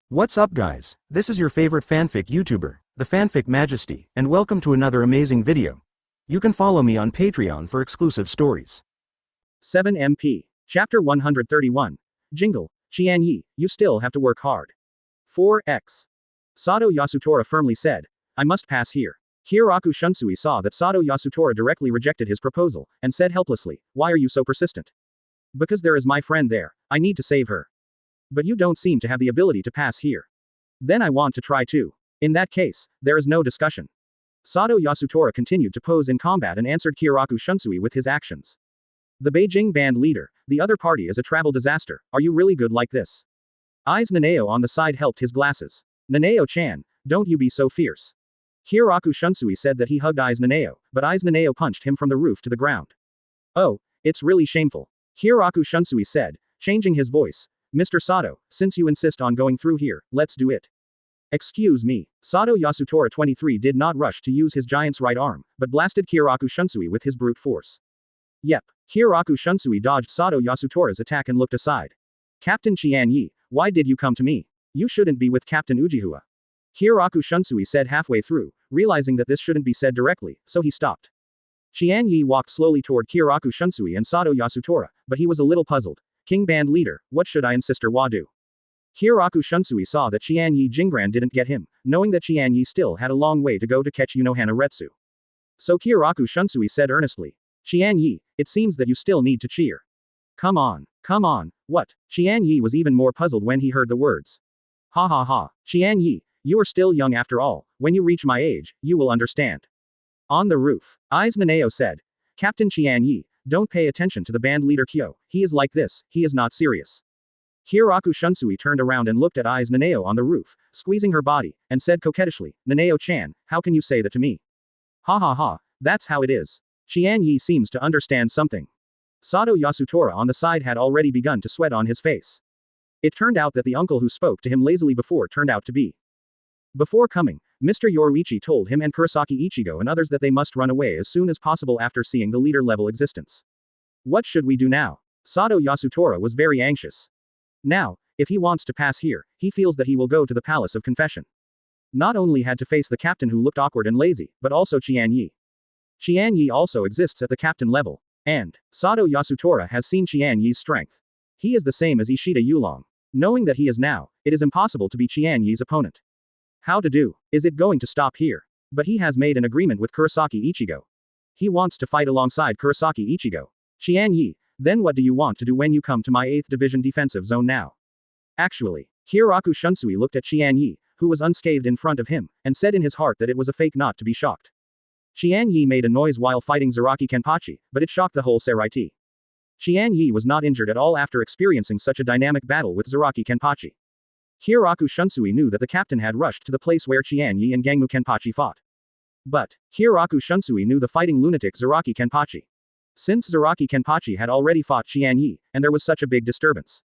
What's up guys, this is your favorite fanfic YouTuber, the Fanfic Majesty, and welcome to another amazing video. You can follow me on Patreon for exclusive stories. 7MP. Chapter 131. Jingle, Qian Ye, you still have to work hard. 4x. Sato Yasutora firmly said, I must pass here. Hiraku Shunsui saw that Sato Yasutora directly rejected his proposal, and said helplessly, why are you so persistent? Because there is my friend there, I need to save her. But you don't seem to have the ability to pass here. Then I want to try too. In that case, there is no discussion. Sato Yasutora continued to pose in combat and answered Hiraku Shunsui with his actions. The Beijing band leader, the other party is a travel disaster, are you really good like this? Eyes Nanao on the side helped his glasses. Nanao-chan, don't you be so fierce. Hiraku Shunsui said that he hugged Eyes Nanao, but Eyes Nanao punched him from the roof to the ground. Oh, it's really shameful. Hiraku Shunsui said, changing his voice. Mr. Sato, since you insist on going through here, let's do it. Excuse me. Sato Yasutora 23 did not rush to use his giant's right arm, but blasted Hiraku Shunsui with his brute force. Yep. Hiraku Shunsui dodged Sato Yasutora's attack and looked aside. Captain Qian Ye, why did you come to me? You shouldn't be with Captain Ujiha. Hiraku Shunsui said halfway through, realizing that this shouldn't be said directly, so he stopped. Qian Ye walked slowly toward Hiraku Shunsui and Sato Yasutora, but he was a little puzzled. King band leader, what should I and Sister Wa do? Hiraku Shunsui saw that Qian Ye Jingran didn't get him, knowing that Qian Ye still had a long way to go to catch Unohana Retsu. So Hiraku Shunsui said earnestly, Qian Ye, it seems that you still need to cheer. Come on, what? Qian Ye was even more puzzled when he heard the words. Ha ha ha, Qian Ye, you are still young after all, when you reach my age, you will understand. On the roof, Eyes Nanao said, Captain Qian Ye, don't pay attention to the band leader Kyo, he is like this, he is not serious. Hiraku Shunsui turned around and looked at Eyes Nanao on the roof, squeezing her body, and said coquettishly, Nanao-chan, how can you say that to me? Ha ha ha, that's how it is. Qian Ye seems to understand something. Sato Yasutora on the side had already begun to sweat on his face. It turned out that the uncle who spoke to him lazily before turned out to be. Before coming, Mr. Yoruichi told him and Kurosaki Ichigo and others that they must run away as soon as possible after seeing the leader-level existence. What should we do now? Sato Yasutora was very anxious. Now, if he wants to pass here, he feels that he will go to the Palace of Confession. Not only had to face the captain who looked awkward and lazy, but also Qian Ye. Qian Ye also exists at the captain level. And, Sato Yasutora has seen Qian Ye's strength. He is the same as Ishida Yulong. Knowing that he is now, it is impossible to be Qian Ye's opponent. How to do? Is it going to stop here? But he has made an agreement with Kurosaki Ichigo. He wants to fight alongside Kurosaki Ichigo. Qian Ye, then what do you want to do when you come to my 8th Division defensive zone now? Actually, Hiraku Shunsui looked at Qian Ye, who was unscathed in front of him, and said in his heart that it was a fake not to be shocked. Qian Ye made a noise while fighting Zaraki Kenpachi, but it shocked the whole Seraiti. Qian Ye was not injured at all after experiencing such a dynamic battle with Zaraki Kenpachi. Hiraku Shunsui knew that the captain had rushed to the place where Qian Ye and Gangmu Kenpachi fought. But, Hiraku Shunsui knew the fighting lunatic Zaraki Kenpachi. Since Zaraki Kenpachi had already fought Qian Ye, and there was such a big disturbance.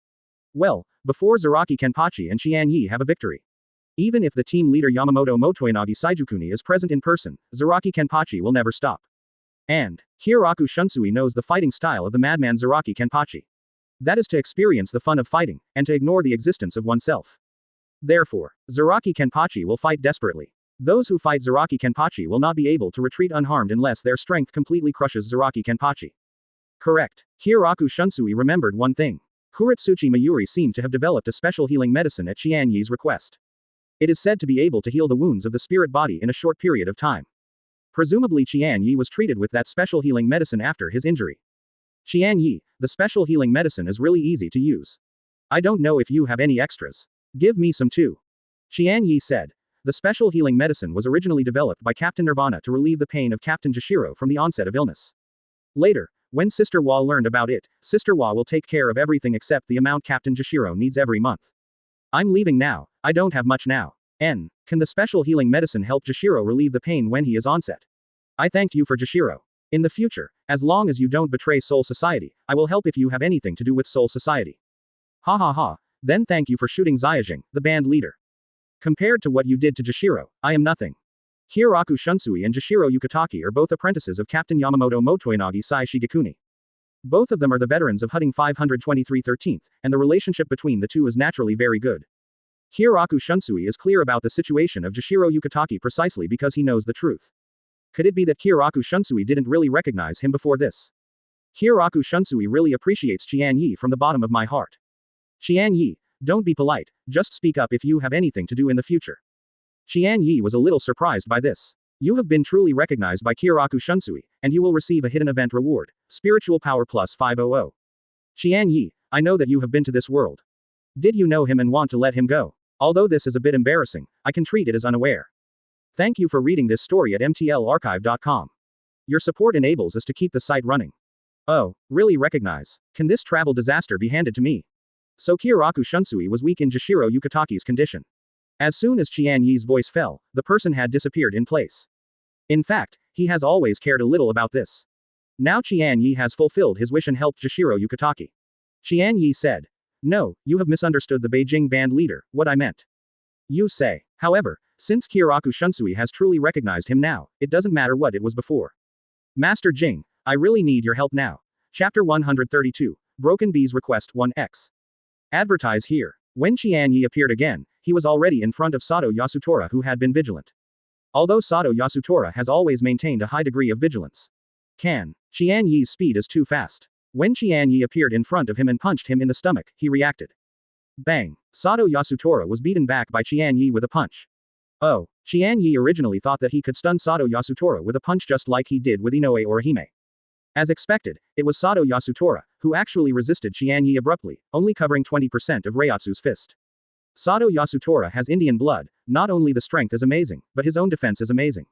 Well, before Zaraki Kenpachi and Qian Ye have a victory. Even if the team leader Yamamoto Motoinagi Saijukuni is present in person, Zaraki Kenpachi will never stop. And, Hiraku Shunsui knows the fighting style of the madman Zaraki Kenpachi. That is to experience the fun of fighting, and to ignore the existence of oneself. Therefore, Zaraki Kenpachi will fight desperately. Those who fight Zaraki Kenpachi will not be able to retreat unharmed unless their strength completely crushes Zaraki Kenpachi. Correct. Hiraku Shunsui remembered one thing. Kuretsuchi Mayuri seemed to have developed a special healing medicine at Qian Ye's request. It is said to be able to heal the wounds of the spirit body in a short period of time. Presumably Qian Ye was treated with that special healing medicine after his injury. Qian Ye, the special healing medicine is really easy to use. I don't know if you have any extras. Give me some too. Qian Ye said. The special healing medicine was originally developed by Captain Nirvana to relieve the pain of Captain Jashiro from the onset of illness. Later, when Sister Wa learned about it, Sister Wa will take care of everything except the amount Captain Jashiro needs every month. I'm leaving now, I don't have much now. Can the special healing medicine help Jashiro relieve the pain when he is onset? I thanked you for Jashiro. In the future, as long as you don't betray Soul Society, I will help if you have anything to do with Soul Society. Ha ha ha, then thank you for shooting Xiaojing, the band leader. Compared to what you did to Jashiro, I am nothing. Hiraku Shunsui and Jashiro Yukitaki are both apprentices of Captain Yamamoto Motoinagi Sai Shigekuni. Both of them are the veterans of Hudding 523 13th, and the relationship between the two is naturally very good. Hiraku Shunsui is clear about the situation of Jashiro Yukitake precisely because he knows the truth. Could it be that Hiraku Shunsui didn't really recognize him before this? Hiraku Shunsui really appreciates Qian Ye from the bottom of my heart. Qian Ye, don't be polite, just speak up if you have anything to do in the future. Qian Ye was a little surprised by this. You have been truly recognized by Hiraku Shunsui, and you will receive a hidden event reward, Spiritual Power Plus 500. Qian Ye, I know that you have been to this world. Did you know him and want to let him go? Although this is a bit embarrassing, I can treat it as unaware. Thank you for reading this story at mtlarchive.com. Your support enables us to keep the site running. Oh, really recognize? Can this travel disaster be handed to me? So Hiraku Shunsui was weak in Jashiro Yukitake's condition. As soon as Qian Ye's voice fell, the person had disappeared in place. In fact, he has always cared a little about this. Now Qian Ye has fulfilled his wish and helped Jashiro Yukitake. Qian Ye said, "No, you have misunderstood the Beijing band leader, what I meant. You say. However, since Hiraku Shunsui has truly recognized him now, it doesn't matter what it was before. Master Jing, I really need your help now." Chapter 132, Broken Bee's Request 1x. Advertise here. When Qian Ye appeared again, he was already in front of Sato Yasutora who had been vigilant. Although Sato Yasutora has always maintained a high degree of vigilance. Qian Ye's speed is too fast. When Qian Ye appeared in front of him and punched him in the stomach, he reacted. Bang! Sato Yasutora was beaten back by Qian Ye with a punch. Oh, Qian Ye originally thought that he could stun Sato Yasutora with a punch just like he did with Inoue or Hime. As expected, it was Sato Yasutora, who actually resisted Qian Ye abruptly, only covering 20% of Reiatsu's fist. Sato Yasutora has Indian blood, not only the strength is amazing, but his own defense is amazing.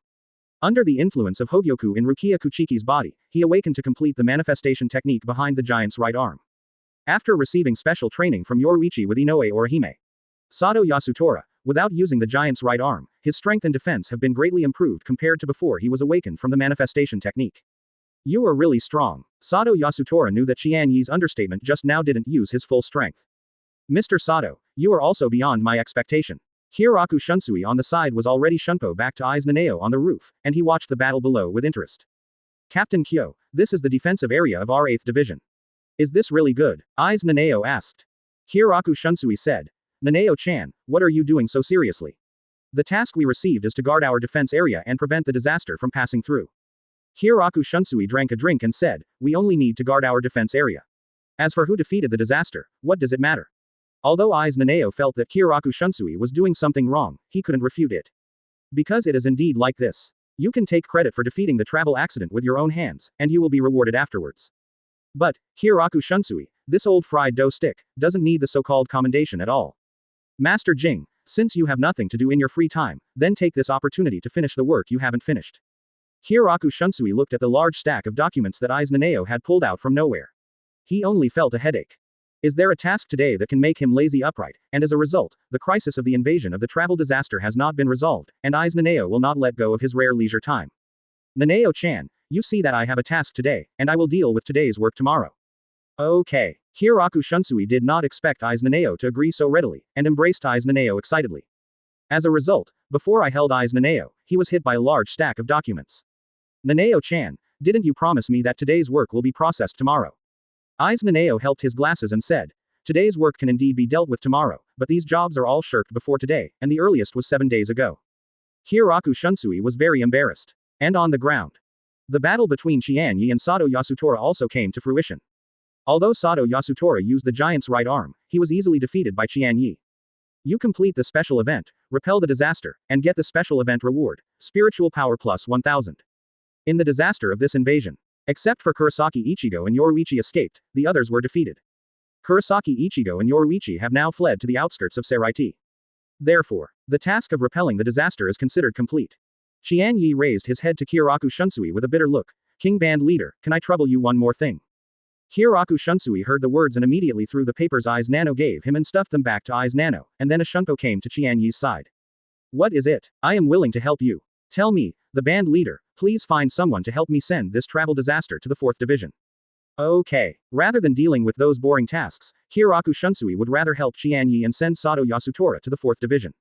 Under the influence of Hōgyoku in Rukia Kuchiki's body, he awakened to complete the manifestation technique behind the giant's right arm. After receiving special training from Yoruichi with Inoue or Hime, Sato Yasutora, without using the giant's right arm, his strength and defense have been greatly improved compared to before he was awakened from the manifestation technique. You are really strong. Sato Yasutora knew that Qian Ye's understatement just now didn't use his full strength. Mr. Sato, you are also beyond my expectation. Hiraku Shunsui on the side was already shunpo back to Aizen Naneo on the roof, and he watched the battle below with interest. Captain Kyo, this is the defensive area of our 8th division. Is this really good? Aizen Naneo asked. Hiraku Shunsui said. Naneo-chan, what are you doing so seriously? The task we received is to guard our defense area and prevent the disaster from passing through. Hiraku Shunsui drank a drink and said, we only need to guard our defense area. As for who defeated the disaster, what does it matter? Although Aizen Naneo felt that Hiraku Shunsui was doing something wrong, he couldn't refute it. Because it is indeed like this. You can take credit for defeating the travel accident with your own hands, and you will be rewarded afterwards. But, Hiraku Shunsui, this old fried dough stick, doesn't need the so-called commendation at all. Master Jing, since you have nothing to do in your free time, then take this opportunity to finish the work you haven't finished. Hiraku Shunsui looked at the large stack of documents that Aizen Naneo had pulled out from nowhere. He only felt a headache. Is there a task today that can make him lazy upright, and as a result, the crisis of the invasion of the travel disaster has not been resolved, and Aizen Naneo will not let go of his rare leisure time. Naneo-chan, you see that I have a task today, and I will deal with today's work tomorrow. Okay. Hiraku Shunsui did not expect Aizen Naneo to agree so readily, and embraced Aizen Naneo excitedly. As a result, before I held Aizen Naneo, he was hit by a large stack of documents. Naneo-chan, didn't you promise me that today's work will be processed tomorrow? Aizen Naneo helped his glasses and said, today's work can indeed be dealt with tomorrow, but these jobs are all shirked before today, and the earliest was 7 days ago. Hiraku Shunsui was very embarrassed. And on the ground. The battle between Qian Ye and Sato Yasutora also came to fruition. Although Sato Yasutora used the giant's right arm, he was easily defeated by Qian Ye. You complete the special event, repel the disaster, and get the special event reward, Spiritual Power Plus 1000. In the disaster of this invasion, except for Kurosaki Ichigo and Yoruichi escaped, the others were defeated. Kurosaki Ichigo and Yoruichi have now fled to the outskirts of Seraiti. Therefore, the task of repelling the disaster is considered complete. Qian Ye raised his head to Hiraku Shunsui with a bitter look. King Band Leader, can I trouble you one more thing? Hiraku Shunsui heard the words and immediately threw the papers Aizen Nano gave him and stuffed them back to Aizen Nano, and then a shunpo came to Qian Ye's side. What is it? I am willing to help you. Tell me, the band leader, please find someone to help me send this travel disaster to the 4th division. Okay. Rather than dealing with those boring tasks, Hiraku Shunsui would rather help Qian Ye and send Sato Yasutora to the 4th division.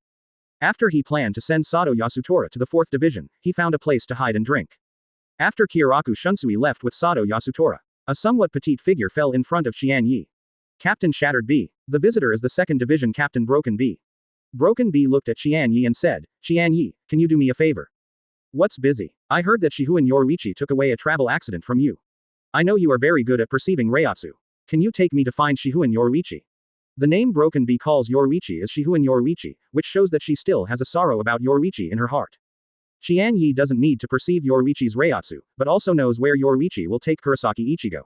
After he planned to send Sato Yasutora to the 4th division, he found a place to hide and drink. After Hiraku Shunsui left with Sato Yasutora, a somewhat petite figure fell in front of Qian Ye. Captain Shattered B. The visitor is the 2nd division Captain Broken B. Broken Bee looked at Qian Ye and said, Qian Ye, can you do me a favor? What's busy? I heard that Shihu and Yoruichi took away a travel accident from you. I know you are very good at perceiving Reiatsu. Can you take me to find Shihu and Yoruichi? The name Broken Bee calls Yoruichi as Shihu and Yoruichi, which shows that she still has a sorrow about Yoruichi in her heart. Qian Ye doesn't need to perceive Yoruichi's Reiatsu, but also knows where Yoruichi will take Kurosaki Ichigo.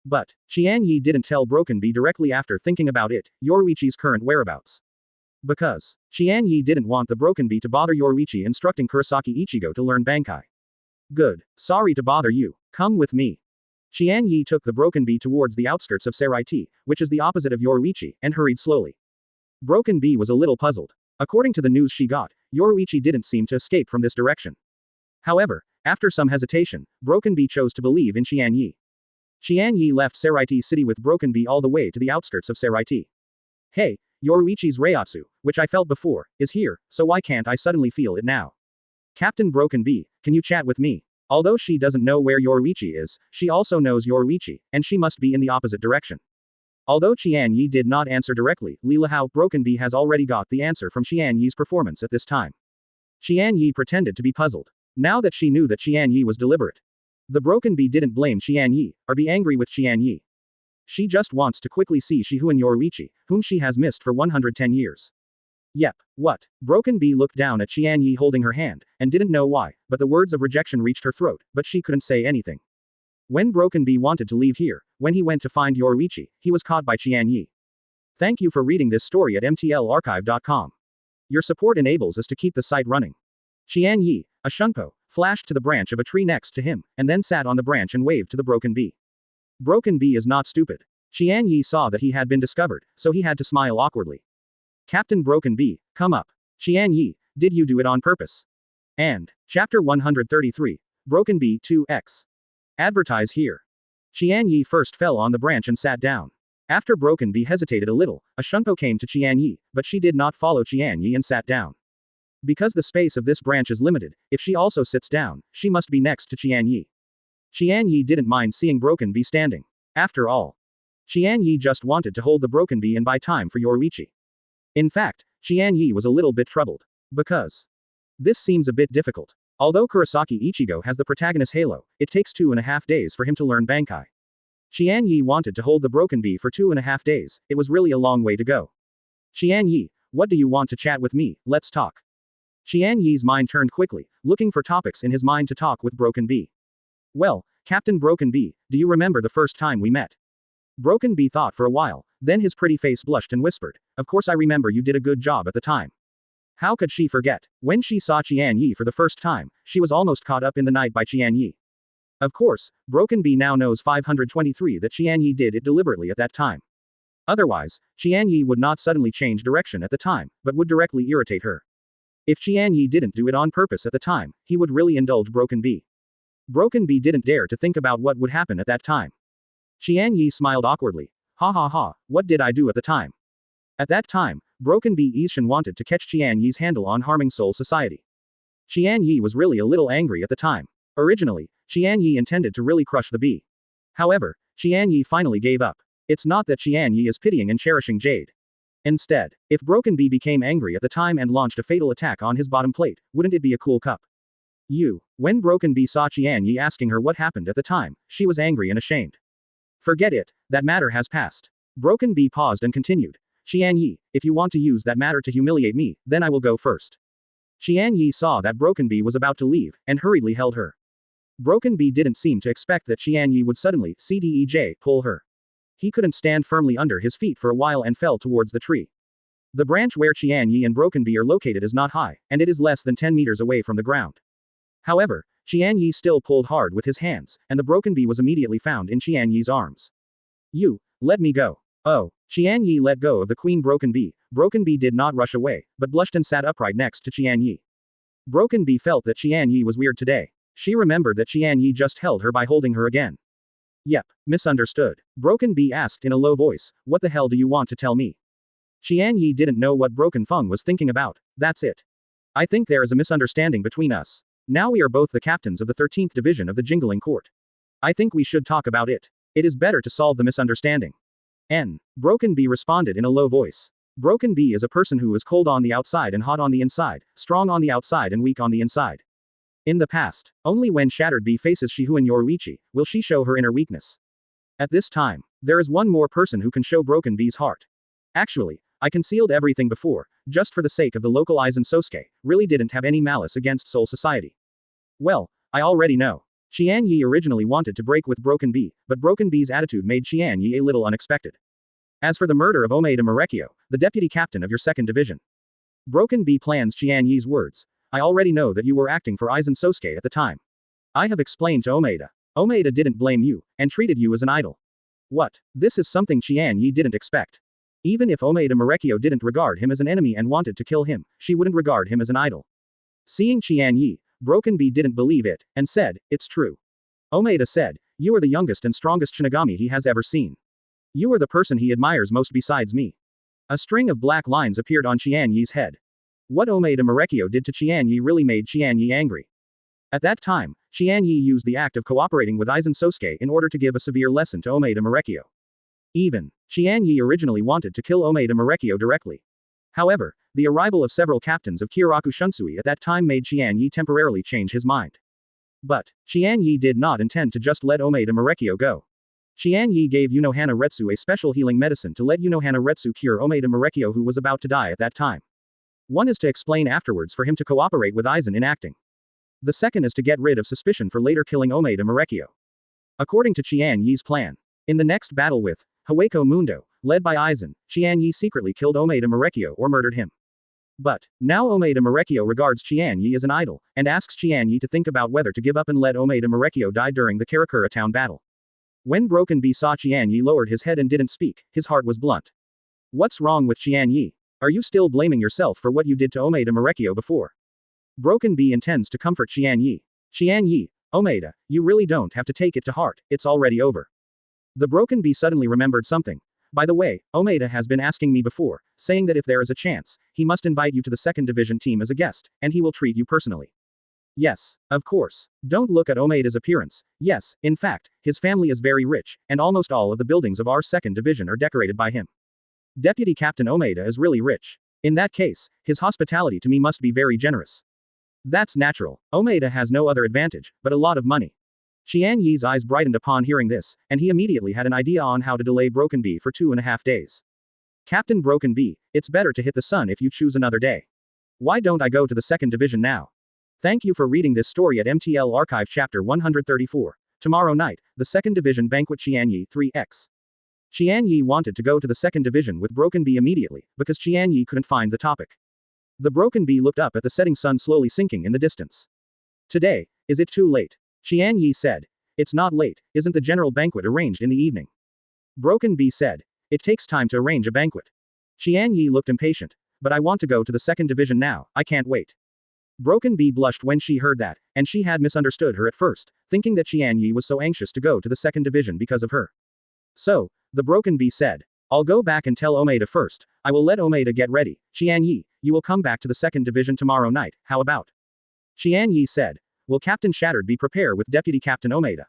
But, Qian Ye didn't tell Broken Bee directly after thinking about it, Yoruichi's current whereabouts. Because, Qian Ye didn't want the Broken Bee to bother Yoruichi instructing Kurosaki Ichigo to learn Bankai. Good. Sorry to bother you. Come with me. Qian Ye took the Broken Bee towards the outskirts of Seraiti, which is the opposite of Yoruichi, and hurried slowly. Broken Bee was a little puzzled. According to the news she got, Yoruichi didn't seem to escape from this direction. However, after some hesitation, Broken Bee chose to believe in Qian Ye. Qian Ye left Seraiti city with Broken Bee all the way to the outskirts of Seraiti. Hey, Yoruichi's Reiatsu, which I felt before, is here, so why can't I suddenly feel it now? Captain Broken Bee, can you chat with me? Although she doesn't know where Yoruichi is, she also knows Yoruichi, and she must be in the opposite direction. Although Qian Ye did not answer directly, Lilahao Broken Bee has already got the answer from Qian Ye's performance at this time. Qian Ye pretended to be puzzled. Now that she knew that Qian Ye was deliberate. The Broken Bee didn't blame Qian Ye, or be angry with Qian Ye. She just wants to quickly see Shihu and Yoruichi, whom she has missed for 110 years. Yep, what? Broken Bee looked down at Qian Ye holding her hand, and didn't know why, but the words of rejection reached her throat, but she couldn't say anything. When Broken Bee wanted to leave here, when he went to find Yoruichi, he was caught by Qian Ye. Thank you for reading this story at mtlarchive.com. Your support enables us to keep the site running. Qian Ye, a shunpo, flashed to the branch of a tree next to him, and then sat on the branch and waved to the Broken Bee. Broken Bee is not stupid. Qian Ye saw that he had been discovered, so he had to smile awkwardly. Captain Broken Bee, come up. Qian Ye, did you do it on purpose? And, Chapter 133, Broken Bee 2x. Advertise here. Qian Ye first fell on the branch and sat down. After Broken Bee hesitated a little, a shunpo came to Qian Ye, but she did not follow Qian Ye and sat down. Because the space of this branch is limited, if she also sits down, she must be next to Qian Ye. Qian Ye didn't mind seeing Broken Bee standing. After all, Qian Ye just wanted to hold the Broken Bee and buy time for Yoruichi. In fact, Qian Ye was a little bit troubled. Because this seems a bit difficult. Although Kurosaki Ichigo has the protagonist halo, it takes 2.5 days for him to learn Bankai. Qian Ye wanted to hold the Broken Bee for 2.5 days, it was really a long way to go. Qian Ye, what do you want to chat with me, let's talk. Qian Ye's mind turned quickly, looking for topics in his mind to talk with Broken Bee. Well, Captain Broken Bee, do you remember the first time we met? Broken Bee thought for a while, then his pretty face blushed and whispered, of course I remember you did a good job at the time. How could she forget? When she saw Qian Ye for the first time, she was almost caught up in the night by Qian Ye. Of course, Broken Bee now knows 523 that Qian Ye did it deliberately at that time. Otherwise, Qian Ye would not suddenly change direction at the time, but would directly irritate her. If Qian Ye didn't do it on purpose at the time, he would really indulge Broken Bee. Broken Bee didn't dare to think about what would happen at that time. Qian Ye smiled awkwardly. Ha ha ha, what did I do at the time? At that time, Broken Bee Ishin wanted to catch Qian Ye's handle on harming Soul Society. Qian Ye was really a little angry at the time. Originally, Qian Ye intended to really crush the bee. However, Qian Ye finally gave up. It's not that Qian Ye is pitying and cherishing Jade. Instead, if Broken Bee became angry at the time and launched a fatal attack on his bottom plate, wouldn't it be a cool cup? When Broken Bee saw Qian Ye asking her what happened at the time, she was angry and ashamed. Forget it, that matter has passed. Broken Bee paused and continued. Qian Ye, if you want to use that matter to humiliate me, then I will go first. Qian Ye saw that Broken Bee was about to leave, and hurriedly held her. Broken Bee didn't seem to expect that Qian Ye would suddenly, pull her. He couldn't stand firmly under his feet for a while and fell towards the tree. The branch where Qian Ye and Broken Bee are located is not high, and it is less than 10 meters away from the ground. However, Qian Ye still pulled hard with his hands, and the Broken Bee was immediately found in Qian Ye's arms. Let me go. Oh, Qian Ye let go of the Queen Broken Bee. Broken Bee did not rush away, but blushed and sat upright next to Qian Ye. Broken Bee felt that Qian Ye was weird today. She remembered that Qian Ye just held her by holding her again. Yep, misunderstood. Broken Bee asked in a low voice, what the hell do you want to tell me? Qian Ye didn't know what Broken Feng was thinking about. That's it. I think there is a misunderstanding between us. Now we are both the captains of the 13th Division of the Jingling Court. I think we should talk about it. It is better to solve the misunderstanding. Broken Bee responded in a low voice. Broken Bee is a person who is cold on the outside and hot on the inside, strong on the outside and weak on the inside. In the past, only when Shattered Bee faces Shihun Yoruichi will she show her inner weakness. At this time, there is one more person who can show Broken Bee's heart. Actually, I concealed everything before, just for the sake of the local Aizen Sōsuke, really didn't have any malice against Soul Society. Well, I already know. Qian Ye originally wanted to break with Broken Bee, but Broken Bee's attitude made Qian Ye a little unexpected. As for the murder of Omeda Marekyo, the deputy captain of your second division. Broken Bee plans Qian Ye's words. I already know that you were acting for Aizen Sōsuke at the time. I have explained to Omeda. Omeda didn't blame you, and treated you as an idol. What? This is something Qian Ye didn't expect. Even if Omeda Marekyo didn't regard him as an enemy and wanted to kill him, she wouldn't regard him as an idol. Seeing Qian Ye, Broken Bee didn't believe it, and said, it's true. Omeda said, you are the youngest and strongest Shinigami he has ever seen. You are the person he admires most besides me. A string of black lines appeared on Qian Ye's head. What Omeda Marekyo did to Qian Ye really made Qian Ye angry. At that time, Qian Ye used the act of cooperating with Aizen Sōsuke in order to give a severe lesson to Omeda Marekyo. Even, Qian Ye originally wanted to kill Omeda Marekyo directly. However, the arrival of several captains of Kyoraku Shunsui at that time made Qian Ye temporarily change his mind. But, Qian Ye did not intend to just let Omeda Marekyo go. Qian Ye gave Unohana Retsu a special healing medicine to let Unohana Retsu cure Omeda Marekyo who was about to die at that time. One is to explain afterwards for him to cooperate with Aizen in acting. The second is to get rid of suspicion for later killing Omeda Marekyo. According to Qian Ye's plan, in the next battle with Hueco Mundo, led by Aizen, Qian Ye secretly killed Omeda Marekyo or murdered him. But, now Omeda Marekyo regards Qian Ye as an idol, and asks Qian Ye to think about whether to give up and let Omeda Marekyo die during the Karakura town battle. When Broken Bee saw Qian Ye lowered his head and didn't speak, his heart was blunt. What's wrong with Qian Ye? Are you still blaming yourself for what you did to Omeda Marekyo before? Broken Bee intends to comfort Qian Ye. Qian Ye, Omeda, you really don't have to take it to heart, it's already over. The Broken Bee suddenly remembered something. By the way, Omeda has been asking me before, saying that if there is a chance, he must invite you to the second division team as a guest, and he will treat you personally. Yes, of course. Don't look at Omeda's appearance. Yes, in fact, his family is very rich, and almost all of the buildings of our second division are decorated by him. Deputy Captain Omeda is really rich. In that case, his hospitality to me must be very generous. That's natural. Omeda has no other advantage, but a lot of money. Qian Ye's eyes brightened upon hearing this, and he immediately had an idea on how to delay Broken Bee for 2.5 days. Captain Broken Bee, it's better to hit the sun if you choose another day. Why don't I go to the second division now? Thank you for reading this story at MTL Archive Chapter 134. Tomorrow night, the second division banquet Qian Ye 3x. Qian Ye wanted to go to the second division with Broken Bee immediately, because Qian Ye couldn't find the topic. The Broken Bee looked up at the setting sun slowly sinking in the distance. Today, is it too late? Qian Ye said. It's not late, isn't the general banquet arranged in the evening? Broken Bee said. It takes time to arrange a banquet. Qian Ye looked impatient. But I want to go to the second division now, I can't wait. Broken Bee blushed when she heard that, and she had misunderstood her at first, thinking that Qian Ye was so anxious to go to the second division because of her. So, the Broken Bee said. I'll go back and tell Omeda first, I will let Omeda get ready. Qian Ye, you will come back to the second division tomorrow night, how about? Qian Ye said. Will Captain Shattered Bee prepare with Deputy Captain Omeda?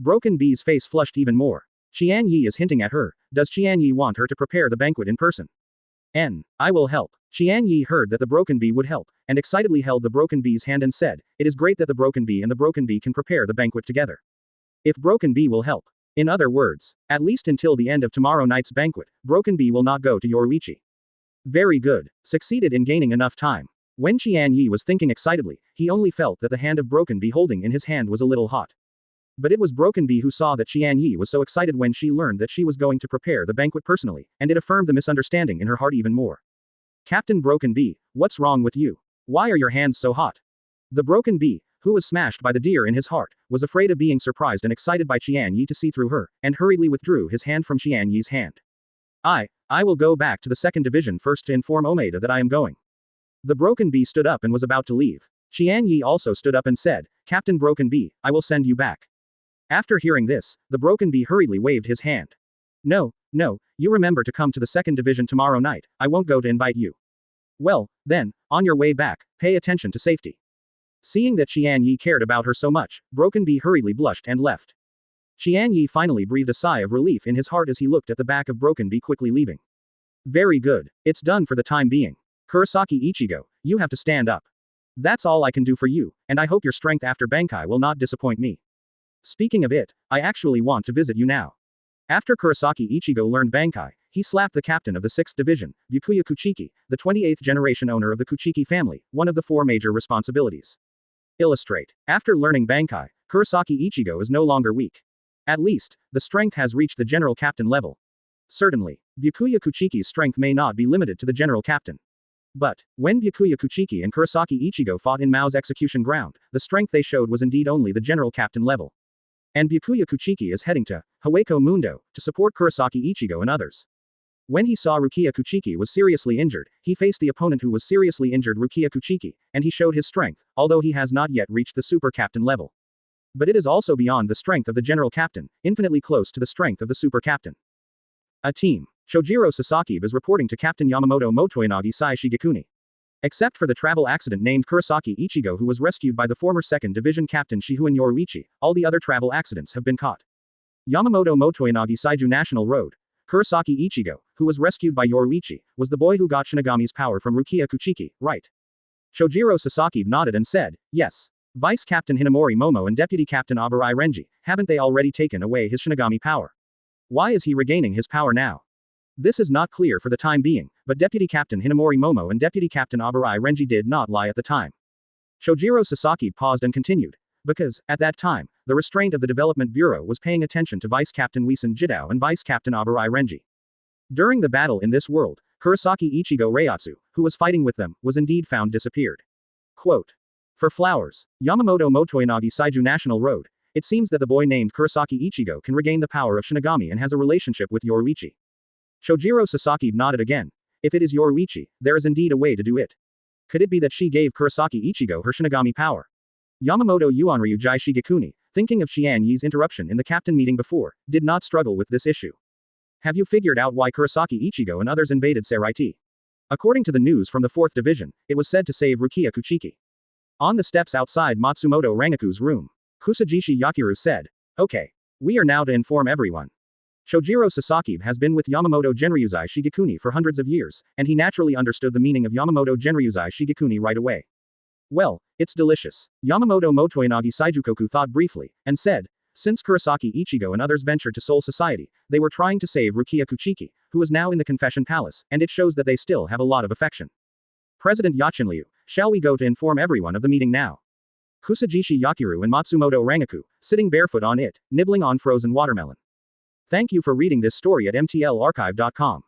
Broken Bee's face flushed even more. Qian Ye is hinting at her, does Qian Ye want her to prepare the banquet in person? I will help. Qian Ye heard that the Broken Bee would help, and excitedly held the Broken Bee's hand and said, it is great that the Broken Bee and the Broken Bee can prepare the banquet together. If Broken Bee will help. In other words, at least until the end of tomorrow night's banquet, Broken Bee will not go to Yoruichi. Very good. Succeeded in gaining enough time. When Qian Ye was thinking excitedly, he only felt that the hand of Broken Bee holding in his hand was a little hot. But it was Broken Bee who saw that Qian Ye was so excited when she learned that she was going to prepare the banquet personally, and it affirmed the misunderstanding in her heart even more. Captain Broken Bee, what's wrong with you? Why are your hands so hot? The Broken Bee, who was smashed by the deer in his heart, was afraid of being surprised and excited by Qian Ye to see through her, and hurriedly withdrew his hand from Qian Ye's hand. I will go back to the second division first to inform Omeda that I am going. The Broken Bee stood up and was about to leave. Qian Ye also stood up and said, Captain Broken Bee, I will send you back. After hearing this, the Broken Bee hurriedly waved his hand. No, you remember to come to the second division tomorrow night, I won't go to invite you. Well, then, on your way back, pay attention to safety. Seeing that Qian Ye cared about her so much, Broken Bee hurriedly blushed and left. Qian Ye finally breathed a sigh of relief in his heart as he looked at the back of Broken Bee quickly leaving. Very good. It's done for the time being. Kurosaki Ichigo, you have to stand up. That's all I can do for you, and I hope your strength after Bankai will not disappoint me. Speaking of it, I actually want to visit you now. After Kurosaki Ichigo learned Bankai, he slapped the captain of the 6th Division, Byakuya Kuchiki, the 28th generation owner of the Kuchiki family, one of the 4 major responsibilities. Illustrate. After learning Bankai, Kurosaki Ichigo is no longer weak. At least, the strength has reached the general captain level. Certainly, Byakuya Kuchiki's strength may not be limited to the general captain. But, when Byakuya Kuchiki and Kurosaki Ichigo fought in Mao's execution ground, the strength they showed was indeed only the general captain level. And Byakuya Kuchiki is heading to Hueco Mundo to support Kurosaki Ichigo and others. When he saw Rukia Kuchiki was seriously injured, he faced the opponent who was seriously injured Rukia Kuchiki, and he showed his strength, although he has not yet reached the super captain level. But it is also beyond the strength of the general captain, infinitely close to the strength of the super captain. A team. Shojiro Sasaki is reporting to Captain Yamamoto Motoinagi Sai Shigekuni. Except for the travel accident named Kurosaki Ichigo who was rescued by the former 2nd Division Captain Shihuan Yoruichi, all the other travel accidents have been caught. Yamamoto Motoinagi Saiju National Road. Kurosaki Ichigo, who was rescued by Yoruichi, was the boy who got Shinigami's power from Rukia Kuchiki, right? Shojiro Sasaki nodded and said, yes. Vice Captain Hinamori Momo and Deputy Captain Abarai Renji, haven't they already taken away his Shinigami power? Why is he regaining his power now? This is not clear for the time being, but Deputy Captain Hinamori Momo and Deputy Captain Abarai Renji did not lie at the time. Shojiro Sasaki paused and continued. Because, at that time, the restraint of the Development Bureau was paying attention to Vice Captain Wisan Jidao and Vice Captain Abarai Renji. During the battle in this world, Kurosaki Ichigo Reiatsu, who was fighting with them, was indeed found disappeared. Quote. For flowers, Yamamoto Motoinagi Saiju National Road, it seems that the boy named Kurosaki Ichigo can regain the power of Shinigami and has a relationship with Yoruichi. Shojiro Sasaki nodded again. If it is Yoruichi, there is indeed a way to do it. Could it be that she gave Kurosaki Ichigo her Shinigami power? Yamamoto Yuanryu Jai Shigekuni, thinking of Qian Ye's interruption in the captain meeting before, did not struggle with this issue. Have you figured out why Kurosaki Ichigo and others invaded Seraiti? According to the news from the 4th Division, it was said to save Rukia Kuchiki. On the steps outside Matsumoto Rangaku's room, Kusajishi Yakiru said, okay. We are now to inform everyone. Shojiro Sasaki has been with Yamamoto Genryuzai Shigekuni for hundreds of years, and he naturally understood the meaning of Yamamoto Genryuzai Shigekuni right away. Well, it's delicious. Yamamoto Motoinagi Saijukoku thought briefly, and said, since Kurosaki Ichigo and others ventured to Soul Society, they were trying to save Rukia Kuchiki, who is now in the Confession Palace, and it shows that they still have a lot of affection. President Yachinryu, shall we go to inform everyone of the meeting now? Kusajishi Yakiru and Matsumoto Rangaku, sitting barefoot on it, nibbling on frozen watermelon. Thank you for reading this story at mtlarchive.com.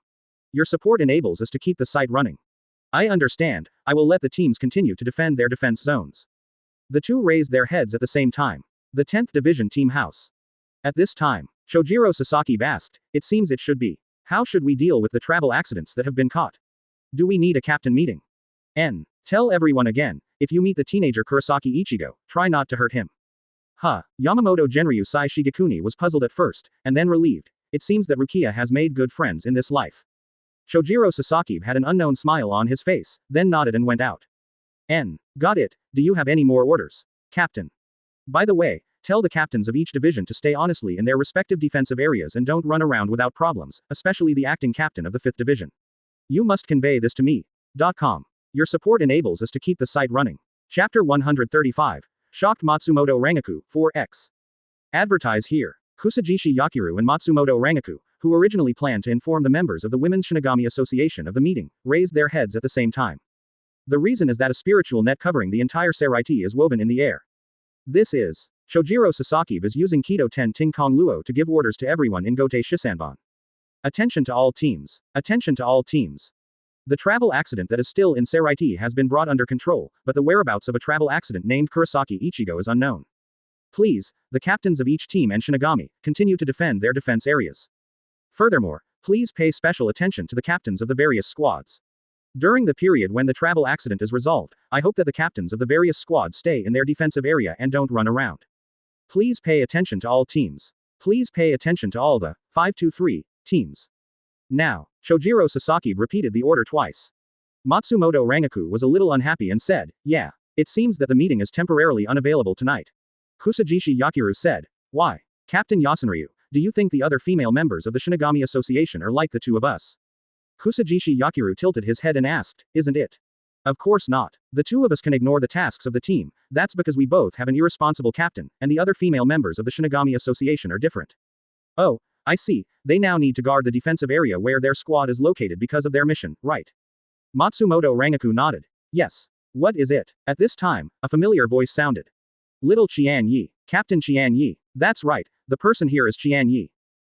Your support enables us to keep the site running. I understand, I will let the teams continue to defend their defense zones. The two raised their heads at the same time. The 10th Division Team House. At this time, Shojiro Sasaki asked, it seems it should be. How should we deal with the travel accidents that have been caught? Do we need a captain meeting? Tell everyone again, if you meet the teenager Kurosaki Ichigo, try not to hurt him. Yamamoto Genryu Sai Shigekuni was puzzled at first, and then relieved. It seems that Rukia has made good friends in this life. Shojiro Sasaki had an unknown smile on his face, then nodded and went out. Got it, do you have any more orders? Captain. By the way, tell the captains of each division to stay honestly in their respective defensive areas and don't run around without problems, especially the acting captain of the 5th Division. You must convey this to me. .com. Your support enables us to keep the site running. Chapter 135. Shocked Matsumoto Rangaku, 4x. Advertise here. Kusajishi Yakiru and Matsumoto Rangaku, who originally planned to inform the members of the Women's Shinigami Association of the meeting, raised their heads at the same time. The reason is that a spiritual net covering the entire Seraiti is woven in the air. This is. Shojiro Sasaki is using Kido Ten Ting Kong Luo to give orders to everyone in Gotei Shisanban. Attention to all teams. Attention to all teams. The travel accident that is still in Seraiti has been brought under control, but the whereabouts of a travel accident named Kurosaki Ichigo is unknown. Please, the captains of each team and Shinigami, continue to defend their defense areas. Furthermore, please pay special attention to the captains of the various squads. During the period when the travel accident is resolved, I hope that the captains of the various squads stay in their defensive area and don't run around. Please pay attention to all teams. Please pay attention to all the 523 teams. Now, Shojiro Sasaki repeated the order twice. Matsumoto Rangaku was a little unhappy and said, yeah, it seems that the meeting is temporarily unavailable tonight. Kusajishi Yakiru said, why? Captain Yasunryu, do you think the other female members of the Shinigami Association are like the two of us? Kusajishi Yakiru tilted his head and asked, isn't it? Of course not. The two of us can ignore the tasks of the team, that's because we both have an irresponsible captain, and the other female members of the Shinigami Association are different. Oh, I see, they now need to guard the defensive area where their squad is located because of their mission, right? Matsumoto Rangaku nodded. Yes. What is it? At this time, a familiar voice sounded. Little Qian Ye. Captain Qian Ye. That's right, the person here is Qian Ye.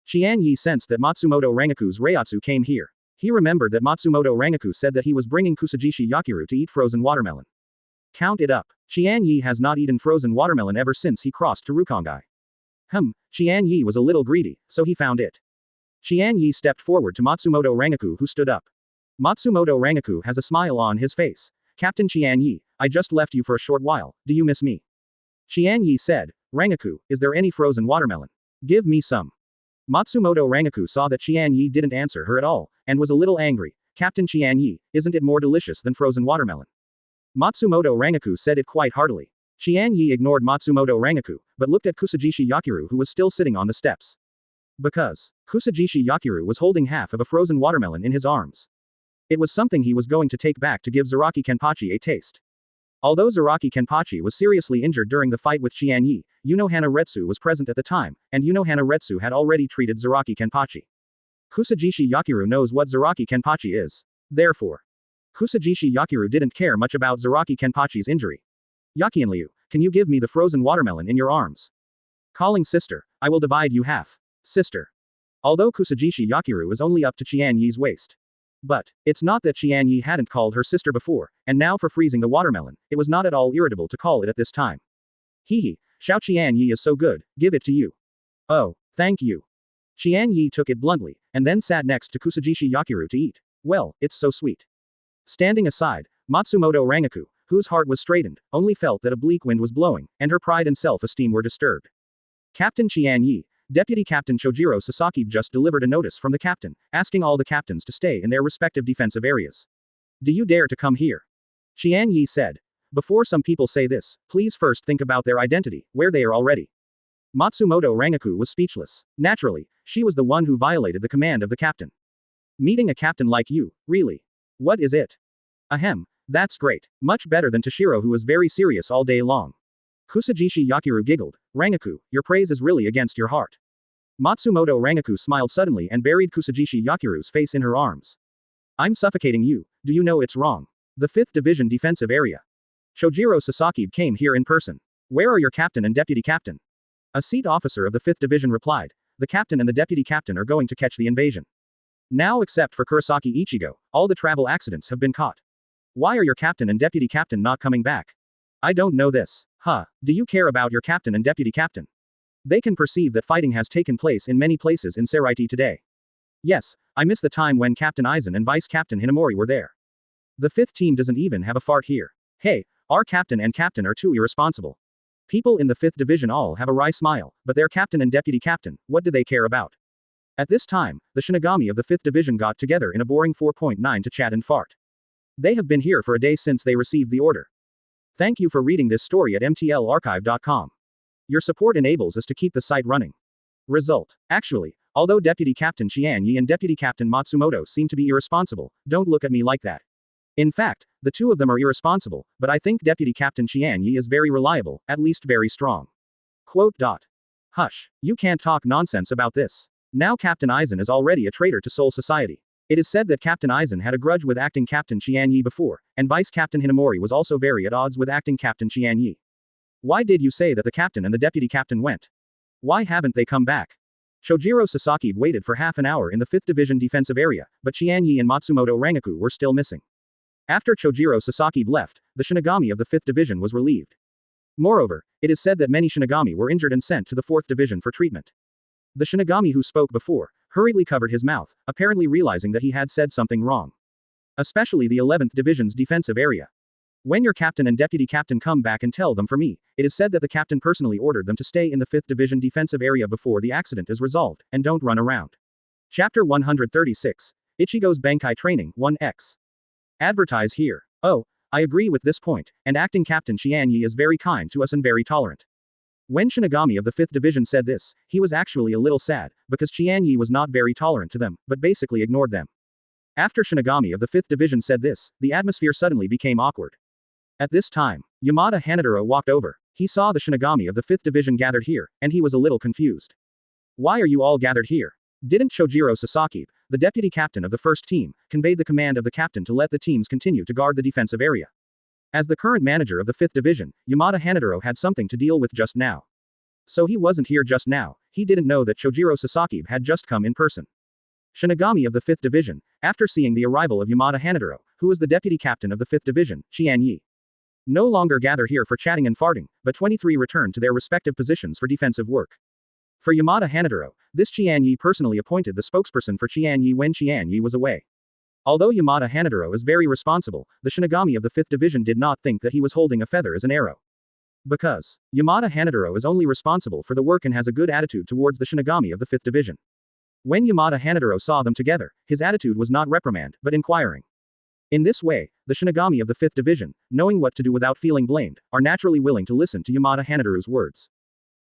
Qian Ye sensed that Matsumoto Rangaku's Reiatsu came here. He remembered that Matsumoto Rangaku said that he was bringing Kusajishi Yakiru to eat frozen watermelon. Count it up. Qian Ye has not eaten frozen watermelon ever since he crossed to Rukongai. Qian Ye was a little greedy, so he found it. Qian Ye stepped forward to Matsumoto Rangaku, who stood up. Matsumoto Rangaku has a smile on his face. Captain Qian Ye, I just left you for a short while, do you miss me? Qian Ye said, Rangaku, is there any frozen watermelon? Give me some. Matsumoto Rangaku saw that Qian Ye didn't answer her at all, and was a little angry. Captain Qian Ye, isn't it more delicious than frozen watermelon? Matsumoto Rangaku said it quite heartily. Qian Ye ignored Matsumoto Rangaku, but looked at Kusajishi Yakiru, who was still sitting on the steps. Because Kusajishi Yakiru was holding half of a frozen watermelon in his arms. It was something he was going to take back to give Zaraki Kenpachi a taste. Although Zaraki Kenpachi was seriously injured during the fight with Qian Ye, Unohana Retsu was present at the time, and Unohana Retsu had already treated Zaraki Kenpachi. Kusajishi Yakiru knows what Zaraki Kenpachi is. Therefore, Kusajishi Yakiru didn't care much about Zaraki Kenpachi's injury. Yakienryu, can you give me the frozen watermelon in your arms? Calling sister, I will divide you half. Sister. Although Kusajishi Yakiru is only up to Qian Ye's waist. But it's not that Qian Ye hadn't called her sister before, and now for freezing the watermelon, it was not at all irritable to call it at this time. Hee, Xiao Qian Ye is so good, give it to you. Oh, thank you. Qian Ye took it bluntly, and then sat next to Kusajishi Yakiru to eat. Well, it's so sweet. Standing aside, Matsumoto Rangaku, whose heart was straightened, only felt that a bleak wind was blowing, and her pride and self-esteem were disturbed. Captain Qian Ye, Deputy Captain Chojiro Sasaki just delivered a notice from the captain, asking all the captains to stay in their respective defensive areas. Do you dare to come here? Qian Ye said. Before some people say this, please first think about their identity, where they are already. Matsumoto Rangaku was speechless. Naturally, she was the one who violated the command of the captain. Meeting a captain like you, really? What is it? Ahem, that's great. Much better than Toshiro, who was very serious all day long. Kusajishi Yakiru giggled. Rangaku, your praise is really against your heart. Matsumoto Rangaku smiled suddenly and buried Kusajishi Yakiru's face in her arms. I'm suffocating you, do you know it's wrong? The 5th Division defensive area. Chojiro Sasaki came here in person. Where are your captain and deputy captain? A seat officer of the 5th Division replied. The captain and the deputy captain are going to catch the invasion. Now except for Kurosaki Ichigo, all the travel accidents have been caught. Why are your captain and deputy captain not coming back? I don't know this. Do you care about your captain and deputy captain? They can perceive that fighting has taken place in many places in Seraiti today. Yes, I miss the time when Captain Aizen and Vice Captain Hinamori were there. The 5th team doesn't even have a fart here. Hey, our captain and captain are too irresponsible. People in the 5th Division all have a wry smile, but their captain and deputy captain, what do they care about? At this time, the Shinigami of the 5th Division got together in a boring 4.9 to chat and fart. They have been here for a day since they received the order. Thank you for reading this story at mtlarchive.com. Your support enables us to keep the site running. Result. Actually, although Deputy Captain Qian Ye and Deputy Captain Matsumoto seem to be irresponsible, don't look at me like that. In fact, the two of them are irresponsible, but I think Deputy Captain Qian Ye is very reliable, at least very strong. Quote. Hush, you can't talk nonsense about this. Now Captain Aizen is already a traitor to Soul Society. It is said that Captain Aizen had a grudge with acting Captain Qian Ye before, and Vice Captain Hinamori was also very at odds with acting Captain Qian Ye. Why did you say that the captain and the deputy captain went? Why haven't they come back? Chojiro Sasaki waited for half an hour in the 5th Division defensive area, but Qian Ye and Matsumoto Rangaku were still missing. After Chojiro Sasaki left, the Shinigami of the 5th Division was relieved. Moreover, it is said that many Shinigami were injured and sent to the 4th Division for treatment. The Shinigami who spoke before, hurriedly covered his mouth, apparently realizing that he had said something wrong. Especially the 11th Division's defensive area. When your captain and deputy captain come back and tell them for me, it is said that the captain personally ordered them to stay in the 5th Division defensive area before the accident is resolved, and don't run around. Chapter 136. Ichigo's Bankai Training 1x. Advertise here. Oh, I agree with this point, and acting Captain Qian Ye is very kind to us and very tolerant. When Shinigami of the 5th Division said this, he was actually a little sad, because Qian Ye was not very tolerant to them, but basically ignored them. After Shinigami of the 5th Division said this, the atmosphere suddenly became awkward. At this time, Yamada Hanadoro walked over. He saw the Shinigami of the 5th Division gathered here, and he was a little confused. Why are you all gathered here? Didn't Chojiro Sasaki, the deputy captain of the first team, convey the command of the captain to let the teams continue to guard the defensive area? As the current manager of the 5th Division, Yamada Hanadoro had something to deal with just now. So he wasn't here just now. He didn't know that Chojiro Sasaki had just come in person. Shinigami of the 5th Division, after seeing the arrival of Yamada Hanadoro, who was the deputy captain of the 5th Division, Qian Ye, no longer gather here for chatting and farting, but 23 return to their respective positions for defensive work. For Yamada Hanadoro, this Qian Ye personally appointed the spokesperson for Qian Ye when Qian Ye was away. Although Yamada Hanadoro is very responsible, the Shinigami of the 5th Division did not think that he was holding a feather as an arrow. Because Yamada Hanadoro is only responsible for the work and has a good attitude towards the Shinigami of the 5th Division. When Yamada Hanadoro saw them together, his attitude was not reprimand, but inquiring. In this way, the Shinigami of the 5th Division, knowing what to do without feeling blamed, are naturally willing to listen to Yamada Hanadoro's words.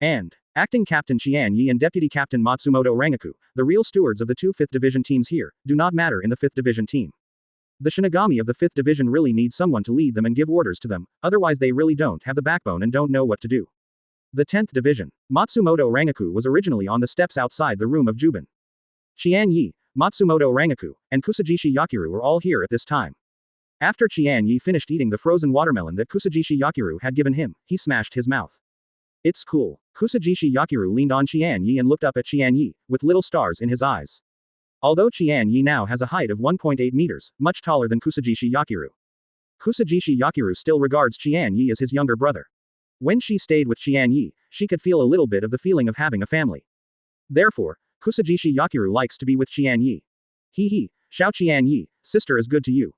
And acting Captain Qian Ye and Deputy Captain Matsumoto Rangaku, the real stewards of the two 5th Division teams here, do not matter in the 5th Division team. The Shinigami of the 5th Division really need someone to lead them and give orders to them, otherwise they really don't have the backbone and don't know what to do. The 10th Division. Matsumoto Rangaku was originally on the steps outside the room of Juban. Qian Ye, Matsumoto Rangaku, and Kusajishi Yakiru were all here at this time. After Qian Ye finished eating the frozen watermelon that Kusajishi Yakiru had given him, he smashed his mouth. It's cool. Kusajishi Yakiru leaned on Qian Ye and looked up at Qian Ye, with little stars in his eyes. Although Qian Ye now has a height of 1.8 meters, much taller than Kusajishi Yakiru. Kusajishi Yakiru still regards Qian Ye as his younger brother. When she stayed with Qian Ye, she could feel a little bit of the feeling of having a family. Therefore, Kusajishi Yakiru likes to be with Qian Ye. Hee, Xiao Qian Ye, sister is good to you.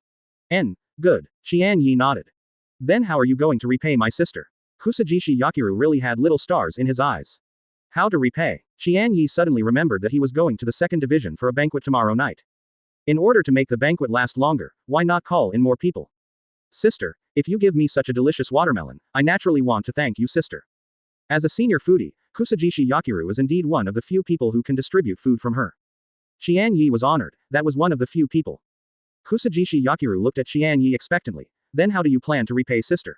Good. Qian Ye nodded. Then how are you going to repay my sister? Kusajishi Yakiru really had little stars in his eyes. How to repay? Qian Ye suddenly remembered that he was going to the 2nd Division for a banquet tomorrow night. In order to make the banquet last longer, why not call in more people? Sister, if you give me such a delicious watermelon, I naturally want to thank you, sister. As a senior foodie, Kusajishi Yakiru is indeed one of the few people who can distribute food from her. Qian Ye was honored, that was one of the few people. Kusajishi Yakiru looked at Qian Ye expectantly. Then how do you plan to repay sister?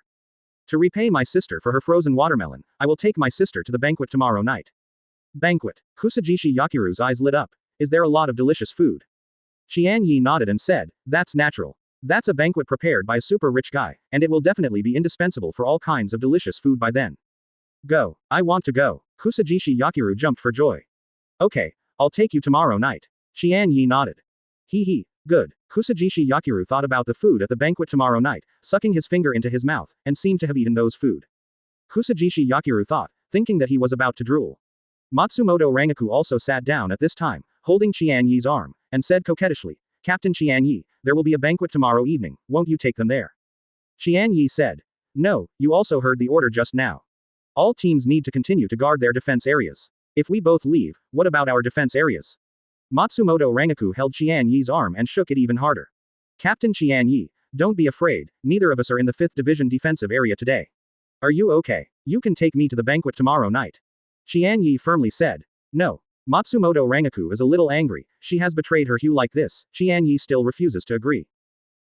To repay my sister for her frozen watermelon, I will take my sister to the banquet tomorrow night. Banquet. Kusajishi Yakiru's eyes lit up. Is there a lot of delicious food? Qian Ye nodded and said, that's natural. That's a banquet prepared by a super rich guy, and it will definitely be indispensable for all kinds of delicious food by then. Go. I want to go. Kusajishi Yakiru jumped for joy. Okay, I'll take you tomorrow night. Qian Ye nodded. Hee, good. Kusajishi Yakiru thought about the food at the banquet tomorrow night, sucking his finger into his mouth, and seemed to have eaten those food. Kusajishi Yakiru thought, thinking that he was about to drool. Matsumoto Rangaku also sat down at this time, holding Qian Ye's arm, and said coquettishly, Captain Qian Ye, there will be a banquet tomorrow evening, won't you take them there? Qian Ye said. No, you also heard the order just now. All teams need to continue to guard their defense areas. If we both leave, what about our defense areas? Matsumoto Rangaku held Qian Ye's arm and shook it even harder. Captain Qian Ye, don't be afraid, neither of us are in the 5th Division defensive area today. Are you okay? You can take me to the banquet tomorrow night. Qian Ye firmly said. No. Matsumoto Rangaku is a little angry, she has betrayed her Hugh like this. Qian Ye still refuses to agree.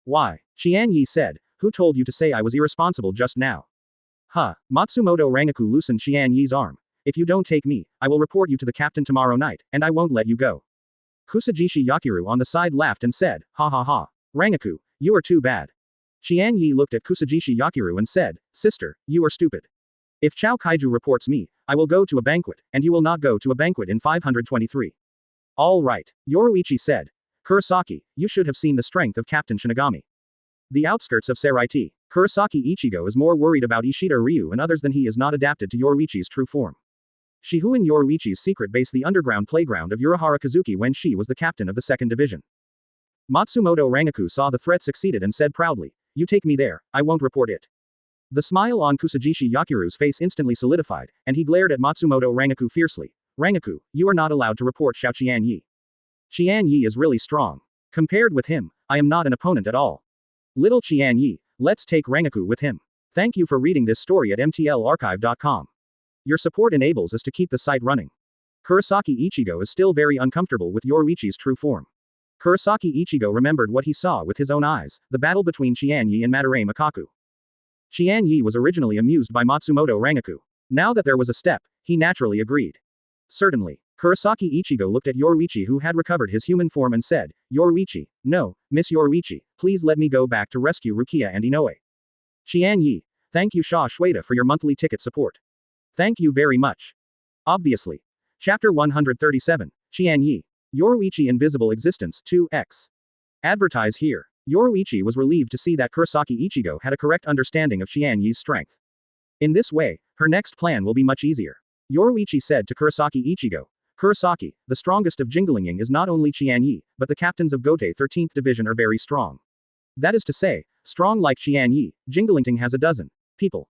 Why? Qian Ye said, who told you to say I was irresponsible just now? Matsumoto Rangaku loosened Qian Ye's arm. If you don't take me, I will report you to the captain tomorrow night, and I won't let you go. Kusajishi Yakiru on the side laughed and said, ha. Rangaku, you are too bad. Qian Ye looked at Kusajishi Yakiru and said, sister, you are stupid. If Chao Kaiju reports me, I will go to a banquet, and you will not go to a banquet in 523. All right, Yoruichi said. Kurosaki, you should have seen the strength of Captain Shinigami. The outskirts of Seraiti, Kurosaki Ichigo is more worried about Ishida Ryu and others than he is not adapted to Yoruichi's true form. Shihuin Yoruichi's secret base, the underground playground of Urahara Kazuki when she was the captain of the 2nd Division. Matsumoto Rangaku saw the threat succeeded and said proudly, you take me there, I won't report it. The smile on Kusajishi Yakiru's face instantly solidified, and he glared at Matsumoto Rangaku fiercely. Rangaku, you are not allowed to report Xiao Qian Ye. Qian Ye is really strong. Compared with him, I am not an opponent at all. Little Qian Ye, let's take Rangaku with him. Thank you for reading this story at mtlarchive.com. Your support enables us to keep the site running. Kurosaki Ichigo is still very uncomfortable with Yoruichi's true form. Kurosaki Ichigo remembered what he saw with his own eyes, the battle between Qian Ye and Madarame Makaku. Qian Ye was originally amused by Matsumoto Rangaku. Now that there was a step, he naturally agreed. Certainly. Kurosaki Ichigo looked at Yoruichi, who had recovered his human form, and said, Yoruichi, no, Miss Yoruichi, please let me go back to rescue Rukia and Inoue. Qian Ye, thank you Sha Shueida for your monthly ticket support. Thank you very much. Obviously. Chapter 137, Qian Ye. Yoruichi Invisible Existence 2x. Advertise here. Yoruichi was relieved to see that Kurosaki Ichigo had a correct understanding of Qian Ye's strength. In this way, her next plan will be much easier. Yoruichi said to Kurosaki Ichigo, Kurosaki, the strongest of Jinglinging is not only Qian Ye, but the captains of Gotei 13th Division are very strong. That is to say, strong like Qian Ye, Jinglingting has a dozen people.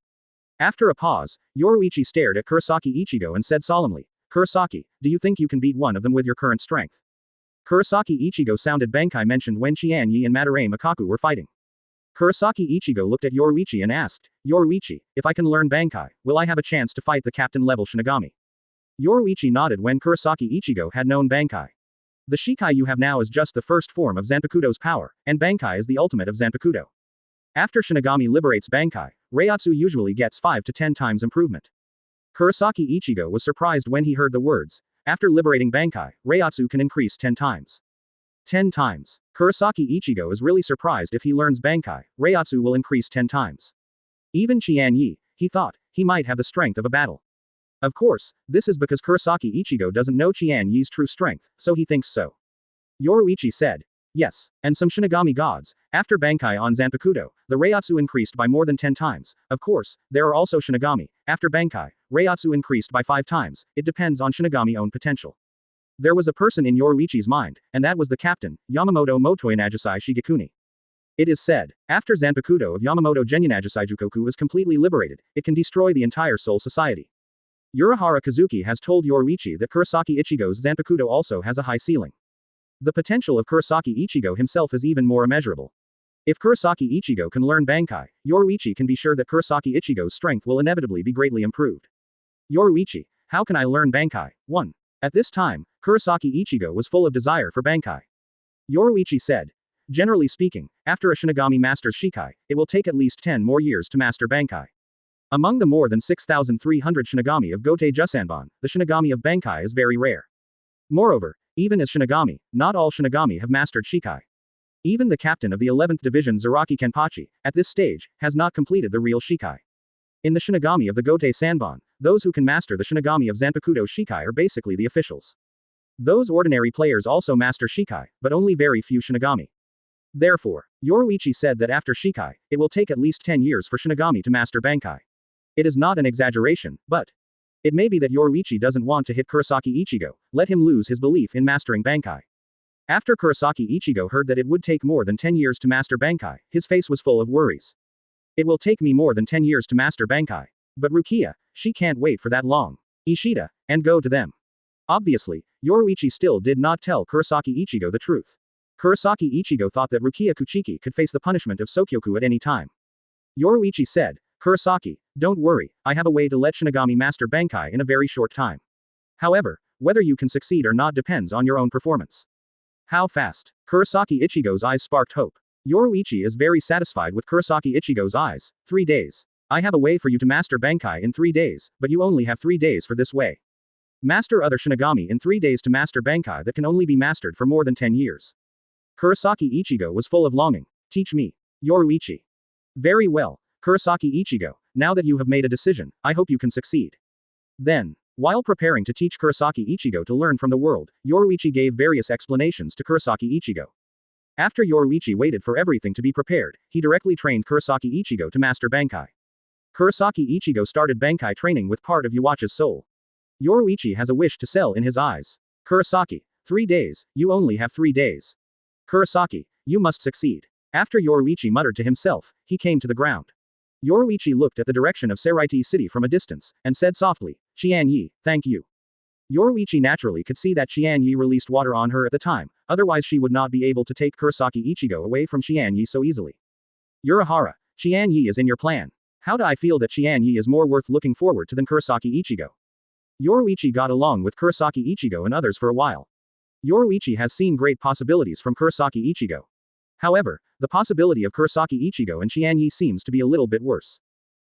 After a pause, Yoruichi stared at Kurosaki Ichigo and said solemnly, Kurosaki, do you think you can beat one of them with your current strength? Kurosaki Ichigo sounded Bankai mentioned when Qian Ye and Madarame Makaku were fighting. Kurosaki Ichigo looked at Yoruichi and asked, Yoruichi, if I can learn Bankai, will I have a chance to fight the captain-level Shinigami? Yoruichi nodded when Kurosaki Ichigo had known Bankai. The Shikai you have now is just the first form of Zanpakuto's power, and Bankai is the ultimate of Zanpakuto. After Shinigami liberates Bankai, Reiatsu usually gets 5 to 10 times improvement. Kurosaki Ichigo was surprised when he heard the words, after liberating Bankai, Reiatsu can increase 10 times. 10 times. Kurosaki Ichigo is really surprised if he learns Bankai, Reiatsu will increase 10 times. Even Qian Ye, he thought, he might have the strength of a battle. Of course, this is because Kurosaki Ichigo doesn't know Qian Ye's true strength, so he thinks so. Yoruichi said. Yes, and some Shinigami gods, after Bankai on Zanpakuto, the Reiatsu increased by more than 10 times. Of course, there are also Shinigami, after Bankai, Reiatsu increased by 5 times, it depends on Shinigami own potential. There was a person in Yoruichi's mind, and that was the captain, Yamamoto Motoyanagisai Shigekuni. It is said, after Zanpakuto of Yamamoto Genyanagisai Jukoku is completely liberated, it can destroy the entire Soul Society. Urahara Kazuki has told Yoruichi that Kurosaki Ichigo's Zanpakuto also has a high ceiling. The potential of Kurosaki Ichigo himself is even more immeasurable. If Kurosaki Ichigo can learn Bankai, Yoruichi can be sure that Kurosaki Ichigo's strength will inevitably be greatly improved. Yoruichi, how can I learn Bankai? 1. At this time, Kurosaki Ichigo was full of desire for Bankai. Yoruichi said, generally speaking, after a Shinigami masters Shikai, it will take at least 10 more years to master Bankai. Among the more than 6,300 Shinigami of Gotei Jusanban, the Shinigami of Bankai is very rare. Moreover, even as Shinigami, not all Shinigami have mastered Shikai. Even the captain of the 11th Division Zaraki Kenpachi, at this stage, has not completed the real Shikai. In the Shinigami of the Gotei Sanban, those who can master the Shinigami of Zanpakuto Shikai are basically the officials. Those ordinary players also master Shikai, but only very few Shinigami. Therefore, Yoruichi said that after Shikai, it will take at least 10 years for Shinigami to master Bankai. It is not an exaggeration, but it may be that Yoruichi doesn't want to hit Kurosaki Ichigo, let him lose his belief in mastering Bankai. After Kurosaki Ichigo heard that it would take more than 10 years to master Bankai, his face was full of worries. It will take me more than 10 years to master Bankai. But Rukia, she can't wait for that long. Ishida, and go to them. Obviously, Yoruichi still did not tell Kurosaki Ichigo the truth. Kurosaki Ichigo thought that Rukia Kuchiki could face the punishment of Sokyoku at any time. Yoruichi said, Kurosaki, don't worry, I have a way to let Shinigami master Bankai in a very short time. However, whether you can succeed or not depends on your own performance. How fast? Kurosaki Ichigo's eyes sparked hope. Yoruichi is very satisfied with Kurosaki Ichigo's eyes. 3 days. I have a way for you to master Bankai in 3 days, but you only have 3 days for this way. Master other Shinigami in 3 days to master Bankai that can only be mastered for more than 10 years. Kurosaki Ichigo was full of longing. Teach me. Yoruichi. Very well, Kurosaki Ichigo, now that you have made a decision, I hope you can succeed. Then, while preparing to teach Kurosaki Ichigo to learn from the world, Yoruichi gave various explanations to Kurosaki Ichigo. After Yoruichi waited for everything to be prepared, he directly trained Kurosaki Ichigo to master Bankai. Kurosaki Ichigo started Bankai training with part of Yhwach's soul. Yoruichi has a wish to sell in his eyes. Kurosaki, 3 days, you only have 3 days. Kurosaki, you must succeed. After Yoruichi muttered to himself, he came to the ground. Yoruichi looked at the direction of Saraiti City from a distance, and said softly, Qian Ye, thank you. Yoruichi naturally could see that Qian Ye released water on her at the time, otherwise she would not be able to take Kurosaki Ichigo away from Qian Ye so easily. Urahara, Qian Ye is in your plan. How do I feel that Qian Ye is more worth looking forward to than Kurosaki Ichigo? Yoruichi got along with Kurosaki Ichigo and others for a while. Yoruichi has seen great possibilities from Kurosaki Ichigo. However, the possibility of Kurosaki Ichigo and Qian Ye seems to be a little bit worse.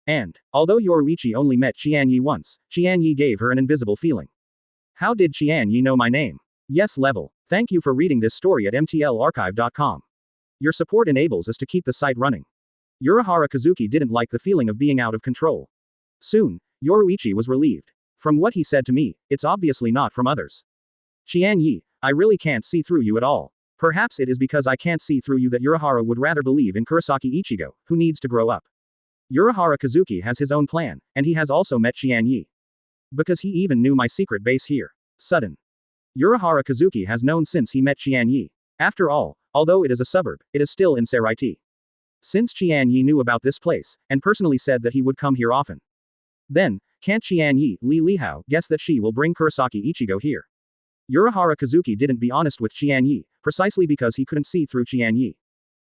And, although Yoruichi only met Qian Ye once, Qian Ye gave her an invisible feeling. How did Qian Ye know my name? Yes level. Thank you for reading this story at mtlarchive.com. Your support enables us to keep the site running. Unohana Kazuki didn't like the feeling of being out of control. Soon, Yoruichi was relieved. From what he said to me, it's obviously not from others. Qian Ye, I really can't see through you at all. Perhaps it is because I can't see through you that Unohana would rather believe in Kurosaki Ichigo, who needs to grow up. Unohana Kazuki has his own plan, and he has also met Qian Ye. Because he even knew my secret base here. Sudden. Unohana Kazuki has known since he met Qian Ye. After all, although it is a suburb, it is still in Zaraki. Since Qian Ye knew about this place, and personally said that he would come here often. Then, can't Qian Ye, Li Lihao, guess that she will bring Kurosaki Ichigo here? Unohana Kazuki didn't be honest with Qian Ye, precisely because he couldn't see through Qian Ye.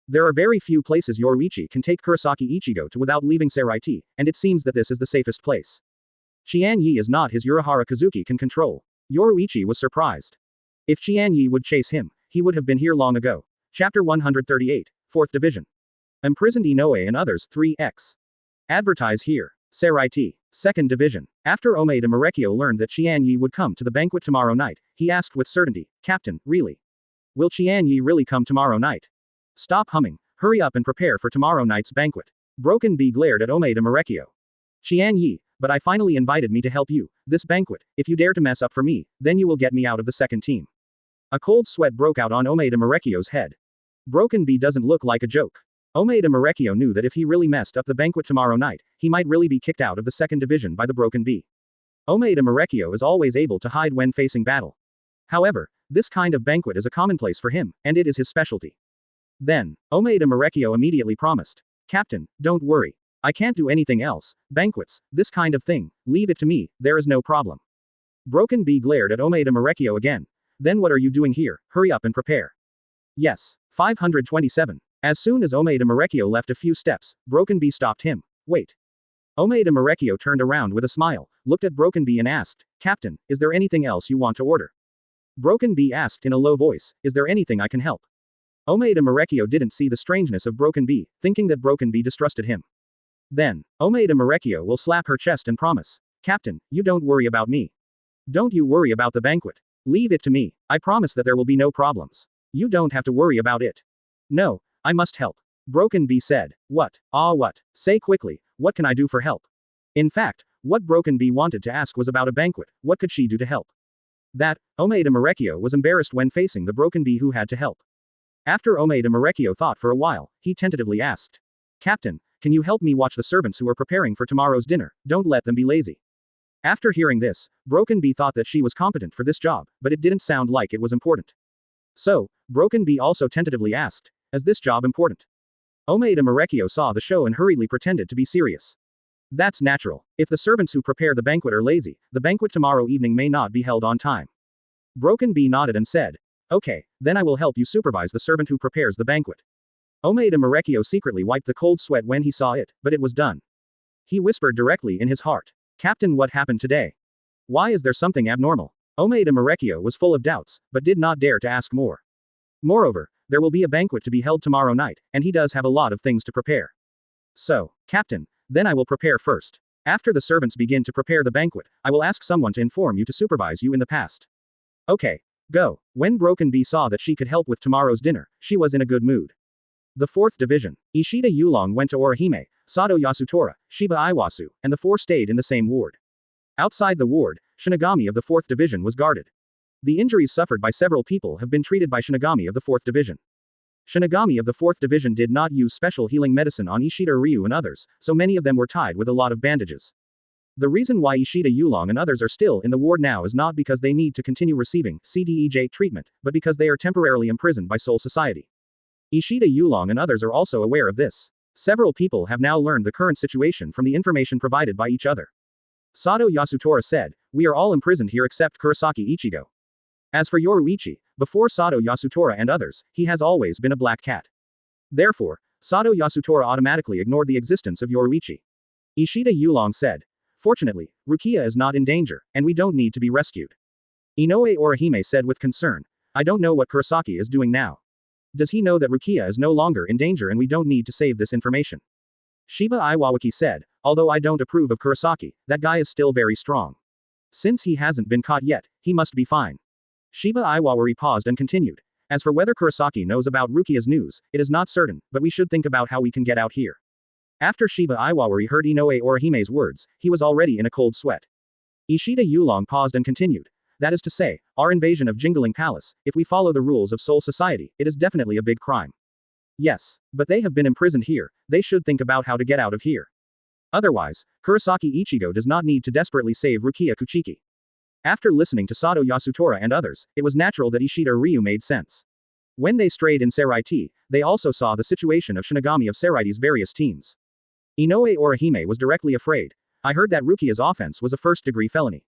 There are very few places Yoruichi can take Kurosaki Ichigo to without leaving Zaraki, and it seems that this is the safest place. Qian Ye is not his Unohana Kazuki can control. Yoruichi was surprised. If Qian Ye would chase him, he would have been here long ago. Chapter 138, 4th Division. Imprisoned Inoue and others, 3x. Advertise here. Zaraki, 2nd Division. After Omeda Marekyo learned that Qian Ye would come to the banquet tomorrow night, he asked with certainty, Captain, really? Will Qian Ye really come tomorrow night? Stop humming, hurry up and prepare for tomorrow night's banquet. Broken Bee glared at Omeda Marekyo. Qian Ye, but I finally invited me to help you, this banquet, if you dare to mess up for me, then you will get me out of the second team. A cold sweat broke out on Omeda Marekyo's head. Broken Bee doesn't look like a joke. Omeda Marekyo knew that if he really messed up the banquet tomorrow night, he might really be kicked out of the second division by the Broken Bee. Omeda Marekyo is always able to hide when facing battle. However, this kind of banquet is a commonplace for him, and it is his specialty. Then, Omeda Marekyo immediately promised. Captain, don't worry. I can't do anything else. Banquets, this kind of thing, leave it to me, there is no problem. Broken Bee glared at Omeda Marekyo again. Then what are you doing here? Hurry up and prepare. Yes. 527. As soon as Omeda Marekyo left a few steps, Broken Bee stopped him. Wait. Omeda Marekyo turned around with a smile, looked at Broken Bee and asked, Captain, is there anything else you want to order? Broken Bee asked in a low voice, is there anything I can help? Omeda Marekyo didn't see the strangeness of Broken Bee, thinking that Broken Bee distrusted him. Then, Omeda Marekyo will slap her chest and promise, Captain, you don't worry about me. Don't you worry about the banquet. Leave it to me, I promise that there will be no problems. You don't have to worry about it. No, I must help. Broken Bee said. What? What? Say quickly, what can I do for help? In fact, what Broken Bee wanted to ask was about a banquet, what could she do to help? That, Omeda Marekyo was embarrassed when facing the Broken Bee who had to help. After Omeda Marekyo thought for a while, he tentatively asked. Captain, can you help me watch the servants who are preparing for tomorrow's dinner? Don't let them be lazy. After hearing this, Broken Bee thought that she was competent for this job, but it didn't sound like it was important. So, Broken Bee also tentatively asked, is this job important? Omeda Marekyo saw the show and hurriedly pretended to be serious. That's natural. If the servants who prepare the banquet are lazy, the banquet tomorrow evening may not be held on time. Broken Bee nodded and said, okay, then I will help you supervise the servant who prepares the banquet. Omeda Marekyo secretly wiped the cold sweat when he saw it, but it was done. He whispered directly in his heart. Captain, what happened today? Why is there something abnormal? Omeda Marekyo was full of doubts, but did not dare to ask more. Moreover, there will be a banquet to be held tomorrow night, and he does have a lot of things to prepare. So, Captain, then I will prepare first. After the servants begin to prepare the banquet, I will ask someone to inform you to supervise you in the past. Okay, go. When Broken Bee saw that she could help with tomorrow's dinner, she was in a good mood. The 4th Division. Ishida Yulong went to Orihime, Sato Yasutora, Shiba Iwasu, and the 4 stayed in the same ward. Outside the ward, Shinigami of the 4th Division was guarded. The injuries suffered by several people have been treated by Shinigami of the 4th Division. Shinigami of the 4th Division did not use special healing medicine on Ishida Ryu and others, so many of them were tied with a lot of bandages. The reason why Ishida Yulong and others are still in the ward now is not because they need to continue receiving CDEJ treatment, but because they are temporarily imprisoned by Soul Society. Ishida Yulong and others are also aware of this. Several people have now learned the current situation from the information provided by each other. Sato Yasutora said, we are all imprisoned here except Kurosaki Ichigo. As for Yoruichi, before Sato Yasutora and others, he has always been a black cat. Therefore, Sato Yasutora automatically ignored the existence of Yoruichi. Ishida Yulong said, fortunately, Rukia is not in danger, and we don't need to be rescued. Inoue Orihime said with concern, I don't know what Kurosaki is doing now. Does he know that Rukia is no longer in danger and we don't need to save this information? Shiba Iwawaki said, although I don't approve of Kurosaki, that guy is still very strong. Since he hasn't been caught yet, he must be fine. Shiba Iwawari paused and continued. As for whether Kurosaki knows about Rukia's news, it is not certain, but we should think about how we can get out here. After Shiba Iwawari heard Inoue Orihime's words, he was already in a cold sweat. Ishida Yulong paused and continued. That is to say, our invasion of Jingling Palace, if we follow the rules of Soul Society, it is definitely a big crime. Yes, but they have been imprisoned here, they should think about how to get out of here. Otherwise, Kurosaki Ichigo does not need to desperately save Rukia Kuchiki. After listening to Sato Yasutora and others, it was natural that Ishida Ryu made sense. When they strayed in Seraiti, they also saw the situation of Shinigami of Seraiti's various teams. Inoue Orihime was directly afraid. I heard that Rukia's offense was a first-degree felony.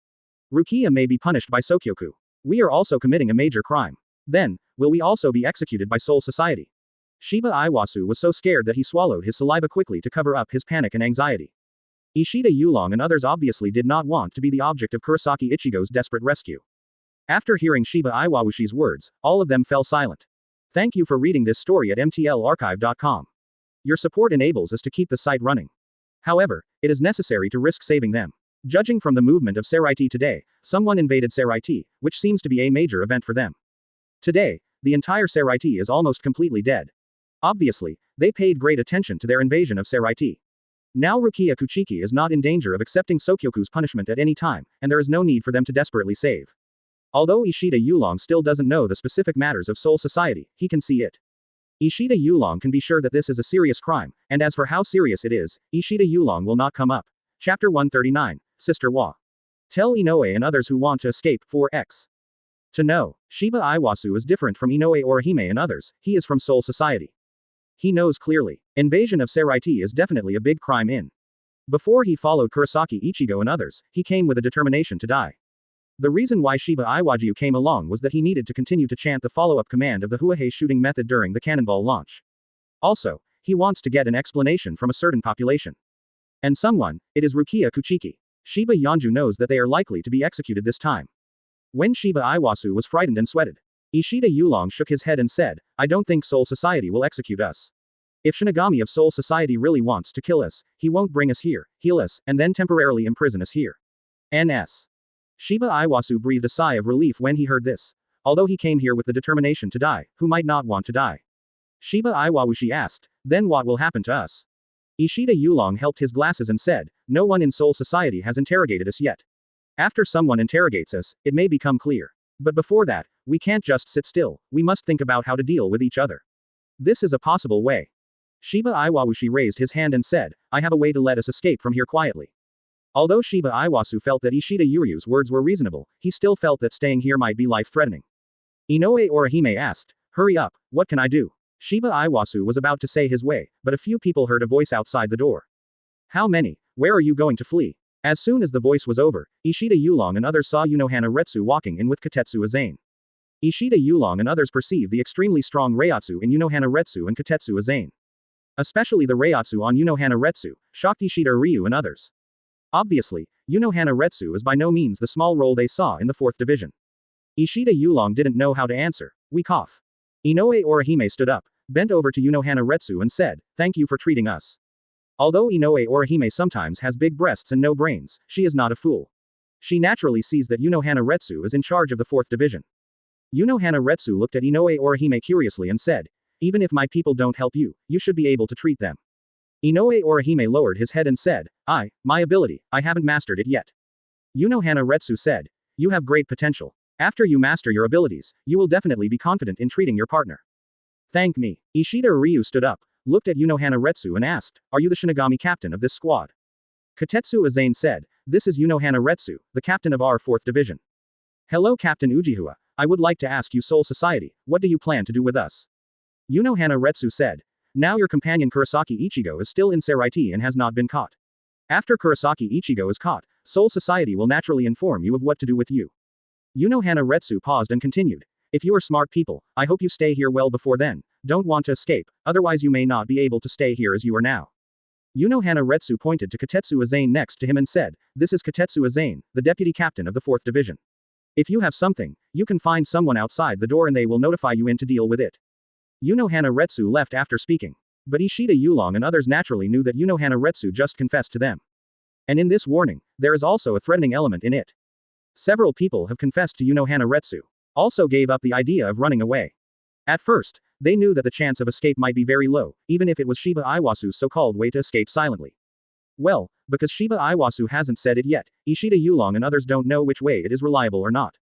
Rukia may be punished by Sokyoku. We are also committing a major crime. Then, will we also be executed by Soul Society? Shiba Iwasu was so scared that he swallowed his saliva quickly to cover up his panic and anxiety. Ishida Yulong and others obviously did not want to be the object of Kurosaki Ichigo's desperate rescue. After hearing Shiba Iwawashi's words, all of them fell silent. Thank you for reading this story at mtlarchive.com. Your support enables us to keep the site running. However, it is necessary to risk saving them. Judging from the movement of Seraiti today, someone invaded Seraiti, which seems to be a major event for them. Today, the entire Seraiti is almost completely dead. Obviously, they paid great attention to their invasion of Seraiti. Now Rukia Kuchiki is not in danger of accepting Sokyoku's punishment at any time, and there is no need for them to desperately save. Although Ishida Yulong still doesn't know the specific matters of Soul Society, he can see it. Ishida Yulong can be sure that this is a serious crime, and as for how serious it is, Ishida Yulong will not come up. Chapter 139, Sister Wa. Tell Inoue and others who want to escape, 4x. To know, Shiba Iwasu is different from Inoue Orihime and others, he is from Soul Society. He knows clearly, invasion of Seraiti is definitely a big crime in. Before he followed Kurosaki Ichigo and others, he came with a determination to die. The reason why Shiba Iwaju came along was that he needed to continue to chant the follow-up command of the Huahei shooting method during the cannonball launch. Also, he wants to get an explanation from a certain population. And someone, it is Rukia Kuchiki. Shiba Yanju knows that they are likely to be executed this time. When Shiba Iwasu was frightened and sweated, Ishida Yulong shook his head and said, I don't think Soul Society will execute us. If Shinigami of Soul Society really wants to kill us, he won't bring us here, heal us, and then temporarily imprison us here. NS. Shiba Iwasu breathed a sigh of relief when he heard this. Although he came here with the determination to die, who might not want to die? Shiba Iwawushi asked, then what will happen to us? Ishida Yulong helped his glasses and said, no one in Soul Society has interrogated us yet. After someone interrogates us, it may become clear. But before that, we can't just sit still, we must think about how to deal with each other. This is a possible way. Shiba Iwawushi raised his hand and said, I have a way to let us escape from here quietly. Although Shiba Iwasu felt that Ishida Yuryu's words were reasonable, he still felt that staying here might be life-threatening. Inoue Orihime asked, hurry up, what can I do? Shiba Iwasu was about to say his way, but a few people heard a voice outside the door. How many? Where are you going to flee? As soon as the voice was over, Ishida Yulong and others saw Unohana Retsu walking in with Katetsu Aizen. Ishida Yulong and others perceived the extremely strong Reiatsu in Unohana Retsu and Katetsu Aizen. Especially the Reiatsu on Unohana Retsu, shocked Ishida Ryu and others. Obviously, Unohana Retsu is by no means the small role they saw in the 4th division. Ishida Yulong didn't know how to answer. Weak off. Inoue Orihime stood up, bent over to Unohana Retsu and said, thank you for treating us. Although Inoue Orihime sometimes has big breasts and no brains, she is not a fool. She naturally sees that Unohana Retsu is in charge of the 4th division. Unohana Retsu looked at Inoue Orihime curiously and said, even if my people don't help you, you should be able to treat them. Inoue Orihime lowered his head and said, my ability, I haven't mastered it yet. Unohana Retsu said, you have great potential. After you master your abilities, you will definitely be confident in treating your partner. Thank me. Ishida Ryu stood up, looked at Unohana Retsu and asked, are you the Shinigami captain of this squad? Katetsu Aizen said, this is Unohana Retsu, the captain of our 4th division. Hello Captain Ujiha, I would like to ask you Soul Society, what do you plan to do with us? Unohana Retsu said, now your companion Kurosaki Ichigo is still in Seraiti and has not been caught. After Kurosaki Ichigo is caught, Soul Society will naturally inform you of what to do with you. Unohana Retsu paused and continued. If you are smart people, I hope you stay here well before then, don't want to escape, otherwise you may not be able to stay here as you are now. Unohana Retsu pointed to Katetsu Aizen next to him and said, this is Katetsu Aizen, the deputy captain of the 4th division. If you have something, you can find someone outside the door and they will notify you in to deal with it. Unohana Retsu left after speaking. But Ishida Yulong and others naturally knew that Unohana Retsu just confessed to them. And in this warning, there is also a threatening element in it. Several people have confessed to Unohana Retsu. Also gave up the idea of running away. At first, they knew that the chance of escape might be very low, even if it was Shiba Iwasu's so-called way to escape silently. Well, because Shiba Iwasu hasn't said it yet, Ishida Yulong and others don't know which way it is reliable or not.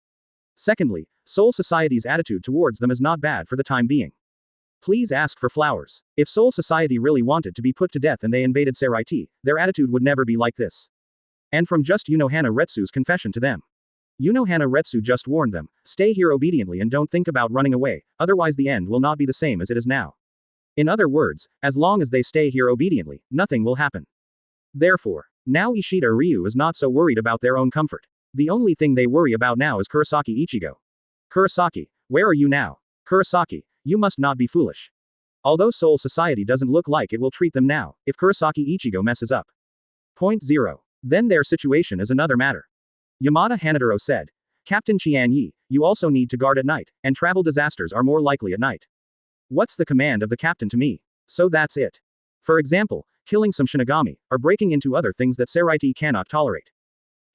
Secondly, Soul Society's attitude towards them is not bad for the time being. Please ask for flowers. If Soul Society really wanted to be put to death and they invaded Zaraki, their attitude would never be like this. And from just Unohana Retsu's confession to them. Unohana Retsu just warned them, stay here obediently and don't think about running away, otherwise the end will not be the same as it is now. In other words, as long as they stay here obediently, nothing will happen. Therefore, now Ishida Ryu is not so worried about their own comfort. The only thing they worry about now is Kurosaki Ichigo. Kurosaki, where are you now? Kurosaki, you must not be foolish. Although Soul Society doesn't look like it will treat them now, if Kurosaki Ichigo messes up. Point 0. Then their situation is another matter. Yamada Hanadoro said. Captain Qian Ye, you also need to guard at night, and travel disasters are more likely at night. What's the command of the captain to me? So that's it. For example, killing some Shinigami, or breaking into other things that Zaraki cannot tolerate.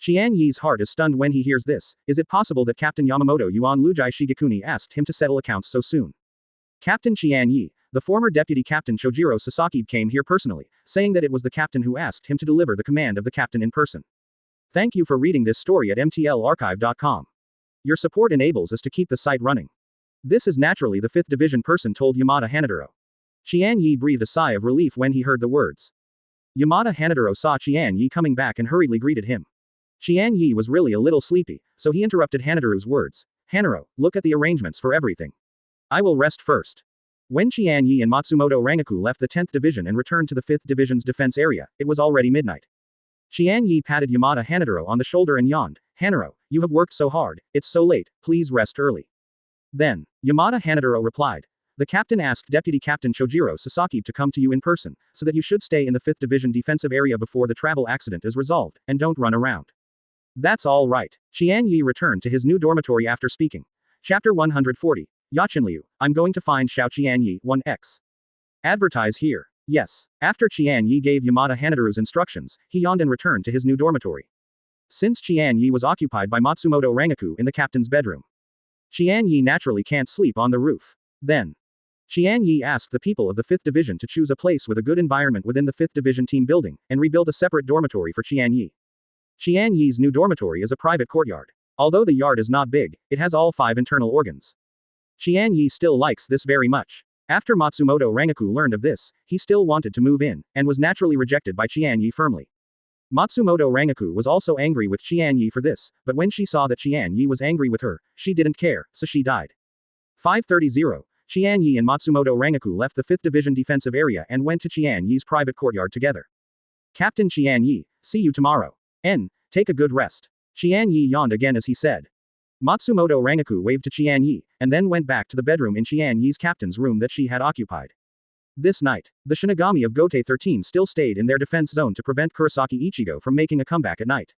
Qian Ye's heart is stunned when he hears this. Is it possible that Captain Yamamoto Yuan Lujai Shigekuni asked him to settle accounts so soon? Captain Qian Ye, the former deputy captain Chojiro Sasaki came here personally, saying that it was the captain who asked him to deliver the command of the captain in person. Thank you for reading this story at mtlarchive.com. Your support enables us to keep the site running. This is naturally the 5th division person told Yamada Hanadoro. Qian Ye breathed a sigh of relief when he heard the words. Yamada Hanadoro saw Qian Ye coming back and hurriedly greeted him. Qian Ye was really a little sleepy, so he interrupted Hanadoro's words. Hanaro, look at the arrangements for everything. I will rest first. When Qian Ye and Matsumoto Rangaku left the 10th division and returned to the 5th division's defense area, it was already midnight. Qian Ye patted Yamada Hanadoro on the shoulder and yawned. Hanaro, you have worked so hard, it's so late, please rest early. Then, Yamada Hanadoro replied. The captain asked Deputy Captain Chojiro Sasaki to come to you in person, so that you should stay in the 5th division defensive area before the travel accident is resolved, and don't run around. That's all right. Qian Ye returned to his new dormitory after speaking. Chapter 140. Yachinliu, I'm going to find Xiao Qian Ye, 1x. Advertise here. Yes. After Qian Ye gave Yamada Hanadoro's instructions, he yawned and returned to his new dormitory. Since Qian Ye was occupied by Matsumoto Rangaku in the captain's bedroom. Qian Ye naturally can't sleep on the roof. Then, Qian Ye asked the people of the 5th division to choose a place with a good environment within the 5th division team building, and rebuild a separate dormitory for Qian Ye. Qian Ye's new dormitory is a private courtyard. Although the yard is not big, it has all 5 internal organs. Qian Ye still likes this very much. After Matsumoto Rangaku learned of this, he still wanted to move in, and was naturally rejected by Qian Ye firmly. Matsumoto Rangaku was also angry with Qian Ye for this, but when she saw that Qian Ye was angry with her, she didn't care, so she died. 5:30. Qian Ye and Matsumoto Rangaku left the 5th division defensive area and went to Qian Ye's private courtyard together. Captain Qian Ye, see you tomorrow. Take a good rest. Qian Ye yawned again as he said. Matsumoto Rangaku waved to Qian Ye, and then went back to the bedroom in Qian Ye's captain's room that she had occupied. This night, the Shinigami of Gotei 13 still stayed in their defense zone to prevent Kurosaki Ichigo from making a comeback at night.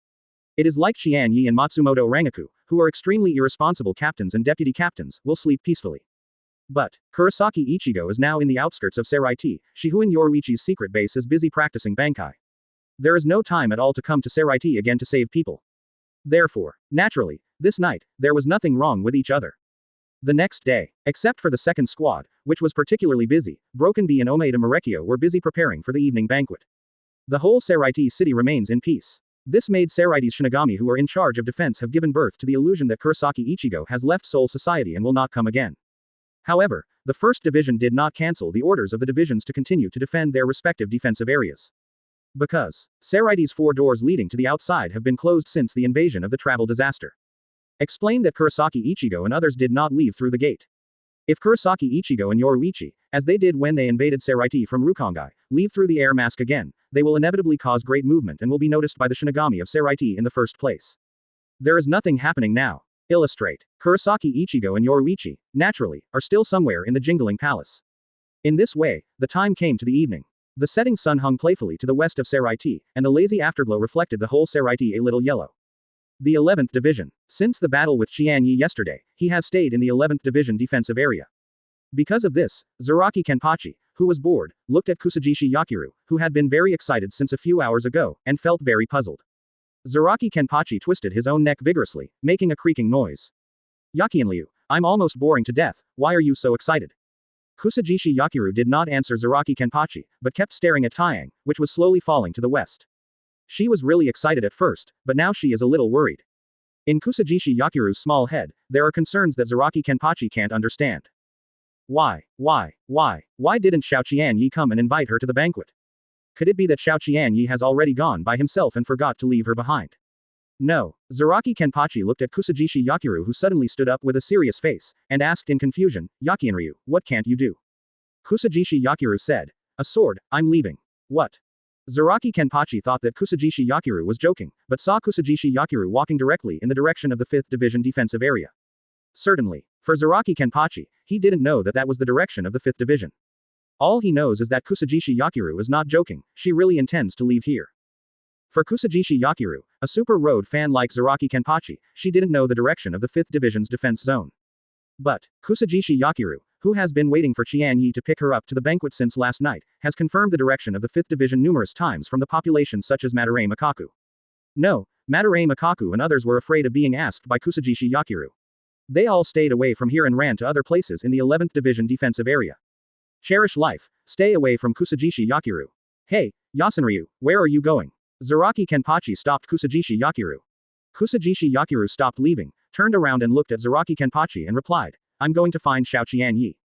It is like Qian Ye and Matsumoto Rangaku, who are extremely irresponsible captains and deputy captains, will sleep peacefully. But, Kurosaki Ichigo is now in the outskirts of Saraiti, Shihuin Yoruichi's secret base is busy practicing bankai. There is no time at all to come to Saraiti again to save people. Therefore, naturally, this night, there was nothing wrong with each other. The next day, except for the second squad, which was particularly busy, Broken Bee and Omaeda Marekio were busy preparing for the evening banquet. The whole Saraiti city remains in peace. This made Saraiti's Shinigami who are in charge of defense have given birth to the illusion that Kurosaki Ichigo has left Soul Society and will not come again. However, the 1st division did not cancel the orders of the divisions to continue to defend their respective defensive areas. Because, Saraiti's 4 doors leading to the outside have been closed since the invasion of the travel disaster. Explained that Kurosaki Ichigo and others did not leave through the gate. If Kurosaki Ichigo and Yoruichi, as they did when they invaded Saraiti from Rukongai, leave through the air mask again, they will inevitably cause great movement and will be noticed by the Shinigami of Saraiti in the first place. There is nothing happening now. Illustrate. Kurosaki Ichigo and Yoruichi, naturally, are still somewhere in the jingling palace. In this way, the time came to the evening. The setting sun hung playfully to the west of Saraiti, and the lazy afterglow reflected the whole Saraiti a little yellow. The 11th Division. Since the battle with Qian Ye yesterday, he has stayed in the 11th Division defensive area. Because of this, Zaraki Kenpachi, who was bored, looked at Kusajishi Yakiru, who had been very excited since a few hours ago, and felt very puzzled. Zaraki Kenpachi twisted his own neck vigorously, making a creaking noise. Yakienryu, I'm almost boring to death, why are you so excited? Kusajishi Yakiru did not answer Zaraki Kenpachi, but kept staring at Taiyang, which was slowly falling to the west. She was really excited at first, but now she is a little worried. In Kusajishi Yakiru's small head, there are concerns that Zaraki Kenpachi can't understand. Why didn't Xiao Qian Ye come and invite her to the banquet? Could it be that Xiao Qian Ye has already gone by himself and forgot to leave her behind? No. Zaraki Kenpachi looked at Kusajishi Yakiru, who suddenly stood up with a serious face, and asked in confusion, Yakienryu, what can't you do? Kusajishi Yakiru said, a sword, I'm leaving. What? Zaraki Kenpachi thought that Kusajishi Yakiru was joking, but saw Kusajishi Yakiru walking directly in the direction of the 5th Division defensive area. Certainly. For Zaraki Kenpachi, he didn't know that that was the direction of the 5th Division. All he knows is that Kusajishi Yakiru is not joking, she really intends to leave here. For Kusajishi Yakiru, a super road fan like Zaraki Kenpachi, she didn't know the direction of the 5th Division's defense zone. But, Kusajishi Yakiru, who has been waiting for Qian Ye to pick her up to the banquet since last night, has confirmed the direction of the 5th Division numerous times from the population such as Madarame Makaku. No, Madarame Makaku and others were afraid of being asked by Kusajishi Yakiru. They all stayed away from here and ran to other places in the 11th Division defensive area. Cherish life, stay away from Kusajishi Yakiru. Hey, Yasunryu, where are you going? Zaraki Kenpachi stopped Kusajishi Yakiru. Kusajishi Yakiru stopped leaving, turned around and looked at Zaraki Kenpachi and replied, I'm going to find Xiao Qian Ye.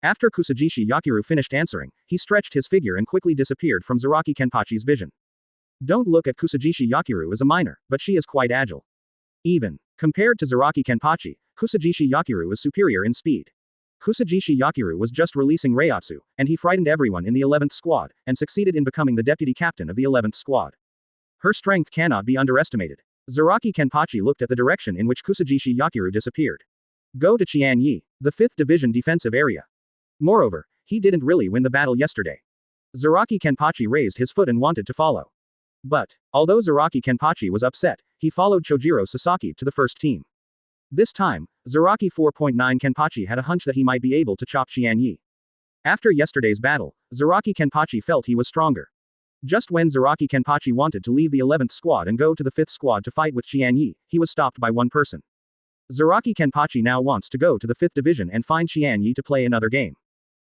After Kusajishi Yakiru finished answering, he stretched his figure and quickly disappeared from Zaraki Kenpachi's vision. Don't look at Kusajishi Yakiru as a minor, but she is quite agile. Even compared to Zaraki Kenpachi, Kusajishi Yakiru is superior in speed. Kusajishi Yakiru was just releasing Reiatsu, and he frightened everyone in the 11th squad, and succeeded in becoming the deputy captain of the 11th squad. Her strength cannot be underestimated. Zaraki Kenpachi looked at the direction in which Kusajishi Yakiru disappeared. Go to Qian Ye, the 5th Division defensive area. Moreover, he didn't really win the battle yesterday. Zaraki Kenpachi raised his foot and wanted to follow. But, although Zaraki Kenpachi was upset, he followed Chojiro Sasaki to the first team. This time, Zaraki 4.9 Kenpachi had a hunch that he might be able to chop Qian Ye. After yesterday's battle, Zaraki Kenpachi felt he was stronger. Just when Zaraki Kenpachi wanted to leave the 11th squad and go to the 5th squad to fight with Qian Ye, he was stopped by one person. Zaraki Kenpachi now wants to go to the 5th Division and find Qian Ye to play another game.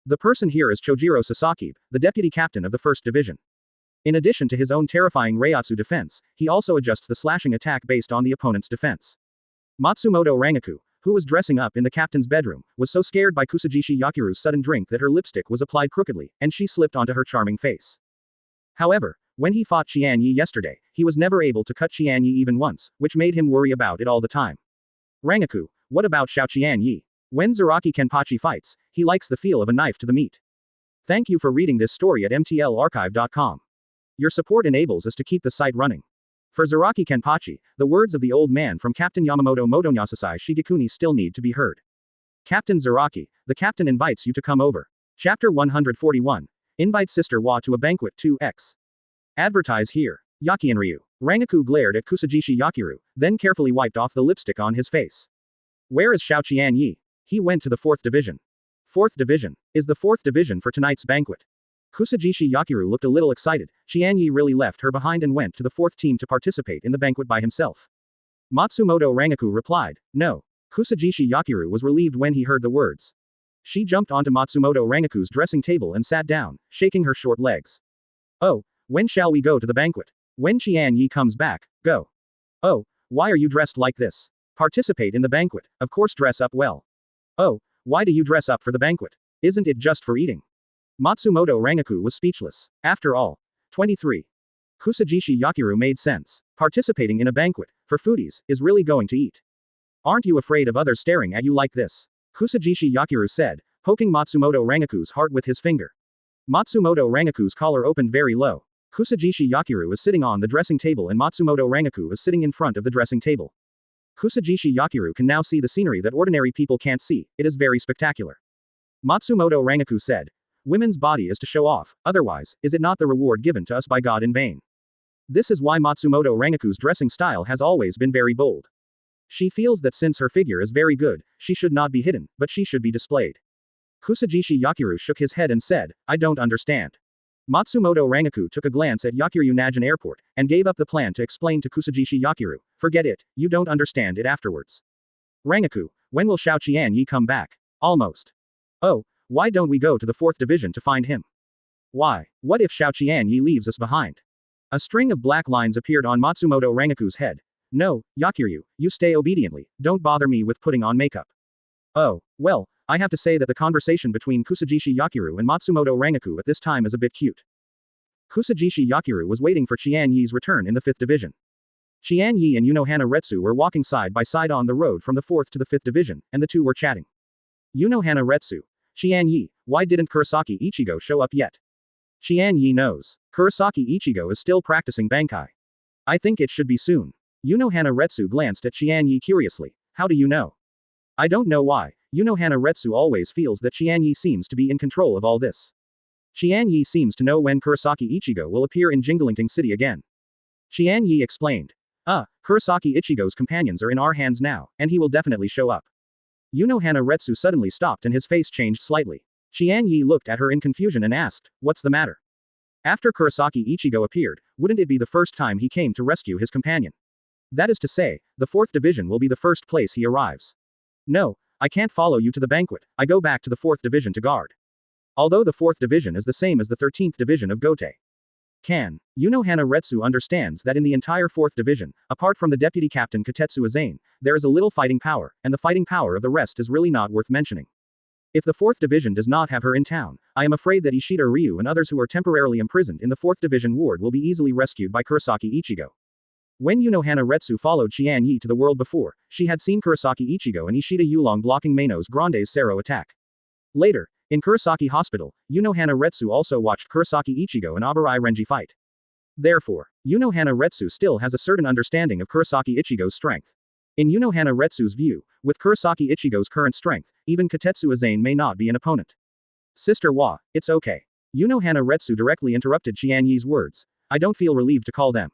The person here is Chojiro Sasaki, the deputy captain of the 1st Division. In addition to his own terrifying Reiatsu defense, he also adjusts the slashing attack based on the opponent's defense. Matsumoto Rangaku, who was dressing up in the captain's bedroom, was so scared by Kusajishi Yakiru's sudden drink that her lipstick was applied crookedly, and she slipped onto her charming face. However, when he fought Qian Ye yesterday, he was never able to cut Qian Ye even once, which made him worry about it all the time. Rangaku, what about Xiao Qian Ye? When Zaraki Kenpachi fights, he likes the feel of a knife to the meat. Thank you for reading this story at mtlarchive.com. Your support enables us to keep the site running. For Zaraki Kenpachi, the words of the old man from Captain Yamamoto Motonyasasai Shigekuni still need to be heard. Captain Zaraki, the captain invites you to come over. Chapter 141. Invite Sister Wa to a banquet 2x. Advertise here. Yakienryu. Rangaku glared at Kusajishi Yakiru, then carefully wiped off the lipstick on his face. Where is Xiao Qian Ye? He went to the 4th Division. 4th Division. Is the 4th Division for tonight's banquet? Kusajishi Yakiru looked a little excited. Qian Ye really left her behind and went to the 4th team to participate in the banquet by himself. Matsumoto Rangaku replied, no. Kusajishi Yakiru was relieved when he heard the words. She jumped onto Matsumoto Rangaku's dressing table and sat down, shaking her short legs. Oh, when shall we go to the banquet? When Qian Ye comes back, go. Oh, why are you dressed like this? Participate in the banquet, of course dress up well. Oh, why do you dress up for the banquet? Isn't it just for eating? Matsumoto Rangaku was speechless. After all. 23. Kusajishi Yakiru made sense. Participating in a banquet, for foodies, is really going to eat. Aren't you afraid of others staring at you like this? Kusajishi Yakiru said, poking Matsumoto Rangaku's heart with his finger. Matsumoto Rangaku's collar opened very low. Kusajishi Yakiru is sitting on the dressing table and Matsumoto Rangaku is sitting in front of the dressing table. Kusajishi Yakiru can now see the scenery that ordinary people can't see, it is very spectacular. Matsumoto Rangaku said, women's body is to show off, otherwise, is it not the reward given to us by God in vain? This is why Matsumoto Rangaku's dressing style has always been very bold. She feels that since her figure is very good, she should not be hidden, but she should be displayed. Kusajishi Yakiru shook his head and said, I don't understand. Matsumoto Rangaku took a glance at Yakiru Najin Airport, and gave up the plan to explain to Kusajishi Yakiru, forget it, you don't understand it afterwards. Rangaku, when will Xiao Qian Ye come back? Almost. Oh, why don't we go to the 4th division to find him? Why? What if Xiao Qian Ye leaves us behind? A string of black lines appeared on Matsumoto Rangaku's head. No, Yakiru, you stay obediently, don't bother me with putting on makeup. Oh, well, I have to say that the conversation between Kusajishi Yakiru and Matsumoto Rangaku at this time is a bit cute. Kusajishi Yakiru was waiting for Qian Ye's return in the 5th division. Qian Ye and Unohana Retsu were walking side by side on the road from the 4th to the 5th division, and the two were chatting. Unohana Retsu. Qian Ye, why didn't Kurosaki Ichigo show up yet? Qian Ye knows. Kurosaki Ichigo is still practicing bankai. I think it should be soon. Unohana Retsu glanced at Qian Ye curiously. How do you know? I don't know why. Unohana Retsu always feels that Qian Ye seems to be in control of all this. Qian Ye seems to know when Kurosaki Ichigo will appear in Jinglingting City again. Qian Ye explained. Kurosaki Ichigo's companions are in our hands now, and he will definitely show up. Unohana Retsu suddenly stopped and his face changed slightly. Qian Ye looked at her in confusion and asked, what's the matter? After Kurosaki Ichigo appeared, wouldn't it be the first time he came to rescue his companion? That is to say, the 4th division will be the first place he arrives. No, I can't follow you to the banquet, I go back to the 4th division to guard. Although the 4th division is the same as the 13th division of Gotei. Unohana Retsu understands that in the entire 4th division, apart from the deputy captain Katetsu Aizen, there is a little fighting power, and the fighting power of the rest is really not worth mentioning. If the 4th division does not have her in town, I am afraid that Ishida Ryu and others who are temporarily imprisoned in the 4th division ward will be easily rescued by Kurosaki Ichigo. When Unohana Retsu followed Qian Ye to the world before, she had seen Kurosaki Ichigo and Ishida Yulong blocking Manos Grande's Sero attack. Later, in Kurosaki Hospital, Unohana Retsu also watched Kurosaki Ichigo and Abarai Renji fight. Therefore, Unohana Retsu still has a certain understanding of Kurosaki Ichigo's strength. In Unohana Retsu's view, with Kurosaki Ichigo's current strength, even Katetsu Aizen may not be an opponent. Sister Wa, it's okay. Unohana Retsu directly interrupted Qian Ye's words. I don't feel relieved to call them.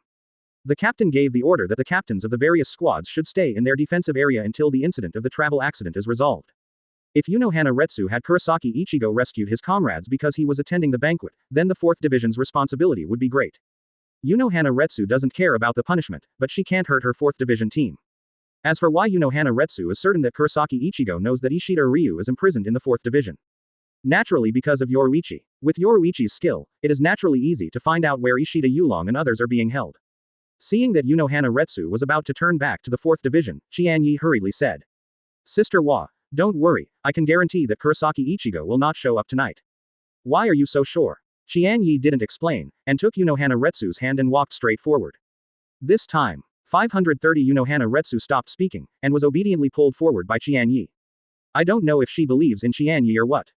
The captain gave the order that the captains of the various squads should stay in their defensive area until the incident of the travel accident is resolved. If Unohana Retsu had Kurosaki Ichigo rescued his comrades because he was attending the banquet, then the 4th division's responsibility would be great. Unohana Retsu doesn't care about the punishment, but she can't hurt her 4th division team. As for why Unohana Retsu is certain that Kurosaki Ichigo knows that Ishida Ryu is imprisoned in the 4th division. Naturally because of Yoruichi. With Yoruichi's skill, it is naturally easy to find out where Ishida Yulong and others are being held. Seeing that Unohana Retsu was about to turn back to the 4th division, Qian Ye hurriedly said. Sister Wa, don't worry, I can guarantee that Kurosaki Ichigo will not show up tonight. Why are you so sure? Qian Ye didn't explain, and took Unohana Retsu's hand and walked straight forward. This time, 530 Unohana Retsu stopped speaking, and was obediently pulled forward by Qian Ye. I don't know if she believes in Qian Ye or what.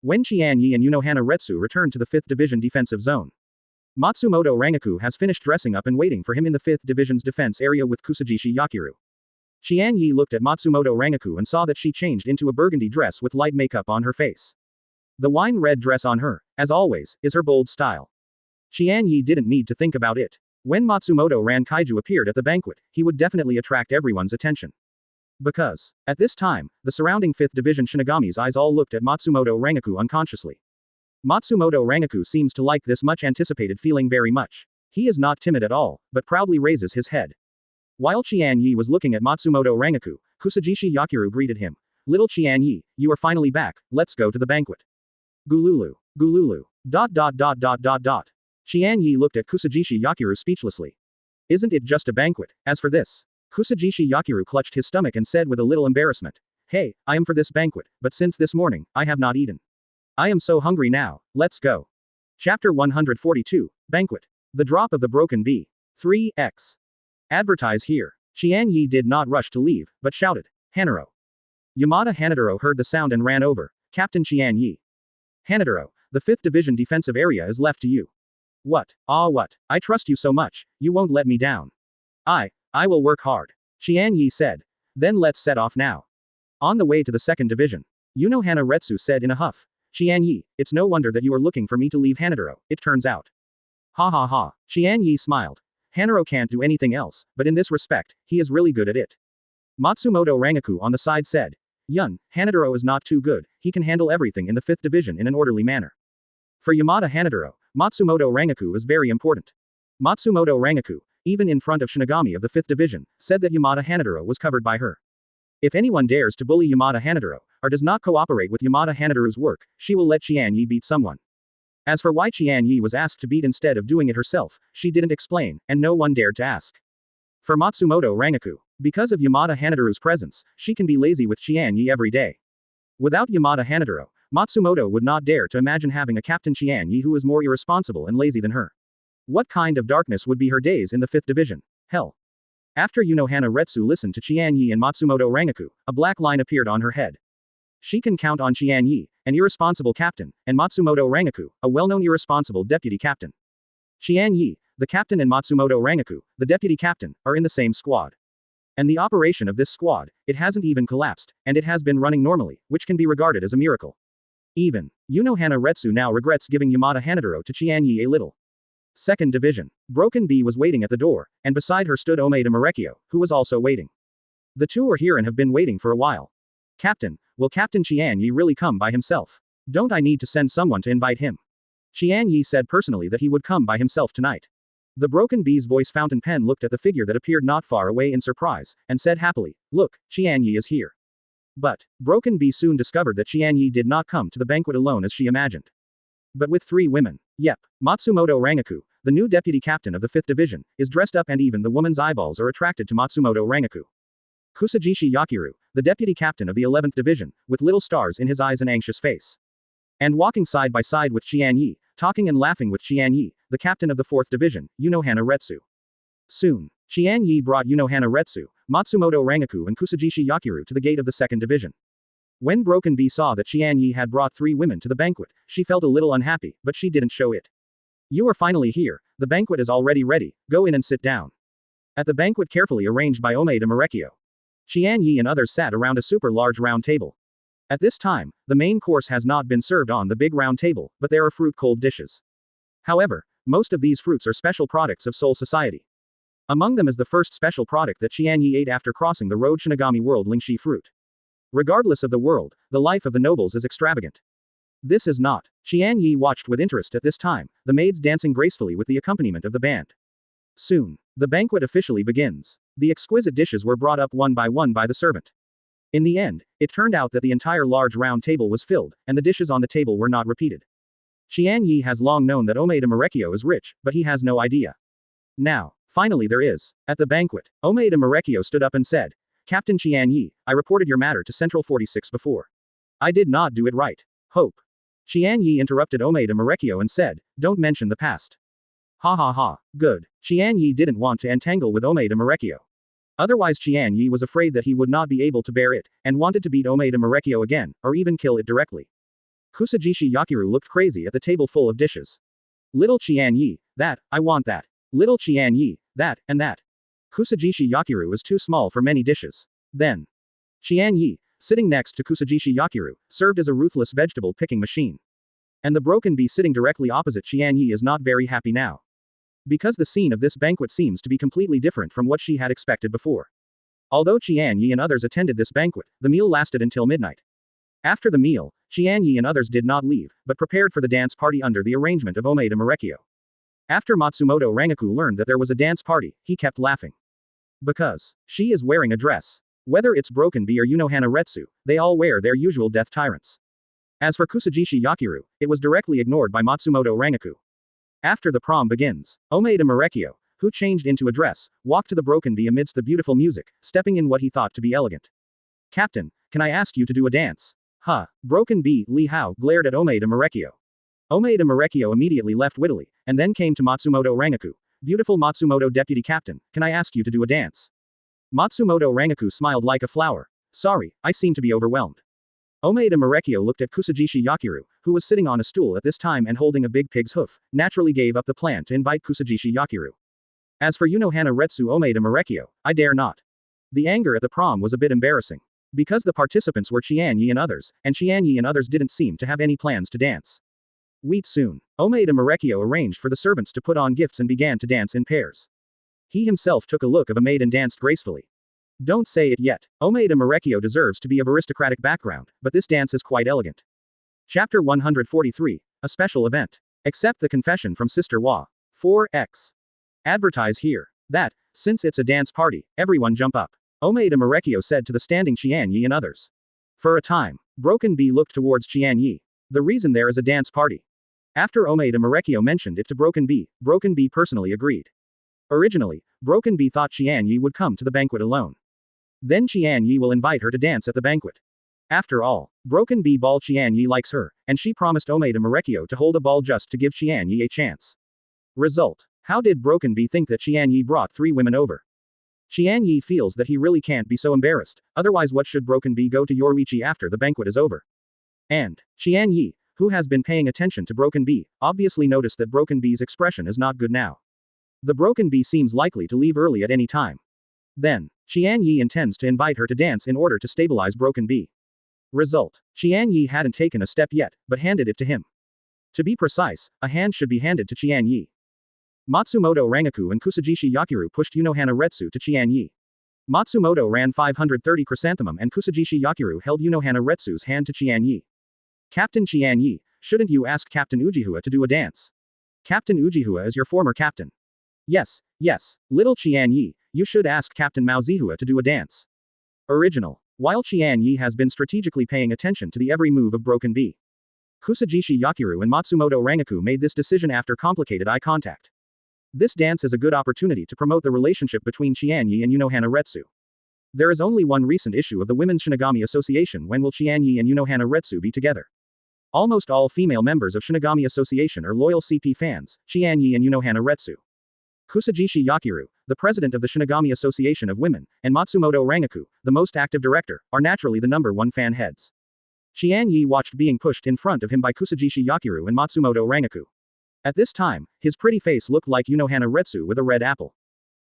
When Qian Ye and Unohana Retsu returned to the 5th division defensive zone, Matsumoto Rangaku has finished dressing up and waiting for him in the 5th division's defense area with Kusajishi Yakiru. Qian Ye looked at Matsumoto Rangaku and saw that she changed into a burgundy dress with light makeup on her face. The wine red dress on her, as always, is her bold style. Qian Ye didn't need to think about it. When Matsumoto Rankaiju appeared at the banquet, he would definitely attract everyone's attention. Because, at this time, the surrounding 5th division Shinigami's eyes all looked at Matsumoto Rangaku unconsciously. Matsumoto Rangaku seems to like this much anticipated feeling very much. He is not timid at all, but proudly raises his head. While Qian Ye was looking at Matsumoto Rangaku, Kusajishi Yakiru greeted him. Little Qian Ye, you are finally back, let's go to the banquet. Gululu. Gululu. ... Qian Ye looked at Kusajishi Yakiru speechlessly. Isn't it just a banquet? As for this. Kusajishi Yakiru clutched his stomach and said with a little embarrassment. Hey, I am for this banquet, but since this morning, I have not eaten. I am so hungry now, let's go. Chapter 142, Banquet. The Drop of the Broken Bee. 3x. Advertise here. Qian Ye did not rush to leave, but shouted. Hanaro. Yamada Hanadaro heard the sound and ran over. Captain Qian Ye. Hanadaro, the 5th division defensive area is left to you. What? What? I trust you so much, you won't let me down. I will work hard. Qian Ye said. Then let's set off now. On the way to the 2nd division. Unohana Retsu said in a huff. Qian Ye, it's no wonder that you are looking for me to leave Hanadaro, it turns out. Ha ha ha. Qian Ye smiled. Hanaro can't do anything else, but in this respect, he is really good at it. Matsumoto Rangaku on the side said. Hanadoro is not too good, he can handle everything in the 5th division in an orderly manner. For Yamada Hanadoro, Matsumoto Rangaku is very important. Matsumoto Rangaku, even in front of Shinigami of the 5th division, said that Yamada Hanadoro was covered by her. If anyone dares to bully Yamada Hanadoro, or does not cooperate with Yamada Hanadoro's work, she will let Qian Ye beat someone. As for why Qian Ye was asked to beat instead of doing it herself, she didn't explain, and no one dared to ask. For Matsumoto Rangaku, because of Yamada Hanadoro's presence, she can be lazy with Qian Ye every day. Without Yamada Hanadoro, Matsumoto would not dare to imagine having a Captain Qian Ye who is more irresponsible and lazy than her. What kind of darkness would be her days in the 5th division? Hell. After Unohana Retsu listened to Qian Ye and Matsumoto Rangaku, a black line appeared on her head. She can count on Qian Ye, an irresponsible captain, and Matsumoto Rangaku, a well-known irresponsible deputy captain. Qian Ye, the captain, and Matsumoto Rangaku, the deputy captain, are in the same squad. And the operation of this squad, it hasn't even collapsed, and it has been running normally, which can be regarded as a miracle. Even, Unohana Retsu now regrets giving Yamada Hanadoro to Qian Ye a little. 2nd Division. Broken Bee was waiting at the door, and beside her stood Omeda Marekio, who was also waiting. The two are here and have been waiting for a while. Captain, will Captain Qian Ye really come by himself? Don't I need to send someone to invite him? Qian Ye said personally that he would come by himself tonight. The Broken Bee's voice fountain pen looked at the figure that appeared not far away in surprise, and said happily, "Look, Qian Ye is here." But, Broken Bee soon discovered that Qian Ye did not come to the banquet alone as she imagined. But with 3 women. Yep, Matsumoto Rangaku, the new deputy captain of the 5th division, is dressed up, and even the woman's eyeballs are attracted to Matsumoto Rangaku. Kusajishi Yakiru, the deputy captain of the 11th division, with little stars in his eyes and anxious face. And walking side by side with Qian Ye, talking and laughing with Qian Ye, the captain of the 4th division, Unohana Retsu. Soon, Qian Ye brought Unohana Retsu, Matsumoto Rangaku and Kusajishi Yakiru to the gate of the 2nd division. When Broken Bee saw that Qian Ye had brought 3 women to the banquet, she felt a little unhappy, but she didn't show it. You are finally here, the banquet is already ready, go in and sit down. At the banquet carefully arranged by Omeda Marekio. Qian Ye and others sat around a super large round table. At this time, the main course has not been served on the big round table, but there are fruit cold dishes. However, most of these fruits are special products of Soul Society. Among them is the first special product that Qian Ye ate after crossing the road Shinigami world, Lingxi fruit. Regardless of the world, the life of the nobles is extravagant. This is not. Qian Ye watched with interest at this time, the maids dancing gracefully with the accompaniment of the band. Soon, the banquet officially begins. The exquisite dishes were brought up one by the servant. In the end, it turned out that the entire large round table was filled, and the dishes on the table were not repeated. Qian Ye has long known that Omeda Marekio is rich, but he has no idea. Now, finally there is. At the banquet, Omeda Marekio stood up and said, "Captain Qian Ye, I reported your matter to Central 46 before. I did not do it right. Hope." Qian Ye interrupted Omeda Marekio and said, "Don't mention the past." Ha ha ha. Good. Qian Ye didn't want to entangle with Omeda Marekio. Otherwise Qian Ye was afraid that he would not be able to bear it, and wanted to beat Omeda Marekio again, or even kill it directly. Kusajishi Yakiru looked crazy at the table full of dishes. Little Qian Ye, that, I want that. Little Qian Ye, that, and that. Kusajishi Yakiru is too small for many dishes. Then, Qian Ye, sitting next to Kusajishi Yakiru, served as a ruthless vegetable picking machine. And the Broken Bee sitting directly opposite Qian Ye is not very happy now. Because the scene of this banquet seems to be completely different from what she had expected before. Although Qian Ye and others attended this banquet, the meal lasted until midnight. After the meal, Qian Ye and others did not leave, but prepared for the dance party under the arrangement of Omeda Marekio. After Matsumoto Rangaku learned that there was a dance party, he kept laughing. Because she is wearing a dress. Whether it's Broken Bee or Unohana Retsu, they all wear their usual death tyrants. As for Kusajishi Yakiru, it was directly ignored by Matsumoto Rangaku. After the prom begins, Omeda Marekio, who changed into a dress, walked to the Broken Bee amidst the beautiful music, stepping in what he thought to be elegant. "Captain, can I ask you to do a dance?" Huh. Broken Bee, Li Hao, glared at Omeda Marekio. Omeda Marekio immediately left wittily, and then came to Matsumoto Rangaku. "Beautiful Matsumoto Deputy Captain, can I ask you to do a dance?" Matsumoto Rangaku smiled like a flower. "Sorry, I seem to be overwhelmed." Omeda Marekio looked at Kusajishi Yakiru, who was sitting on a stool at this time and holding a big pig's hoof, naturally gave up the plan to invite Kusajishi Yakiru. As for Unohana Retsu Omeda Marekio, I dare not. The anger at the prom was a bit embarrassing. Because the participants were Qian Ye and others didn't seem to have any plans to dance. Wait soon. Omeda Marekio arranged for the servants to put on gifts and began to dance in pairs. He himself took a look of a maid and danced gracefully. Don't say it yet. Omaeda Marekio deserves to be of aristocratic background, but this dance is quite elegant. Chapter 143, a special event. Accept the confession from Sister Wa. 4x. Advertise here that, since it's a dance party, everyone jump up. Omaeda Marekio said to the standing Qian Ye and others. For a time, Broken Bee looked towards Qian Ye. The reason there is a dance party. After Omaeda Marekio mentioned it to Broken Bee personally agreed. Originally, Broken Bee thought Qian Ye would come to the banquet alone. Then Qian Ye will invite her to dance at the banquet. After all, Broken Bee Ball Qian Ye likes her, and she promised Omaeda Marekio to hold a ball just to give Qian Ye a chance. Result. How did Broken Bee think that Qian Ye brought 3 women over? Qian Ye feels that he really can't be so embarrassed, otherwise what should Broken Bee go to Yhwach after the banquet is over? And, Qian Ye, who has been paying attention to Broken Bee, obviously noticed that Broken Bee's expression is not good now. The Broken Bee seems likely to leave early at any time. Then, Qian Ye intends to invite her to dance in order to stabilize Broken Bee. Result. Qian Ye hadn't taken a step yet, but handed it to him. To be precise, a hand should be handed to Qian Ye. Matsumoto Rangaku and Kusajishi Yakiru pushed Unohana Retsu to Qian Ye. Matsumoto ran 530 chrysanthemum and Kusajishi Yakiru held Unohana Retsu's hand to Qian Ye. Captain Qian Ye, shouldn't you ask Captain Ujihua to do a dance? Captain Ujihua is your former captain. Yes, little Qian Ye, you should ask Captain Mao Zihua to do a dance. Original. While Qian Ye has been strategically paying attention to the every move of Broken Bee. Kusajishi Yakiru and Matsumoto Rangaku made this decision after complicated eye contact. This dance is a good opportunity to promote the relationship between Qian Ye and Unohana Retsu. There is only one recent issue of the Women's Shinigami Association. When will Qian Ye and Unohana Retsu be together? Almost all female members of Shinigami Association are loyal CP fans, Qian Ye and Unohana Retsu. Kusajishi Yakiru, the president of the Shinigami Association of Women, and Matsumoto Rangaku, the most active director, are naturally the #1 fan heads. Qian Ye watched being pushed in front of him by Kusajishi Yakiru and Matsumoto Rangaku. At this time, his pretty face looked like Unohana Retsu with a red apple.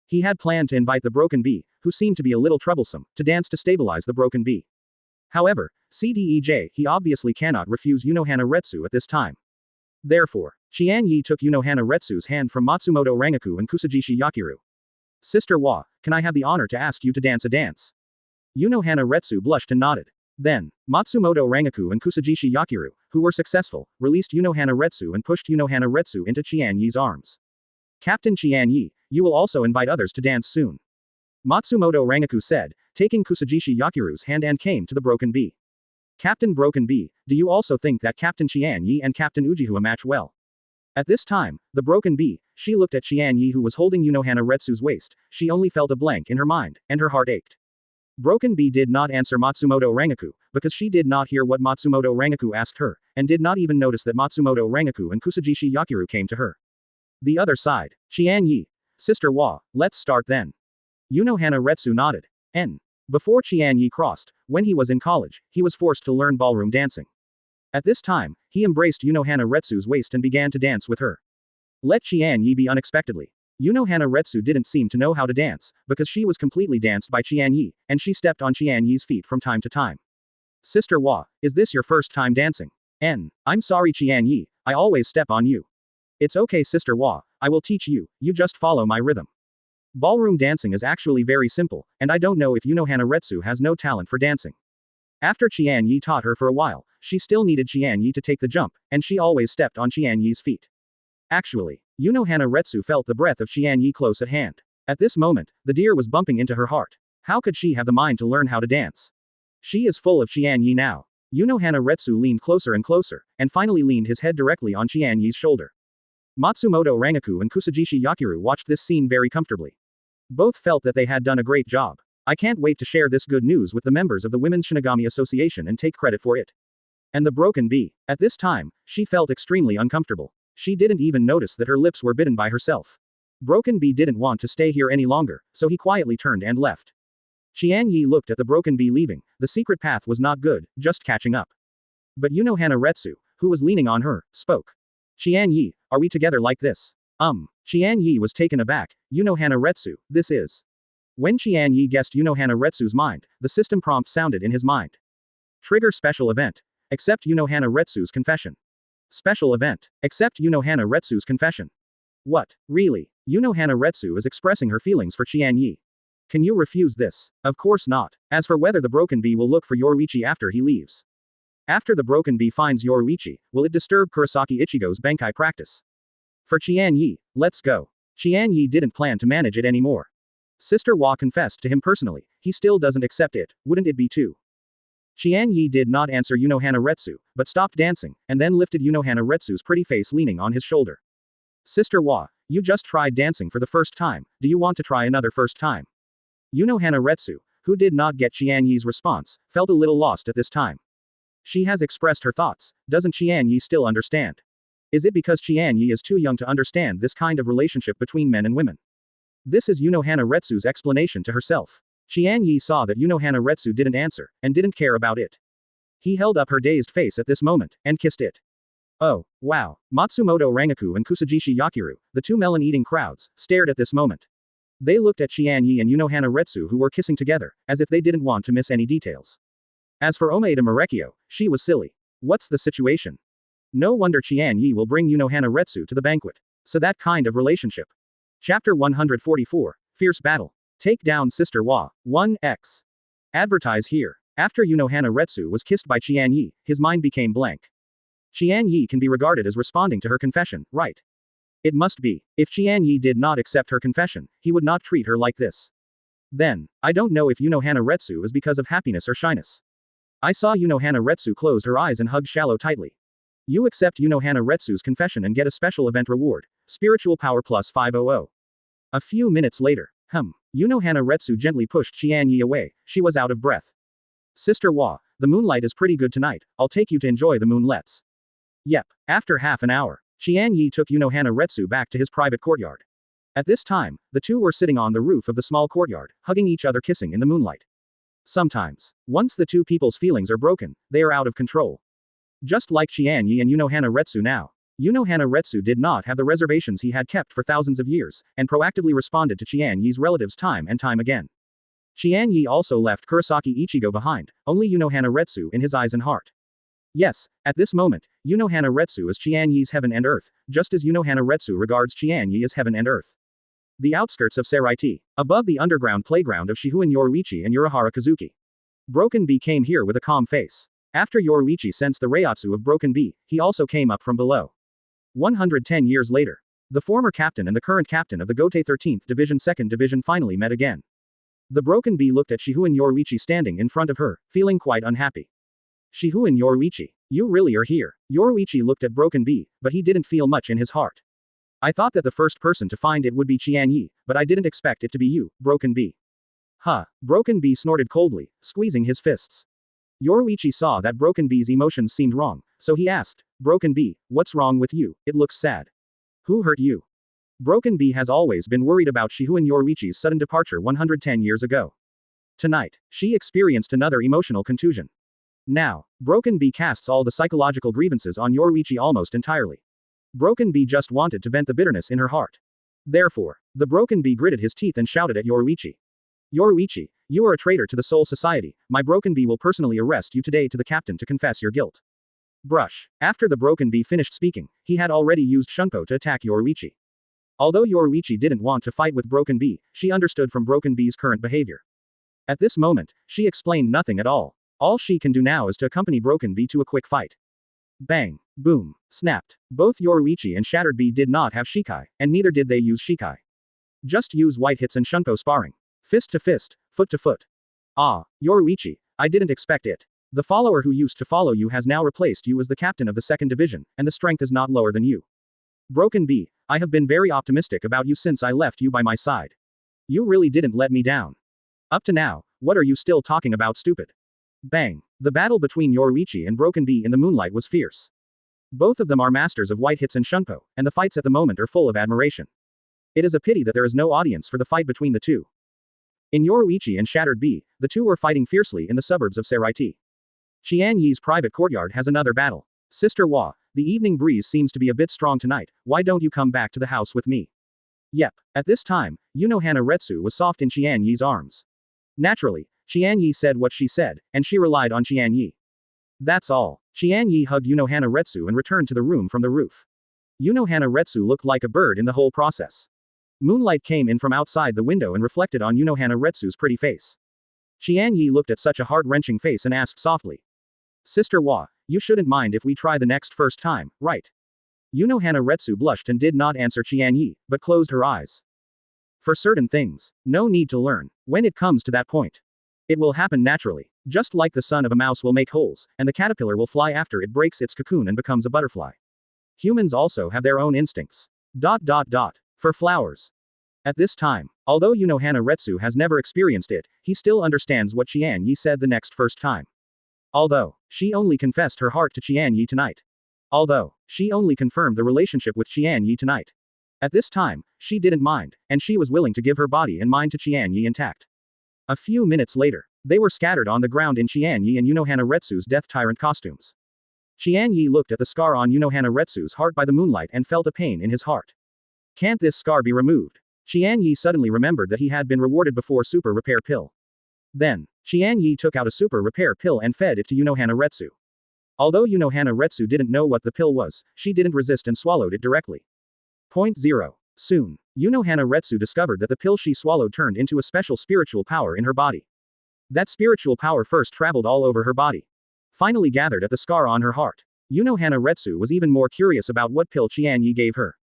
He had planned to invite the Broken Bee, who seemed to be a little troublesome, to dance to stabilize the Broken Bee. However, CDEJ, he obviously cannot refuse Unohana Retsu at this time. Therefore, Qian Ye took Unohana Retsu's hand from Matsumoto Rangaku and Kusajishi Yakiru. Sister Wa, can I have the honor to ask you to dance a dance? Unohana Retsu blushed and nodded. Then, Matsumoto Rangaku and Kusajishi Yakiru, who were successful, released Unohana Retsu and pushed Unohana Retsu into Qian Ye's arms. Captain Qian Ye, you will also invite others to dance soon. Matsumoto Rangaku said, taking Kusajishi Yakiru's hand and came to the Broken Bee. Captain Broken Bee, do you also think that Captain Qian Ye and Captain Ujihua match well? At this time, the Broken Bee, she looked at Qian Ye who was holding Unohana Retsu's waist, she only felt a blank in her mind, and her heart ached. Broken Bee did not answer Matsumoto Rangaku, because she did not hear what Matsumoto Rangaku asked her, and did not even notice that Matsumoto Rangaku and Kusajishi Yakiru came to her. The other side, Qian Ye. Sister Wa, let's start then. Unohana Retsu nodded. Before Qian Ye crossed, when he was in college, he was forced to learn ballroom dancing. At this time, he embraced Unohana Retsu's waist and began to dance with her. Let Qian Ye be unexpectedly. Unohana Retsu didn't seem to know how to dance, because she was completely danced by Qian Ye, and she stepped on Qian Ye's feet from time to time. Sister Wa, is this your first time dancing? I'm sorry Qian Ye, I always step on you. It's okay Sister Wa, I will teach you, you just follow my rhythm. Ballroom dancing is actually very simple, and I don't know if Unohana Retsu has no talent for dancing. After Qian Ye taught her for a while, she still needed Qian Ye to take the jump, and she always stepped on Qian Ye's feet. Actually, Unohana Retsu felt the breath of Qian Ye close at hand. At this moment, the deer was bumping into her heart. How could she have the mind to learn how to dance? She is full of Qian Ye now. Unohana Retsu leaned closer and closer, and finally leaned his head directly on Qian Ye's shoulder. Matsumoto Rangaku and Kusajishi Yakiru watched this scene very comfortably. Both felt that they had done a great job. I can't wait to share this good news with the members of the Women's Shinigami Association and take credit for it. And the Broken Bee. At this time, she felt extremely uncomfortable. She didn't even notice that her lips were bitten by herself. Broken Bee didn't want to stay here any longer, so he quietly turned and left. Qian Ye looked at the Broken Bee leaving. The secret path was not good, just catching up. But Unohana Retsu, who was leaning on her, spoke. Qian Ye, are we together like this? Qian Ye was taken aback. Unohana Retsu, this is. When Qian Ye guessed Unohana Retsu's mind, the system prompt sounded in his mind. Trigger special event. Accept Unohana Retsu's confession. Special event. Accept Unohana Retsu's confession. What, really? Unohana Retsu is expressing her feelings for Qian Ye. Can you refuse this? Of course not. As for whether the broken bee will look for Yhwach after he leaves. After the broken bee finds Yhwach, will it disturb Kurosaki Ichigo's banquet practice? For Qian Ye, let's go. Qian Ye didn't plan to manage it anymore. Sister Hwa confessed to him personally, he still doesn't accept it, wouldn't it be too? Qian Ye did not answer Unohana Retsu, but stopped dancing, and then lifted Unohana Retsu's pretty face leaning on his shoulder. Sister Hwa, you just tried dancing for the first time, do you want to try another first time? Unohana Retsu, who did not get Qian Ye's response, felt a little lost at this time. She has expressed her thoughts, doesn't Qian Ye still understand? Is it because Qian Ye is too young to understand this kind of relationship between men and women? This is Unohana Retsu's explanation to herself. Qian Ye saw that Unohana Retsu didn't answer, and didn't care about it. He held up her dazed face at this moment, and kissed it. Oh, wow. Matsumoto Rangaku and Kusajishi Yakiru, the two melon-eating crowds, stared at this moment. They looked at Qian Ye and Unohana Retsu who were kissing together, as if they didn't want to miss any details. As for Omaeda Marekio, she was silly. What's the situation? No wonder Qian Ye will bring Unohana Retsu to the banquet. So that kind of relationship. Chapter 144, Fierce Battle. Take down Sister Hwa, 1x. Advertise here. After Unohana Retsu was kissed by Qian Ye, his mind became blank. Qian Ye can be regarded as responding to her confession, right? It must be. If Qian Ye did not accept her confession, he would not treat her like this. Then, I don't know if Unohana Retsu is because of happiness or shyness. I saw Unohana Retsu closed her eyes and hugged Shallow tightly. You accept Unohana Retsu's confession and get a special event reward, Spiritual Power plus 500. A few minutes later, Unohana Retsu gently pushed Qian Ye away, she was out of breath. Sister Hwa, the moonlight is pretty good tonight, I'll take you to enjoy the moonlets. Yep. After half an hour, Qian Ye took Unohana Retsu back to his private courtyard. At this time, the two were sitting on the roof of the small courtyard, hugging each other kissing in the moonlight. Sometimes, once the two people's feelings are broken, they are out of control. Just like Qian Ye and Unohana Retsu now. Unohana Retsu did not have the reservations he had kept for thousands of years, and proactively responded to Qian Ye's relatives time and time again. Qian Ye also left Kurosaki Ichigo behind, only Unohana Retsu in his eyes and heart. Yes, at this moment, Unohana Retsu is Qian Ye's heaven and earth, just as Unohana Retsu regards Qian Ye as heaven and earth. The outskirts of Zaraki, above the underground playground of Shihuan Yhwach and Urahara Kazuki. Broken Bee came here with a calm face. After Yhwach sensed the Reiatsu of Broken Bee, he also came up from below. 110 years later, the former captain and the current captain of the Gotei 13th Division 2nd Division finally met again. The Broken Bee looked at Shihuan Yhwach standing in front of her, feeling quite unhappy. Shihuan Yhwach, you really are here. Yhwach looked at Broken Bee, but he didn't feel much in his heart. I thought that the first person to find it would be Qian Ye, but I didn't expect it to be you, Broken Bee. Huh. Broken Bee snorted coldly, squeezing his fists. Yhwach saw that Broken Bee's emotions seemed wrong, so he asked, Broken Bee, what's wrong with you? It looks sad. Who hurt you? Broken Bee has always been worried about Shihuan Yhwach's sudden departure 110 years ago. Tonight, she experienced another emotional contusion. Now, Broken Bee casts all the psychological grievances on Yhwach almost entirely. Broken Bee just wanted to vent the bitterness in her heart. Therefore, the Broken Bee gritted his teeth and shouted at Yhwach. Yhwach, you are a traitor to the Soul Society, my Broken Bee will personally arrest you today to the captain to confess your guilt. Brush. After the Broken Bee finished speaking, he had already used Shunko to attack Yhwach. Although Yhwach didn't want to fight with Broken Bee, she understood from Broken Bee's current behavior. At this moment, she explained nothing at all. All she can do now is to accompany Broken Bee to a quick fight. Bang. Boom. Snapped. Both Yhwach and Shattered Bee did not have Shikai, and neither did they use Shikai. Just use white hits and Shunko sparring. Fist to fist, foot to foot. Ah, Yhwach, I didn't expect it. The follower who used to follow you has now replaced you as the captain of the 2nd Division, and the strength is not lower than you. Broken Bee, I have been very optimistic about you since I left you by my side. You really didn't let me down. Up to now, what are you still talking about, stupid? Bang. The battle between Yhwach and Broken Bee in the moonlight was fierce. Both of them are masters of white hits and Shunko, and the fights at the moment are full of admiration. It is a pity that there is no audience for the fight between the two. In Yhwach and Shattered Bee, the two were fighting fiercely in the suburbs of Zaraki. Qian Ye's private courtyard has another battle. Sister Hwa, the evening breeze seems to be a bit strong tonight, why don't you come back to the house with me? Yep. At this time, Unohana Retsu was soft in Qian Ye's arms. Naturally, Qian Ye said what she said, and she relied on Qian Ye. That's all. Qian Ye hugged Unohana Retsu and returned to the room from the roof. Unohana Retsu looked like a bird in the whole process. Moonlight came in from outside the window and reflected on Unohana Retsu's pretty face. Qian Ye looked at such a heart-wrenching face and asked softly. Sister Wa, you shouldn't mind if we try the next first time, right? Unohana Retsu blushed and did not answer Qian Ye, but closed her eyes. For certain things, no need to learn. When it comes to that point, it will happen naturally. Just like the son of a mouse will make holes, and the caterpillar will fly after it breaks its cocoon and becomes a butterfly. Humans also have their own instincts. For flowers. At this time, although Unohana Retsu has never experienced it, he still understands what Qian Ye said the next first time. Although, she only confessed her heart to Qian Ye tonight. Although, she only confirmed the relationship with Qian Ye tonight. At this time, she didn't mind, and she was willing to give her body and mind to Qian Ye intact. A few minutes later, they were scattered on the ground in Qian Ye and Unohana Retsu's death tyrant costumes. Qian Ye looked at the scar on Unohana Retsu's heart by the moonlight and felt a pain in his heart. Can't this scar be removed? Qian Ye suddenly remembered that he had been rewarded before super repair pill. Then, Qian Ye took out a super repair pill and fed it to Unohana Retsu. Although Unohana Retsu didn't know what the pill was, she didn't resist and swallowed it directly. Point 0. Soon, Unohana Retsu discovered that the pill she swallowed turned into a special spiritual power in her body. That spiritual power first traveled all over her body. Finally gathered at the scar on her heart. Unohana Retsu was even more curious about what pill Qian Ye gave her.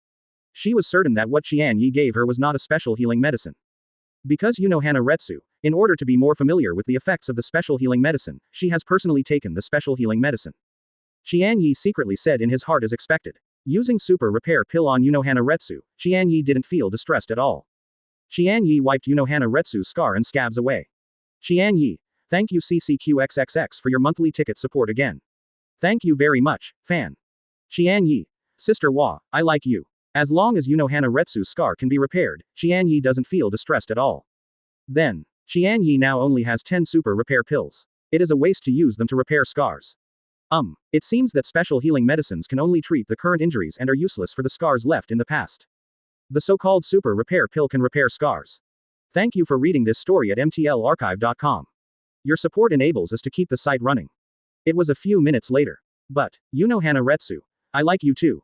She was certain that what Qian Ye gave her was not a special healing medicine. Because Unohana Retsu, in order to be more familiar with the effects of the special healing medicine, she has personally taken the special healing medicine. Qian Ye secretly said in his heart as expected. Using super repair pill on Unohana Retsu, Qian Ye didn't feel distressed at all. Qian Ye wiped Unohana Retsu's scar and scabs away. Qian Ye, thank you CCQXXX for your monthly ticket support again. Thank you very much, fan. Qian Ye, Sister Wa, I like you. As long as Unohana Retsu's scar can be repaired, Qian Ye doesn't feel distressed at all. Then, Qian Ye now only has 10 super repair pills. It is a waste to use them to repair scars. It seems that special healing medicines can only treat the current injuries and are useless for the scars left in the past. The so-called super repair pill can repair scars. Thank you for reading this story at mtlarchive.com. Your support enables us to keep the site running. It was a few minutes later. But, Unohana Retsu, I like you too.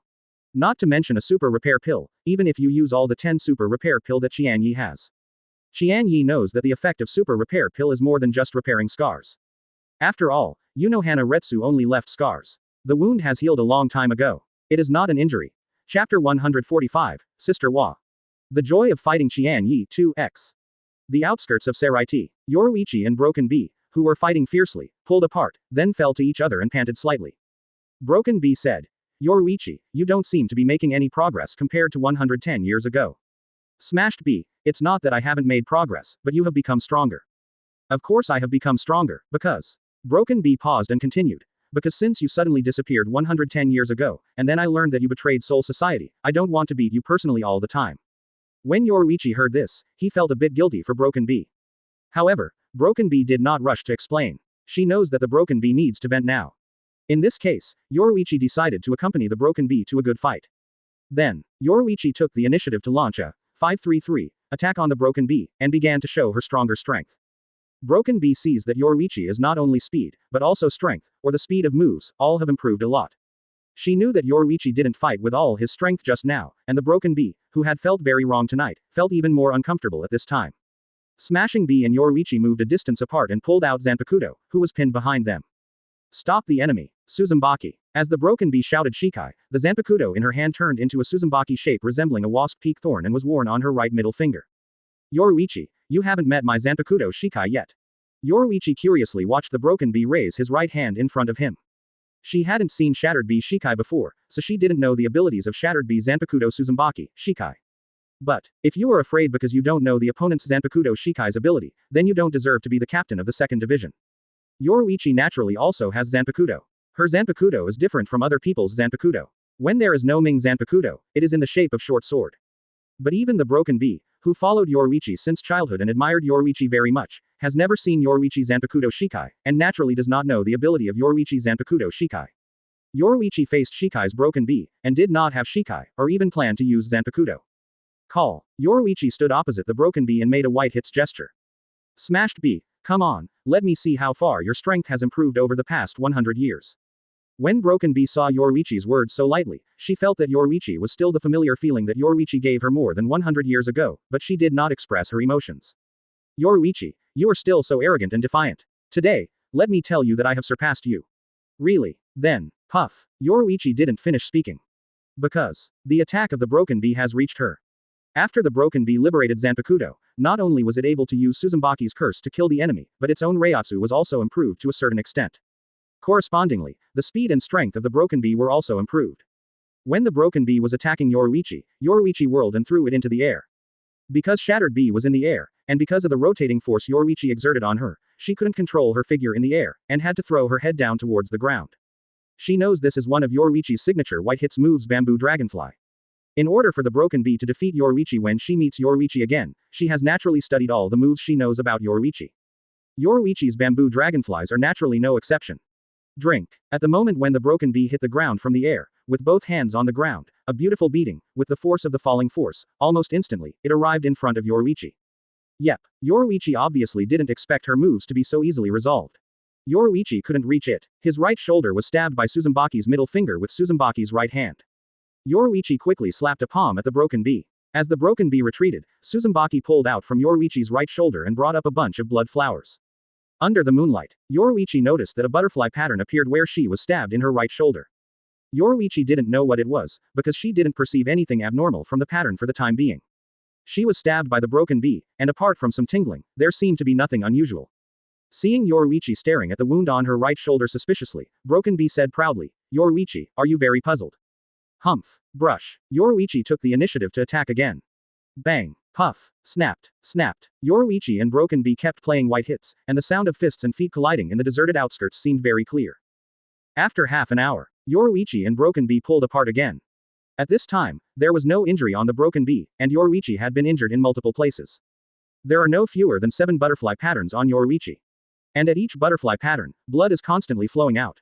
Not to mention a super repair pill, even if you use all the 10 super repair pill that Qian Ye has. Qian Ye knows that the effect of super repair pill is more than just repairing scars. After all, Unohana Retsu only left scars. The wound has healed a long time ago. It is not an injury. Chapter 145, Sister Wa. The joy of fighting Qian Ye 2x. The outskirts of Zaraki, Yoruichi and Broken Bee, who were fighting fiercely, pulled apart, then fell to each other and panted slightly. Broken Bee said, Yoruichi, you don't seem to be making any progress compared to 110 years ago. Smashed Bee, it's not that I haven't made progress, but you have become stronger. Of course I have become stronger, because. Broken Bee paused and continued. Because since you suddenly disappeared 110 years ago, and then I learned that you betrayed Soul Society, I don't want to beat you personally all the time. When Yoruichi heard this, he felt a bit guilty for Broken Bee. However, Broken Bee did not rush to explain. She knows that the Broken Bee needs to vent now. In this case, Yoruichi decided to accompany the Broken Bee to a good fight. Then, Yoruichi took the initiative to launch a 5-3-3 attack on the Broken Bee, and began to show her stronger strength. Broken Bee sees that Yoruichi is not only speed, but also strength, or the speed of moves, all have improved a lot. She knew that Yoruichi didn't fight with all his strength just now, and the Broken Bee, who had felt very wrong tonight, felt even more uncomfortable at this time. Smashing Bee and Yoruichi moved a distance apart and pulled out Zanpakuto, who was pinned behind them. Stop the enemy, Suzumaki. As the Broken Bee shouted Shikai, the Zanpakuto in her hand turned into a Suzumaki shape resembling a wasp peak thorn and was worn on her right middle finger. Yoruichi, you haven't met my Zanpakuto Shikai yet. Yoruichi curiously watched the Broken Bee raise his right hand in front of him. She hadn't seen Shattered Bee Shikai before, so she didn't know the abilities of Shattered Bee Zanpakuto Suzumaki, Shikai. But, if you are afraid because you don't know the opponent's Zanpakuto Shikai's ability, then you don't deserve to be the captain of the second division. Yoruichi naturally also has Zanpakuto. Her Zanpakuto is different from other people's Zanpakuto. When there is no Ming Zanpakuto, it is in the shape of short sword. But even the Broken Bee, who followed Yoruichi since childhood and admired Yoruichi very much, has never seen Yoruichi Zanpakuto Shikai, and naturally does not know the ability of Yoruichi Zanpakuto Shikai. Yoruichi faced Shikai's Broken Bee, and did not have Shikai, or even plan to use Zanpakuto. Call. Yoruichi stood opposite the Broken Bee and made a white hits gesture. Smashed Bee, come on, let me see how far your strength has improved over the past 100 years. When Broken Bee saw Yoruichi's words so lightly, she felt that Yoruichi was still the familiar feeling that Yoruichi gave her more than 100 years ago, but she did not express her emotions. Yoruichi, you are still so arrogant and defiant. Today, let me tell you that I have surpassed you. Really? Then, puff. Yoruichi didn't finish speaking. Because the attack of the Broken Bee has reached her. After the Broken Bee liberated Zanpakuto, not only was it able to use Suzumbaki's curse to kill the enemy, but its own Reiatsu was also improved to a certain extent. Correspondingly, the speed and strength of the Broken Bee were also improved. When the Broken Bee was attacking Yoruichi, Yoruichi whirled and threw it into the air. Because Shattered Bee was in the air, and because of the rotating force Yoruichi exerted on her, she couldn't control her figure in the air, and had to throw her head down towards the ground. She knows this is one of Yoruichi's signature white hits moves, Bamboo Dragonfly. In order for the Broken Bee to defeat Yoruichi when she meets Yoruichi again, she has naturally studied all the moves she knows about Yoruichi. Yoruichi's Bamboo Dragonflies are naturally no exception. Drink. At the moment when the Broken Bee hit the ground from the air, with both hands on the ground, a beautiful beating, with the force of the falling force, almost instantly, it arrived in front of Yoruichi. Yep, Yoruichi obviously didn't expect her moves to be so easily resolved. Yoruichi couldn't reach it. His right shoulder was stabbed by Suzumbaki's middle finger with Suzumbaki's right hand. Yoruichi quickly slapped a palm at the Broken Bee. As the Broken Bee retreated, Suzumbaki pulled out from Yoruichi's right shoulder and brought up a bunch of blood flowers. Under the moonlight, Yoruichi noticed that a butterfly pattern appeared where she was stabbed in her right shoulder. Yoruichi didn't know what it was, because she didn't perceive anything abnormal from the pattern for the time being. She was stabbed by the Broken Bee, and apart from some tingling, there seemed to be nothing unusual. Seeing Yoruichi staring at the wound on her right shoulder suspiciously, Broken Bee said proudly, "Yoruichi, are you very puzzled?" Humph. Brush. Yoruichi took the initiative to attack again. Bang. Puff. Snapped. Snapped. Yoruichi and Broken Bee kept playing white hits, and the sound of fists and feet colliding in the deserted outskirts seemed very clear. After half an hour, Yoruichi and Broken Bee pulled apart again. At this time, there was no injury on the Broken Bee, and Yoruichi had been injured in multiple places. There are no fewer than 7 butterfly patterns on Yoruichi. And at each butterfly pattern, blood is constantly flowing out.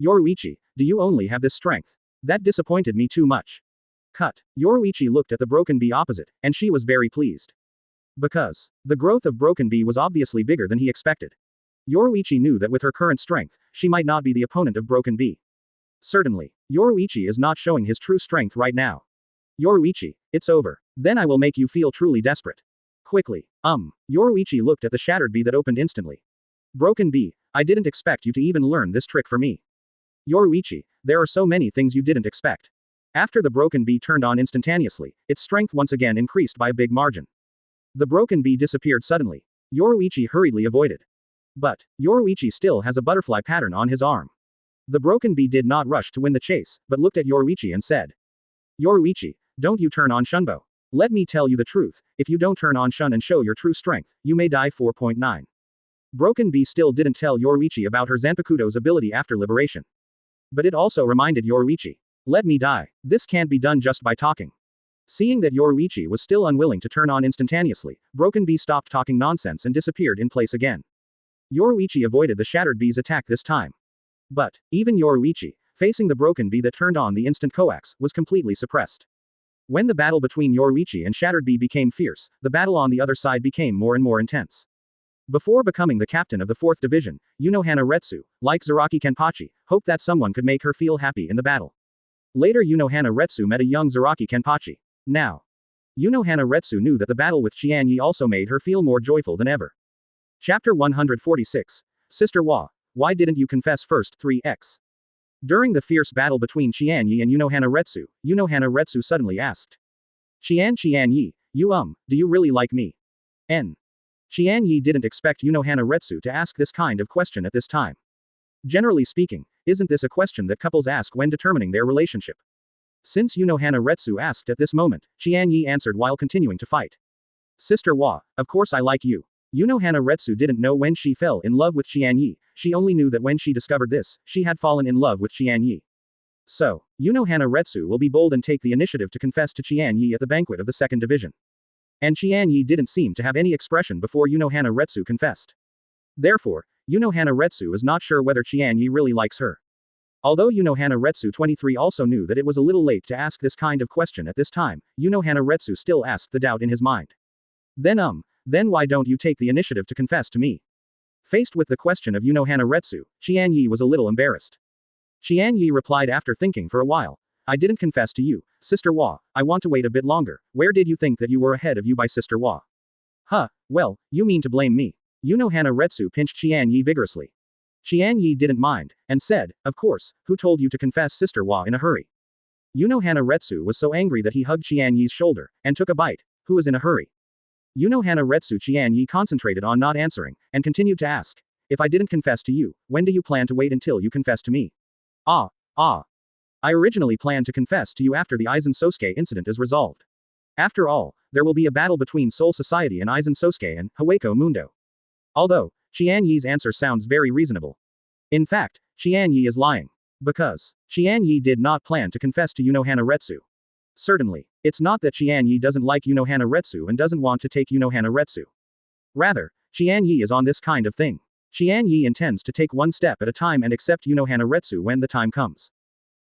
Yoruichi, do you only have this strength? That disappointed me too much. Cut. Yoruichi looked at the Broken Bee opposite, and she was very pleased. Because the growth of Broken Bee was obviously bigger than he expected. Yoruichi knew that with her current strength, she might not be the opponent of Broken Bee. Certainly, Yoruichi is not showing his true strength right now. Yoruichi, it's over. Then I will make you feel truly desperate. Quickly. Yoruichi looked at the Shattered Bee that opened instantly. Broken Bee, I didn't expect you to even learn this trick for me. Yoruichi, there are so many things you didn't expect. After the Broken Bee turned on instantaneously, its strength once again increased by a big margin. The Broken Bee disappeared suddenly. Yoruichi hurriedly avoided. But Yoruichi still has a butterfly pattern on his arm. The Broken Bee did not rush to win the chase, but looked at Yoruichi and said, "Yoruichi, don't you turn on Shunbo. Let me tell you the truth, if you don't turn on Shun and show your true strength, you may die." 4.9. Broken Bee still didn't tell Yoruichi about her Zanpakuto's ability after liberation. But it also reminded Yoruichi, "Let me die. This can't be done just by talking." Seeing that Yoruichi was still unwilling to turn on instantaneously, Broken Bee stopped talking nonsense and disappeared in place again. Yoruichi avoided the Shattered Bee's attack this time. But even Yoruichi, facing the Broken Bee that turned on the instant coax, was completely suppressed. When the battle between Yoruichi and Shattered Bee became fierce, the battle on the other side became more and more intense. Before becoming the captain of the 4th Division, Unohana Retsu, like Zaraki Kenpachi, hoped that someone could make her feel happy in the battle. Later Unohana Retsu met a young Zaraki Kenpachi. Now, Unohana Retsu knew that the battle with Qian Ye also made her feel more joyful than ever. Chapter 146. Sister Wa, why didn't you confess first? 3x. During the fierce battle between Qian Ye and Unohana Retsu suddenly asked. Qian Ye, you do you really like me? Qian Ye didn't expect Unohana Retsu to ask this kind of question at this time. Generally speaking, isn't this a question that couples ask when determining their relationship? Since Unohana Retsu asked at this moment, Qian Ye answered while continuing to fight. Sister Wa, of course I like you. Unohana Retsu didn't know when she fell in love with Qian Ye, she only knew that when she discovered this, she had fallen in love with Qian Ye. So, Unohana Retsu will be bold and take the initiative to confess to Qian Ye at the banquet of the 2nd Division. And Qian Ye didn't seem to have any expression before Unohana Retsu confessed. Therefore, Unohana Retsu is not sure whether Qian Ye really likes her. Although Unohana Retsu 23 also knew that it was a little late to ask this kind of question at this time, Unohana Retsu still asked the doubt in his mind. Then why don't you take the initiative to confess to me? Faced with the question of Unohana Retsu, Qian Ye was a little embarrassed. Qian Ye replied after thinking for a while. I didn't confess to you, Sister Hwa, I want to wait a bit longer. Where did you think that you were ahead of you by Sister Hwa? Huh, well, you mean to blame me. Unohana Retsu pinched Qian Ye vigorously. Qian Ye didn't mind, and said, of course, who told you to confess Sister Hwa in a hurry? Unohana Retsu was so angry that he hugged Qian Ye's shoulder, and took a bite. Who is in a hurry? Unohana Retsu. Qian Ye concentrated on not answering, and continued to ask. If I didn't confess to you, when do you plan to wait until you confess to me? Ah. I originally planned to confess to you after the Aizen Sōsuke incident is resolved. After all, there will be a battle between Soul Society and Aizen Sōsuke and Hueco Mundo. Although, Qian Ye's answer sounds very reasonable. In fact, Qian Ye is lying. Because Qian Ye did not plan to confess to Unohana Retsu. Certainly, it's not that Qian Ye doesn't like Unohana Retsu and doesn't want to take Unohana Retsu. Rather, Qian Ye is on this kind of thing. Qian Ye intends to take one step at a time and accept Unohana Retsu when the time comes.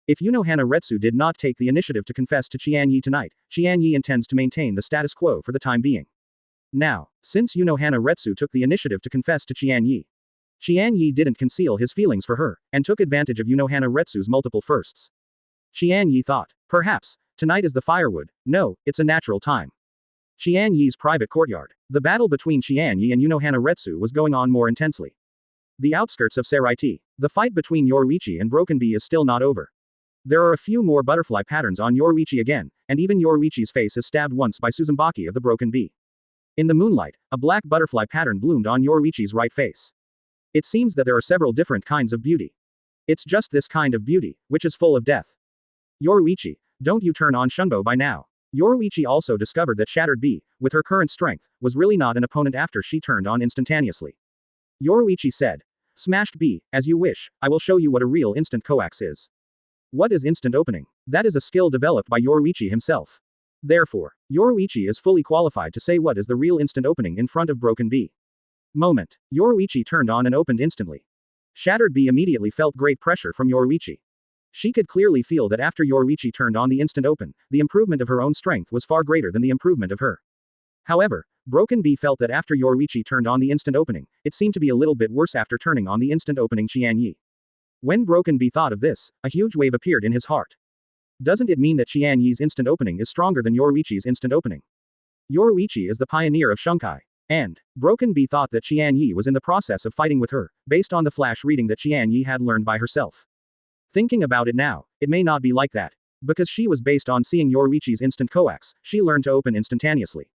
If Unohana Retsu did not take the initiative to confess to Qian Ye tonight, Qian Ye intends to maintain the status quo for the time being. Now, since Unohana Retsu took the initiative to confess to Qian Ye didn't conceal his feelings for her, and took advantage of Unohana Retsu's multiple firsts. Qian Ye thought, perhaps, tonight is the firewood, no, it's a natural time. Qian Ye's private courtyard. The battle between Qian Ye and Unohana Retsu was going on more intensely. The outskirts of Zaraki. The fight between Yhwach and Broken Bee is still not over. There are a few more butterfly patterns on Yhwach again, and even Yhwach's face is stabbed once by Tsuzumaki of the Broken Bee. In the moonlight, a black butterfly pattern bloomed on Yhwach's right face. It seems that there are several different kinds of beauty. It's just this kind of beauty, which is full of death. Yhwach, don't you turn on Shunbo by now. Yhwach also discovered that Shattered Bee, with her current strength, was really not an opponent after she turned on instantaneously. Yhwach said, Smashed Bee, as you wish, I will show you what a real instant coax is. What is instant opening? That is a skill developed by Yhwach himself. Therefore, Yhwach is fully qualified to say what is the real instant opening in front of Broken Bee. Moment. Yhwach turned on and opened instantly. Shattered Bee immediately felt great pressure from Yhwach. She could clearly feel that after Yhwach turned on the instant open, the improvement of her own strength was far greater than the improvement of her. However, Broken Bee felt that after Yhwach turned on the instant opening, it seemed to be a little bit worse after turning on the instant opening Qian Ye. When Broken Bee thought of this, a huge wave appeared in his heart. Doesn't it mean that Qian Ye's instant opening is stronger than Yhwach's instant opening? Yhwach is the pioneer of Shunkai. And Broken Bee thought that Qian Ye was in the process of fighting with her, based on the flash reading that Qian Ye had learned by herself. Thinking about it now, it may not be like that. Because she was based on seeing Yhwach's instant coax, she learned to open instantaneously.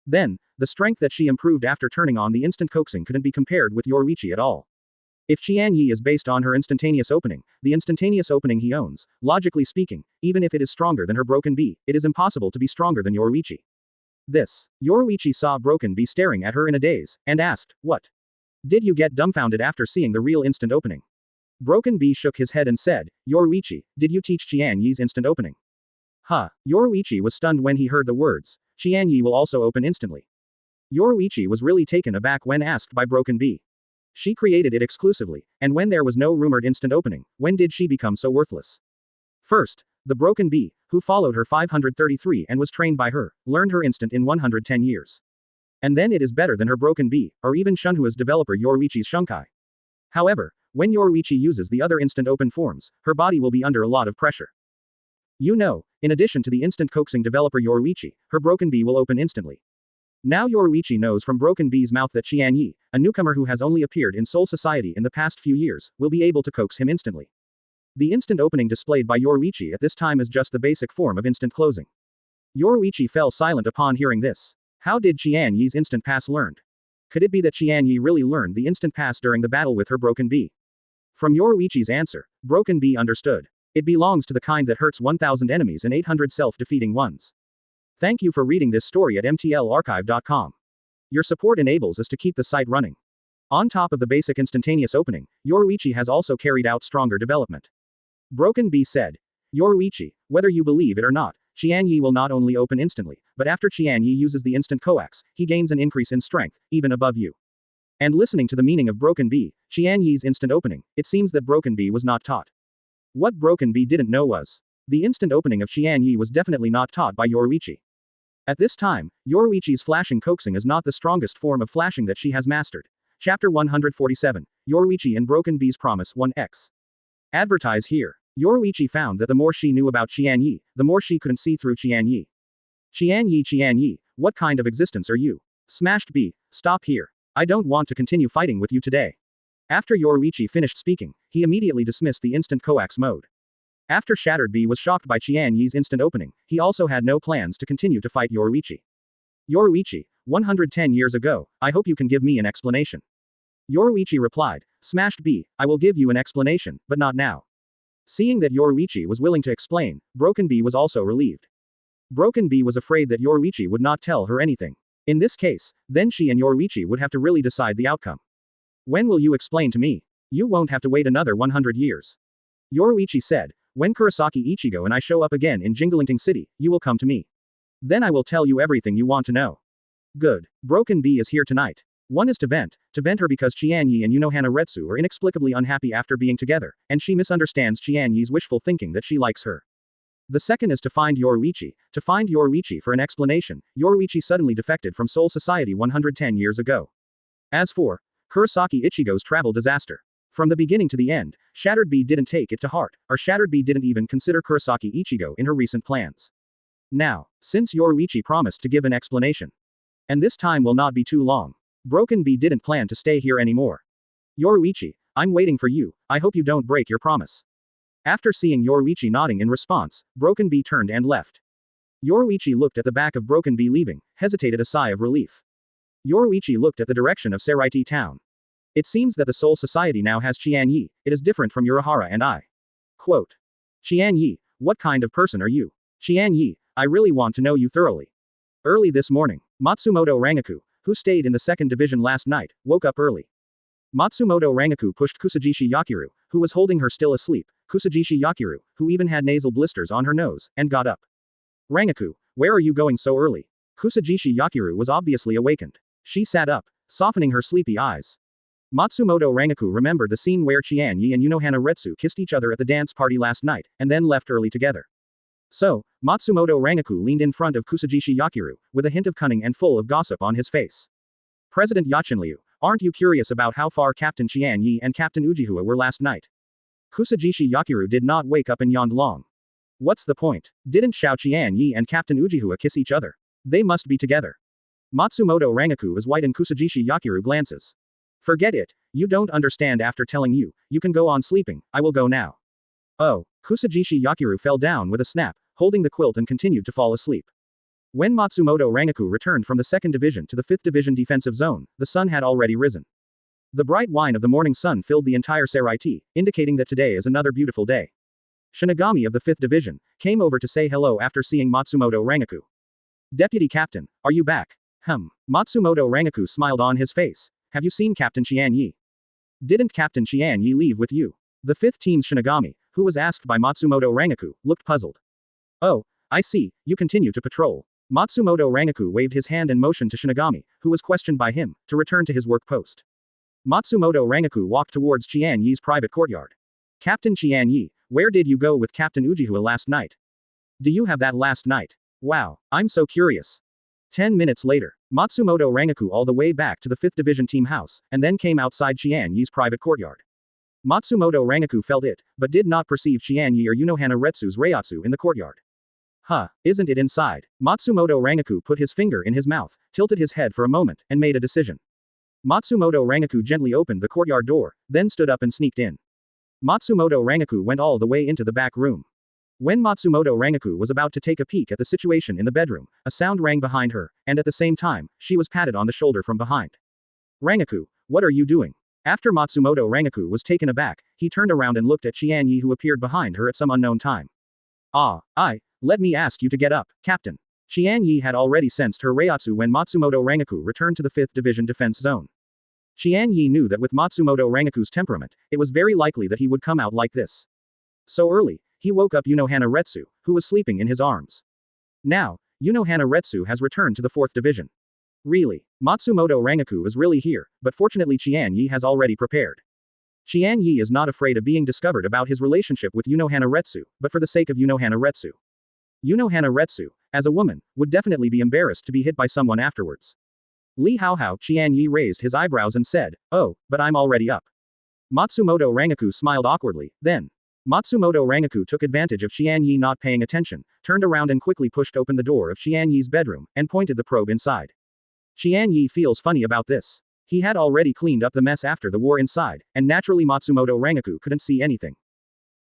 Then, the strength that she improved after turning on the instant coaxing couldn't be compared with Yhwach at all. If Qian Ye is based on her instantaneous opening, the instantaneous opening he owns, logically speaking, even if it is stronger than her Broken Bee, it is impossible to be stronger than Yhwach. Yhwach saw Broken Bee staring at her in a daze, and asked, what? Did you get dumbfounded after seeing the real instant opening? Broken Bee shook his head and said, Yhwach, did you teach Qian Ye's instant opening? Huh. Yhwach was stunned when he heard the words, Qian Ye will also open instantly. Yhwach was really taken aback when asked by Broken Bee. She created it exclusively, and when there was no rumored instant opening, when did she become so worthless? First, the Broken Bee, who followed her 533 and was trained by her, learned her instant in 110 years. And then it is better than her Broken Bee, or even Shunhua's developer Yhwach's Shunkai. However, when Yhwach uses the other instant open forms, her body will be under a lot of pressure. You know, in addition to the instant coaxing developer Yhwach, her Broken Bee will open instantly. Now Yhwach knows from Broken Bee's mouth that Qian Ye, a newcomer who has only appeared in Soul Society in the past few years, will be able to coax him instantly. The instant opening displayed by Yhwach at this time is just the basic form of instant closing. Yhwach fell silent upon hearing this. How did Qian Ye's instant pass learned? Could it be that Qian Ye really learned the instant pass during the battle with her Broken Bee? From Yhwach's answer, Broken Bee understood. It belongs to the kind that hurts 1,000 enemies and 800 self-defeating ones. Thank you for reading this story at mtlarchive.com. Your support enables us to keep the site running. On top of the basic instantaneous opening, Yhwach has also carried out stronger development. Broken Bee said, Yhwach, whether you believe it or not, Qian Ye will not only open instantly, but after Qian Ye uses the instant coax, he gains an increase in strength, even above you. And listening to the meaning of Broken Bee, Qian Ye's instant opening, it seems that Broken Bee was not taught. What Broken Bee didn't know was, the instant opening of Qian Ye was definitely not taught by Yhwach. At this time, Yhwach's flashing coaxing is not the strongest form of flashing that she has mastered. Chapter 147, Yhwach and Broken Bee's Promise 1x. Advertise here. Yoruichi found that the more she knew about Qian Ye, the more she couldn't see through Qian Ye. Qian Ye, what kind of existence are you? Smashed B. Stop here. I don't want to continue fighting with you today. After Yoruichi finished speaking, he immediately dismissed the instant coax mode. After Shattered B was shocked by Qian Ye's instant opening, he also had no plans to continue to fight Yoruichi. Yoruichi, 110 years ago, I hope you can give me an explanation. Yoruichi replied, Smashed B, I will give you an explanation, but not now. Seeing that Yoruichi was willing to explain, Broken B was also relieved. Broken B was afraid that Yoruichi would not tell her anything. In this case, then she and Yoruichi would have to really decide the outcome. When will you explain to me? You won't have to wait another 100 years. Yoruichi said, when Kurosaki Ichigo and I show up again in Jinglingting City, you will come to me. Then I will tell you everything you want to know. Good. Broken B is here tonight. One is to vent her because Qian Ye and Unohana Retsu are inexplicably unhappy after being together, and she misunderstands Qian Ye's wishful thinking that she likes her. The second is to find Yoruichi for an explanation. Yoruichi suddenly defected from Soul Society 110 years ago. As for Kurosaki Ichigo's travel disaster. From the beginning to the end, Shattered B didn't take it to heart, or Shattered B didn't even consider Kurosaki Ichigo in her recent plans. Now, since Yoruichi promised to give an explanation, and this time will not be too long, Broken B didn't plan to stay here anymore. Yoruichi, I'm waiting for you, I hope you don't break your promise. After seeing Yoruichi nodding in response, Broken B turned and left. Yoruichi looked at the back of Broken B leaving, hesitated a sigh of relief. Yoruichi looked at the direction of Saraiti town. It seems that the Soul Society now has Qian Ye, it is different from Unohana and I. Quote. Qian Ye, what kind of person are you? Qian Ye, I really want to know you thoroughly. Early this morning, Matsumoto Rangaku, who stayed in the second division last night, woke up early. Matsumoto Rangaku pushed Kusajishi Yakiru, who was holding her still asleep, Kusajishi Yakiru, who even had nasal blisters on her nose, and got up. Rangaku, where are you going so early? Kusajishi Yakiru was obviously awakened. She sat up, softening her sleepy eyes. Matsumoto Rangaku remembered the scene where Qian Ye and Unohana Retsu kissed each other at the dance party last night, and then left early together. So, Matsumoto Rangaku leaned in front of Kusajishi Yakiru, with a hint of cunning and full of gossip on his face. President Yachinryu, aren't you curious about how far Captain Qian Ye and Captain Ujihua were last night? Kusajishi Yakiru did not wake up and yawned long. What's the point? Didn't Xiao Qian Ye and Captain Ujihua kiss each other? They must be together. Matsumoto Rangaku is white and Kusajishi Yakiru glances. Forget it, you don't understand. After telling you, you can go on sleeping, I will go now. Oh, Kusajishi Yakiru fell down with a snap, holding the quilt and continued to fall asleep. When Matsumoto Rangaku returned from the 2nd Division to the 5th Division defensive zone, the sun had already risen. The bright wine of the morning sun filled the entire Saraiti, indicating that today is another beautiful day. Shinigami of the 5th Division came over to say hello after seeing Matsumoto Rangaku. Deputy Captain, are you back? Matsumoto Rangaku smiled on his face. Have you seen Captain Qian Ye? Didn't Captain Qian Ye leave with you? The 5th team's Shinigami, who was asked by Matsumoto Rangaku, looked puzzled. Oh, I see, you continue to patrol. Matsumoto Rangaku waved his hand and motioned to Shinigami, who was questioned by him, to return to his work post. Matsumoto Rangaku walked towards Qian Ye's private courtyard. Captain Qian Ye, where did you go with Captain Ujihua last night? Do you have that last night? Wow, I'm so curious. 10 minutes later, Matsumoto Rangaku all the way back to the 5th Division team house, and then came outside Qian Ye's private courtyard. Matsumoto Rangaku felt it, but did not perceive Qian Ye or Unohana Retsu's Reiatsu in the courtyard. Isn't it inside? Matsumoto Rangaku put his finger in his mouth, tilted his head for a moment, and made a decision. Matsumoto Rangaku gently opened the courtyard door, then stood up and sneaked in. Matsumoto Rangaku went all the way into the back room. When Matsumoto Rangaku was about to take a peek at the situation in the bedroom, a sound rang behind her, and at the same time, she was patted on the shoulder from behind. Rangaku, what are you doing? After Matsumoto Rangaku was taken aback, he turned around and looked at Qian Ye, who appeared behind her at some unknown time. Let me ask you to get up, Captain. Qian Ye had already sensed her Reiatsu when Matsumoto Rangaku returned to the 5th Division defense zone. Qian Ye knew that with Matsumoto Rangaku's temperament, it was very likely that he would come out like this. So early, he woke up Unohana Retsu, who was sleeping in his arms. Now, Unohana Retsu has returned to the 4th Division. Really, Matsumoto Rangaku is really here, but fortunately Qian Ye has already prepared. Qian Ye is not afraid of being discovered about his relationship with Unohana Retsu, but for the sake of Unohana Retsu. Unohana Retsu, as a woman, would definitely be embarrassed to be hit by someone afterwards. Li Haohao. Qian Ye raised his eyebrows and said, oh, but I'm already up. Matsumoto Rangaku smiled awkwardly, then. Matsumoto Rangaku took advantage of Qian Ye not paying attention, turned around and quickly pushed open the door of Qian Ye's bedroom, and pointed the probe inside. Qian Ye feels funny about this. He had already cleaned up the mess after the war inside, and naturally Matsumoto Rangaku couldn't see anything.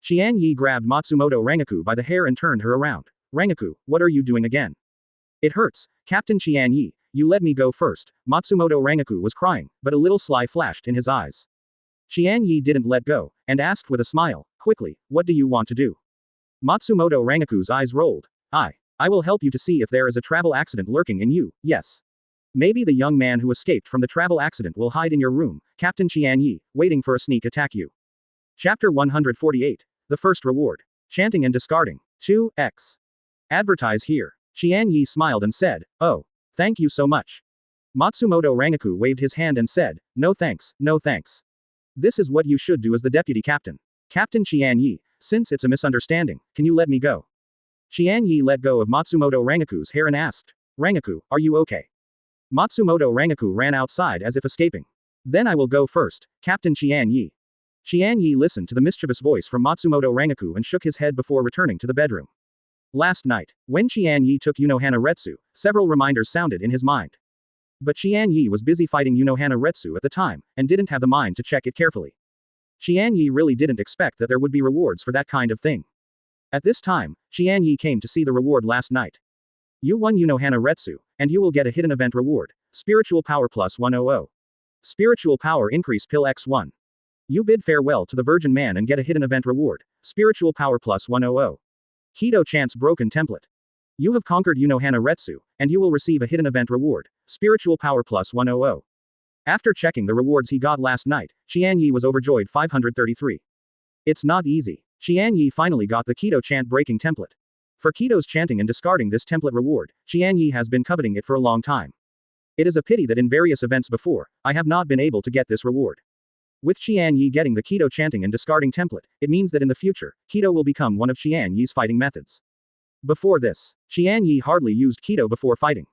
Qian Ye grabbed Matsumoto Rangaku by the hair and turned her around. Rangaku, what are you doing again? It hurts, Captain Qian Ye, you let me go first. Matsumoto Rangaku was crying, but a little sly flashed in his eyes. Qian Ye didn't let go, and asked with a smile, quickly, what do you want to do? Matsumoto Rangaku's eyes rolled. I will help you to see if there is a travel accident lurking in you, yes. Maybe the young man who escaped from the travel accident will hide in your room, Captain Qian Ye, waiting for a sneak attack you. Chapter 148. The First Reward. Chanting and Discarding. 2x. Advertise here. Qian Ye smiled and said, oh. Thank you so much. Matsumoto Rangaku waved his hand and said, no thanks, no thanks. This is what you should do as the deputy captain. Captain Qian Ye, since it's a misunderstanding, can you let me go? Qian Ye let go of Matsumoto Rangaku's hair and asked, Rangaku, are you okay? Matsumoto Rangaku ran outside as if escaping. Then I will go first, Captain Qian Ye. Qian Ye listened to the mischievous voice from Matsumoto Rangaku and shook his head before returning to the bedroom. Last night, when Qian Ye took Unohana Retsu, several reminders sounded in his mind. But Qian Ye was busy fighting Unohana Retsu at the time, and didn't have the mind to check it carefully. Qian Ye really didn't expect that there would be rewards for that kind of thing. At this time, Qian Ye came to see the reward last night. You won Unohana Retsu, and you will get a hidden event reward, Spiritual Power plus 100. Spiritual Power Increase Pill X1. You bid farewell to the Virgin Man and get a hidden event reward, Spiritual Power plus 100. Kido Chant's Broken Template. You have conquered Unohana Retsu, and you will receive a hidden event reward, Spiritual Power plus 100. After checking the rewards he got last night, Qian Ye was overjoyed 533. It's not easy. Qian Ye finally got the Kido Chant Breaking Template. For Kido's chanting and discarding this template reward, Qian Ye has been coveting it for a long time. It is a pity that in various events before, I have not been able to get this reward. With Qian Ye getting the Kido chanting and discarding template, it means that in the future, Kido will become one of Qian Ye's fighting methods. Before this, Qian Ye hardly used Kido before fighting.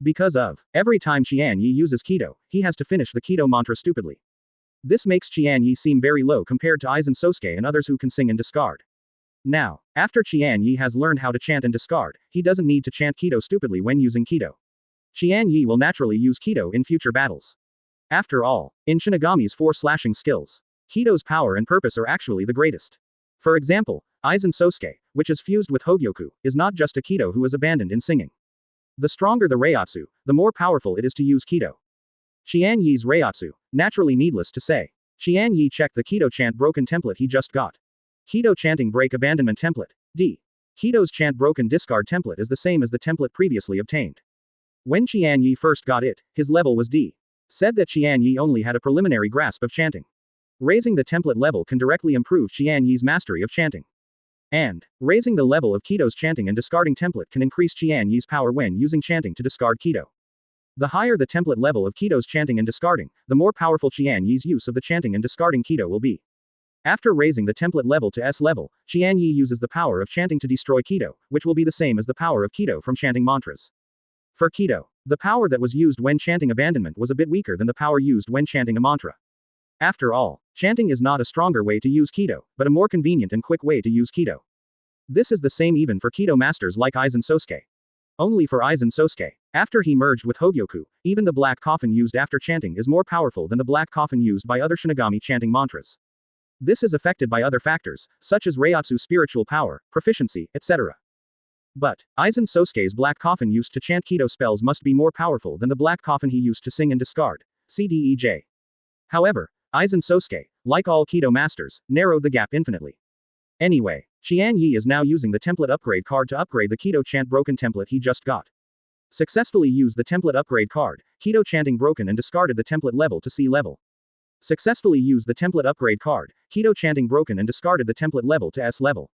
Because of, every time Qian Ye uses Kido, he has to finish the Kido mantra stupidly. This makes Qian Ye seem very low compared to Aizen Sōsuke and others who can sing and discard. Now, after Qian Ye has learned how to chant and discard, he doesn't need to chant Kido stupidly when using Kido. Qian Ye will naturally use Kido in future battles. After all, in Shinigami's 4 slashing skills, Kido's power and purpose are actually the greatest. For example, Aizen Sōsuke, which is fused with Hōgyoku, is not just a Kido who is abandoned in singing. The stronger the Reiatsu, the more powerful it is to use Kido. Qian Ye's Reiatsu, naturally needless to say. Qian Ye checked the Kido chant broken template he just got. Kido chanting break abandonment template, D. Kido's chant broken discard template is the same as the template previously obtained. When Qian Ye first got it, his level was D. Said that Qian Ye only had a preliminary grasp of chanting. Raising the template level can directly improve Qian Ye's mastery of chanting. And, raising the level of Kido's chanting and discarding template can increase Qian Ye's power when using chanting to discard Kido. The higher the template level of Kido's chanting and discarding, the more powerful Qian Ye's use of the chanting and discarding Kido will be. After raising the template level to S level, Qian Ye uses the power of chanting to destroy Kido, which will be the same as the power of Kido from chanting mantras. For Kido, the power that was used when chanting abandonment was a bit weaker than the power used when chanting a mantra. After all, chanting is not a stronger way to use Kido, but a more convenient and quick way to use Kido. This is the same even for Kido masters like Aizen Sōsuke. Only for Aizen Sōsuke, after he merged with Hōgyoku, even the black coffin used after chanting is more powerful than the black coffin used by other Shinigami chanting mantras. This is affected by other factors, such as Reiatsu spiritual power, proficiency, etc. But, Aizen Sōsuke's black coffin used to chant Kido spells must be more powerful than the black coffin he used to sing and discard. CDEJ. However, Aizen Sōsuke, like all Kido masters, narrowed the gap infinitely. Anyway, Qian Ye is now using the template upgrade card to upgrade the Kido chant broken template he just got. Successfully used the template upgrade card, Kido chanting broken and discarded the template level to C level. Successfully used the template upgrade card, Kido chanting broken and discarded the template level to S level.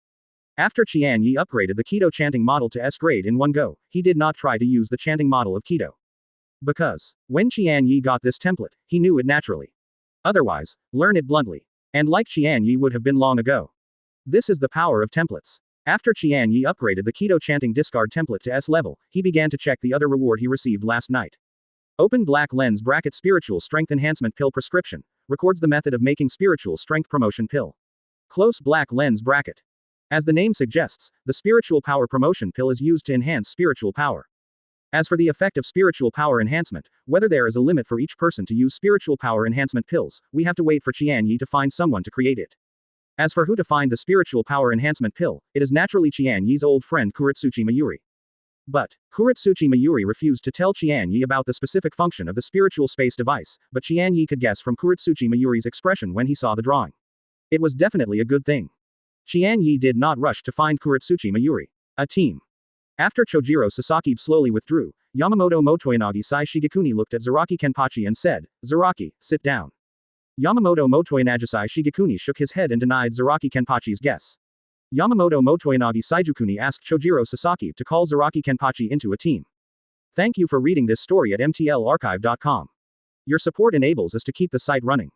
After Qian Ye upgraded the Kido chanting model to S grade in one go, he did not try to use the chanting model of Kido. Because, when Qian Ye got this template, he knew it naturally. Otherwise, learn it bluntly. And like Qian Ye would have been long ago. This is the power of templates. After Qian Ye upgraded the Kido chanting discard template to S level, he began to check the other reward he received last night. Open black lens bracket spiritual strength enhancement pill prescription, records the method of making spiritual strength promotion pill. Close black lens bracket. As the name suggests, the spiritual power promotion pill is used to enhance spiritual power. As for the effect of spiritual power enhancement, whether there is a limit for each person to use spiritual power enhancement pills, we have to wait for Qian Ye to find someone to create it. As for who to find the spiritual power enhancement pill, it is naturally Qian Ye's old friend Kuretsuchi Mayuri. But Kuretsuchi Mayuri refused to tell Qian Ye about the specific function of the spiritual space device, but Qian Ye could guess from Kuretsuchi Mayuri's expression when he saw the drawing. It was definitely a good thing. Qian Ye did not rush to find Kuretsuchi Mayuri. A team. After Chojiro Sasaki slowly withdrew, Yamamoto Motoinagi Sai Shigekuni looked at Zaraki Kenpachi and said, "Zaraki, sit down." Yamamoto Motoinagi Sai Shigekuni shook his head and denied Zaraki Kenpachi's guess. Yamamoto Motoinagi Saijukuni asked Chojiro Sasaki to call Zaraki Kenpachi into a team. Thank you for reading this story at mtlarchive.com. Your support enables us to keep the site running.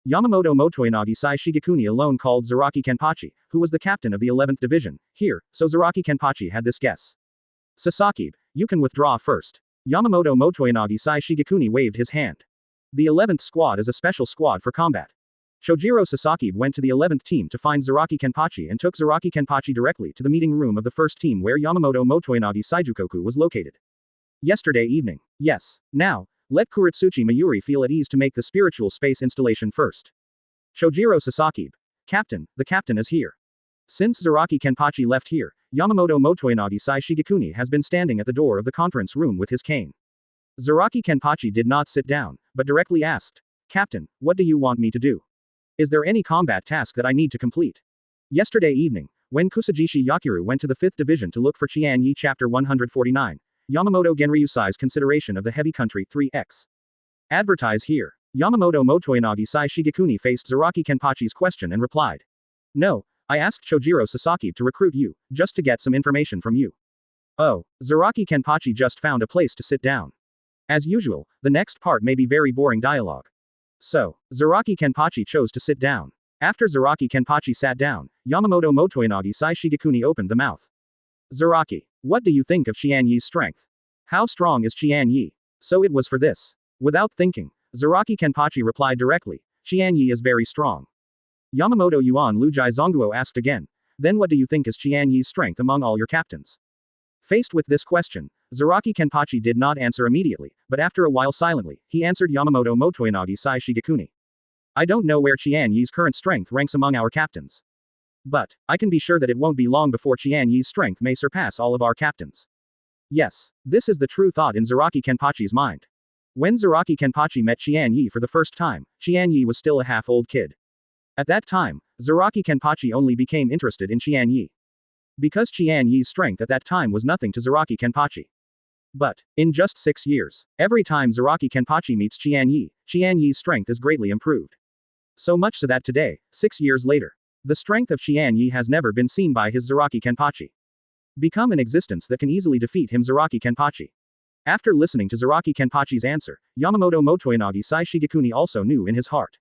Yamamoto Motoinagi Sai Shigekuni alone called Zaraki Kenpachi, who was the captain of the 11th Division, here, so Zaraki Kenpachi had this guess. Sasaki, you can withdraw first. Yamamoto Motoinagi Sai Shigekuni waved his hand. The 11th squad is a special squad for combat. Chojiro Sasaki went to the 11th team to find Zaraki Kenpachi and took Zaraki Kenpachi directly to the meeting room of the first team where Yamamoto Motoinagi Saijukoku was located. Yesterday evening. Yes. Now, let Kuretsuchi Mayuri feel at ease to make the spiritual space installation first. Chojiro Sasaki. Captain, the captain is here. Since Zaraki Kenpachi left here, Yamamoto Motoinagi Sai Shigekuni has been standing at the door of the conference room with his cane. Zaraki Kenpachi did not sit down, but directly asked, "Captain, what do you want me to do? Is there any combat task that I need to complete?" Yesterday evening, when Kusajishi Yakiru went to the 5th Division to look for Qian Ye Chapter 149, Yamamoto Genryusai's consideration of the heavy country 3x. Advertise here. Yamamoto Motoinagi Sai Shigekuni faced Zaraki Kenpachi's question and replied. "No, I asked Chojiro Sasaki to recruit you, just to get some information from you." Oh, Zaraki Kenpachi just found a place to sit down. As usual, the next part may be very boring dialogue. So, Zaraki Kenpachi chose to sit down. After Zaraki Kenpachi sat down, Yamamoto Motoinagi Sai Shigekuni opened the mouth. "Zaraki, what do you think of Qian Ye's strength? How strong is Qian Ye?" So it was for this. Without thinking, Zaraki Kenpachi replied directly, "Qian Ye is very strong." Yamamoto Yuan Lujai Zongguo asked again, "Then what do you think is Qian Ye's strength among all your captains?" Faced with this question, Zaraki Kenpachi did not answer immediately, but after a while silently, he answered Yamamoto Motoinagi Sai Shigekuni. "I don't know where Qian Ye's current strength ranks among our captains. But, I can be sure that it won't be long before Qian Ye's strength may surpass all of our captains." Yes, this is the true thought in Zaraki Kenpachi's mind. When Zaraki Kenpachi met Qian Ye for the first time, Qian Ye was still a half-old kid. At that time, Zaraki Kenpachi only became interested in Qian Ye. Because Qian Ye's strength at that time was nothing to Zaraki Kenpachi. But, in just 6 years, every time Zaraki Kenpachi meets Qian Ye's strength is greatly improved. So much so that today, 6 years later, the strength of Qian Ye has never been seen by his Zaraki Kenpachi. Become an existence that can easily defeat him Zaraki Kenpachi. After listening to Zaraki Kenpachi's answer, Yamamoto Motoinagi Sai Shigekuni also knew in his heart.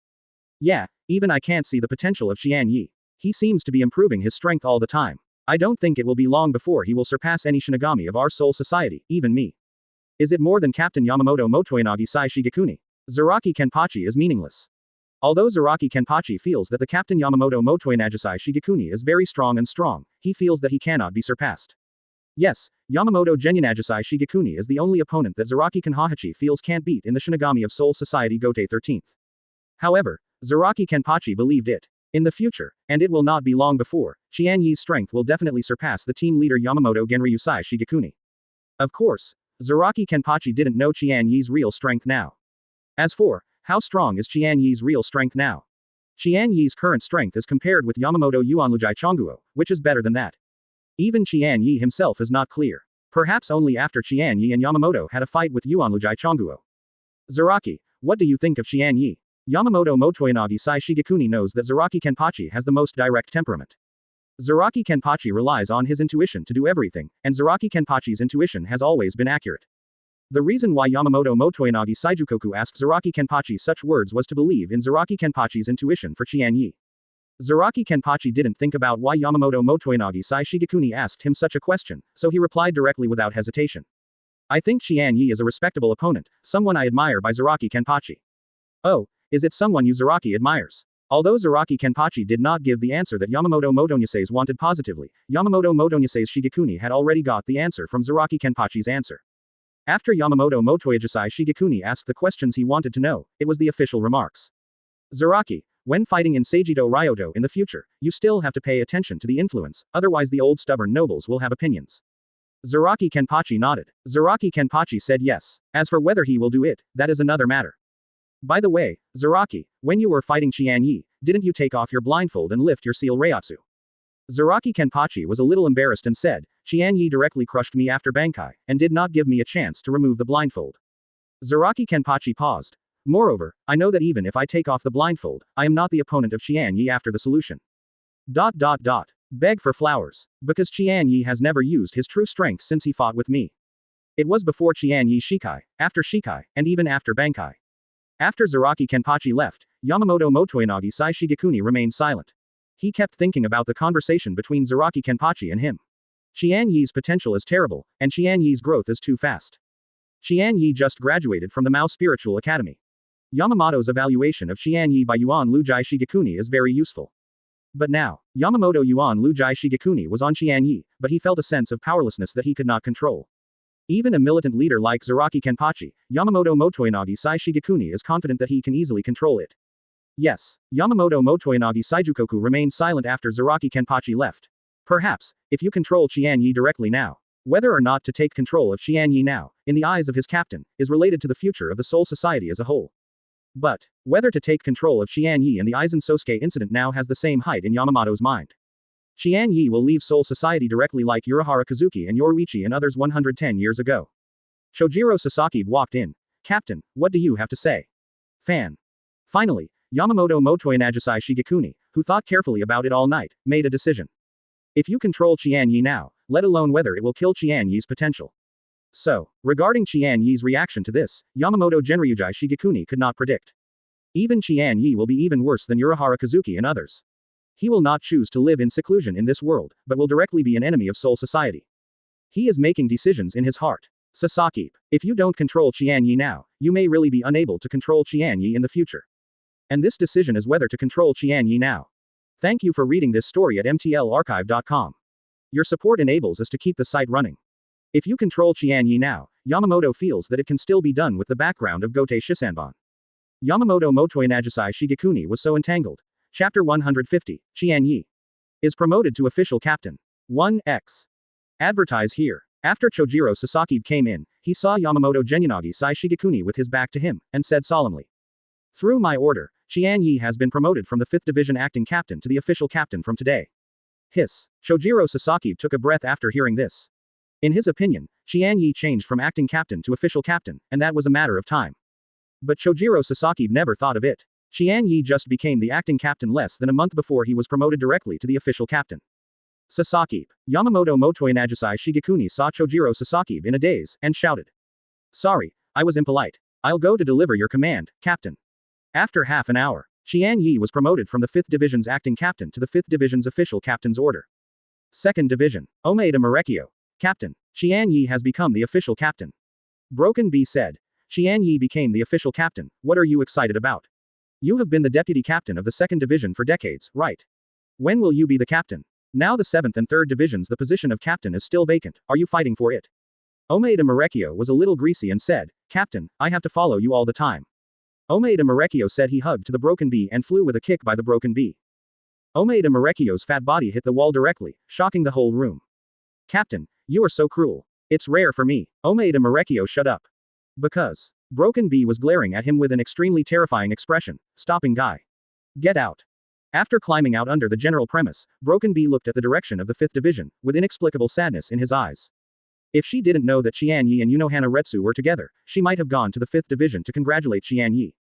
Yeah, even I can't see the potential of Qian Ye. He seems to be improving his strength all the time. I don't think it will be long before he will surpass any Shinigami of our soul society, even me. Is it more than Captain Yamamoto Motoinagi Sai Shigekuni? Zaraki Kenpachi is meaningless. Although Zaraki Kenpachi feels that the Captain Yamamoto Motoinagi Sai Shigekuni is very strong, he feels that he cannot be surpassed. Yes, Yamamoto Genyanagisai Shigekuni is the only opponent that Zaraki Kenhachi feels can't beat in the Shinigami of Soul Society Gotei 13th. However, Zaraki Kenpachi believed it. In the future, and it will not be long before, Qian Ye's strength will definitely surpass the team leader Yamamoto Genryusai Shigekuni. Of course, Zaraki Kenpachi didn't know Qian Ye's real strength now. As for, how strong is Qian Ye's real strength now? Qian Ye's current strength is compared with Yamamoto Yuanlujai Chonguo, which is better than that. Even Qian Ye himself is not clear. Perhaps only after Qian Ye and Yamamoto had a fight with Yuanlujai Chonguo. Zaraki, what do you think of Qian Ye? Yamamoto Motoinagi Sai Shigekuni knows that Zaraki Kenpachi has the most direct temperament. Zaraki Kenpachi relies on his intuition to do everything, and Zaraki Kenpachi's intuition has always been accurate. The reason why Yamamoto Motoinagi Saijukoku asked Zaraki Kenpachi such words was to believe in Zaraki Kenpachi's intuition for Qian Ye. Zaraki Kenpachi didn't think about why Yamamoto Motoinagi Sai Shigekuni asked him such a question, so he replied directly without hesitation. I think Qian Ye is a respectable opponent, someone I admire by Zaraki Kenpachi. Oh, is it someone you Zaraki admires? Although Zaraki Kenpachi did not give the answer that Yamamoto Motonyase's wanted positively, Yamamoto Motonyase's Shigekuni had already got the answer from Zaraki Kenpachi's answer. After Yamamoto Motoyajisai Shigekuni asked the questions he wanted to know, it was the official remarks. Zaraki, when fighting in Seijito Ryoto in the future, you still have to pay attention to the influence, otherwise the old stubborn nobles will have opinions. Zaraki Kenpachi nodded. Zaraki Kenpachi said yes. As for whether he will do it, that is another matter. By the way, Zaraki, when you were fighting Qian Ye, didn't you take off your blindfold and lift your seal Reiatsu? Zaraki Kenpachi was a little embarrassed and said, Qian Ye directly crushed me after Bankai, and did not give me a chance to remove the blindfold. Zaraki Kenpachi paused. Moreover, I know that even if I take off the blindfold, I am not the opponent of Qian Ye after the solution. Beg for flowers. Because Qian Ye has never used his true strength since he fought with me. It was before Qian Ye Shikai, after Shikai, and even after Bankai. After Zaraki Kenpachi left, Yamamoto Motoyanagi Sai Shigekuni remained silent. He kept thinking about the conversation between Zaraki Kenpachi and him. Qian Ye's potential is terrible, and Qian Ye's growth is too fast. Qian Ye just graduated from the Mao Spiritual Academy. Yamamoto's evaluation of Qian Ye by Yuan Lujai Shigekuni is very useful. But now, Yamamoto Yuan Lujai Shigekuni was on Qian Ye, but he felt a sense of powerlessness that he could not control. Even a militant leader like Zaraki Kenpachi, Yamamoto Motoyanagi Sai Shigekuni is confident that he can easily control it. Yes, Yamamoto Motoyanagi Saijukoku remained silent after Zaraki Kenpachi left. Perhaps, if you control Qian Ye directly now, whether or not to take control of Qian Ye now, in the eyes of his captain, is related to the future of the Soul Society as a whole. But, whether to take control of Qian Ye and the Aizen Sōsuke incident now has the same height in Yamamoto's mind. Qian Ye will leave Soul Society directly like Urahara Kazuki and Yoruichi and others 110 years ago. Chojiro Sasaki walked in. Captain, what do you have to say? Fan. Finally, Yamamoto Motoyanagisai Shigekuni, who thought carefully about it all night, made a decision. If you control Qian Ye now, let alone whether it will kill Qian Ye's potential. So, regarding Qian Ye's reaction to this, Yamamoto Genryujai Shigekuni could not predict. Even Qian Ye will be even worse than Urahara Kazuki and others. He will not choose to live in seclusion in this world, but will directly be an enemy of Soul Society. He is making decisions in his heart. Sasaki, if you don't control Qian Ye now, you may really be unable to control Qian Ye in the future. And this decision is whether to control Qian Ye now. Thank you for reading this story at mtlarchive.com. Your support enables us to keep the site running. If you control Qian Ye now, Yamamoto feels that it can still be done with the background of Gotei Shisanban. Yamamoto Motoyanagisai Shigekuni was so entangled. Chapter 150, Qian Ye is promoted to official captain. 1x. Advertise here. After Chojiro Sasaki came in, he saw Yamamoto Genyanagi Sai Shigekuni with his back to him, and said solemnly. Through my order, Qian Ye has been promoted from the 5th Division acting captain to the official captain from today. Hiss. Chojiro Sasaki took a breath after hearing this. In his opinion, Qian Ye changed from acting captain to official captain, and that was a matter of time. But Chojiro Sasaki never thought of it. Qian Ye just became the acting captain less than a month before he was promoted directly to the official captain. Sasaki. Yamamoto Motoyanagisai Shigekuni saw Chojiro Sasaki in a daze, and shouted. Sorry, I was impolite. I'll go to deliver your command, captain. After half an hour, Qian Ye was promoted from the 5th Division's acting captain to the 5th Division's official captain's order. 2nd Division. Omeda Marekio. Captain. Qian Ye has become the official captain. Broken B said. Qian Ye became the official captain, what are you excited about? You have been the deputy captain of the 2nd Division for decades, right? When will you be the captain? Now the 7th and 3rd Divisions the position of captain is still vacant, are you fighting for it? Omeda Marekio was a little greasy and said, Captain, I have to follow you all the time. Omeda Marekio said he hugged to the broken bee and flew with a kick by the broken bee. Omeda Marekio's fat body hit the wall directly, shocking the whole room. Captain, you are so cruel. It's rare for me. Omeda Marekio shut up. Because. Broken bee was glaring at him with an extremely terrifying expression, stopping Guy. Get out. After climbing out under the general premise, Broken bee looked at the direction of the 5th Division, with inexplicable sadness in his eyes. If she didn't know that Qian Ye and Unohana Retsu were together, she might have gone to the 5th Division to congratulate Qian Ye.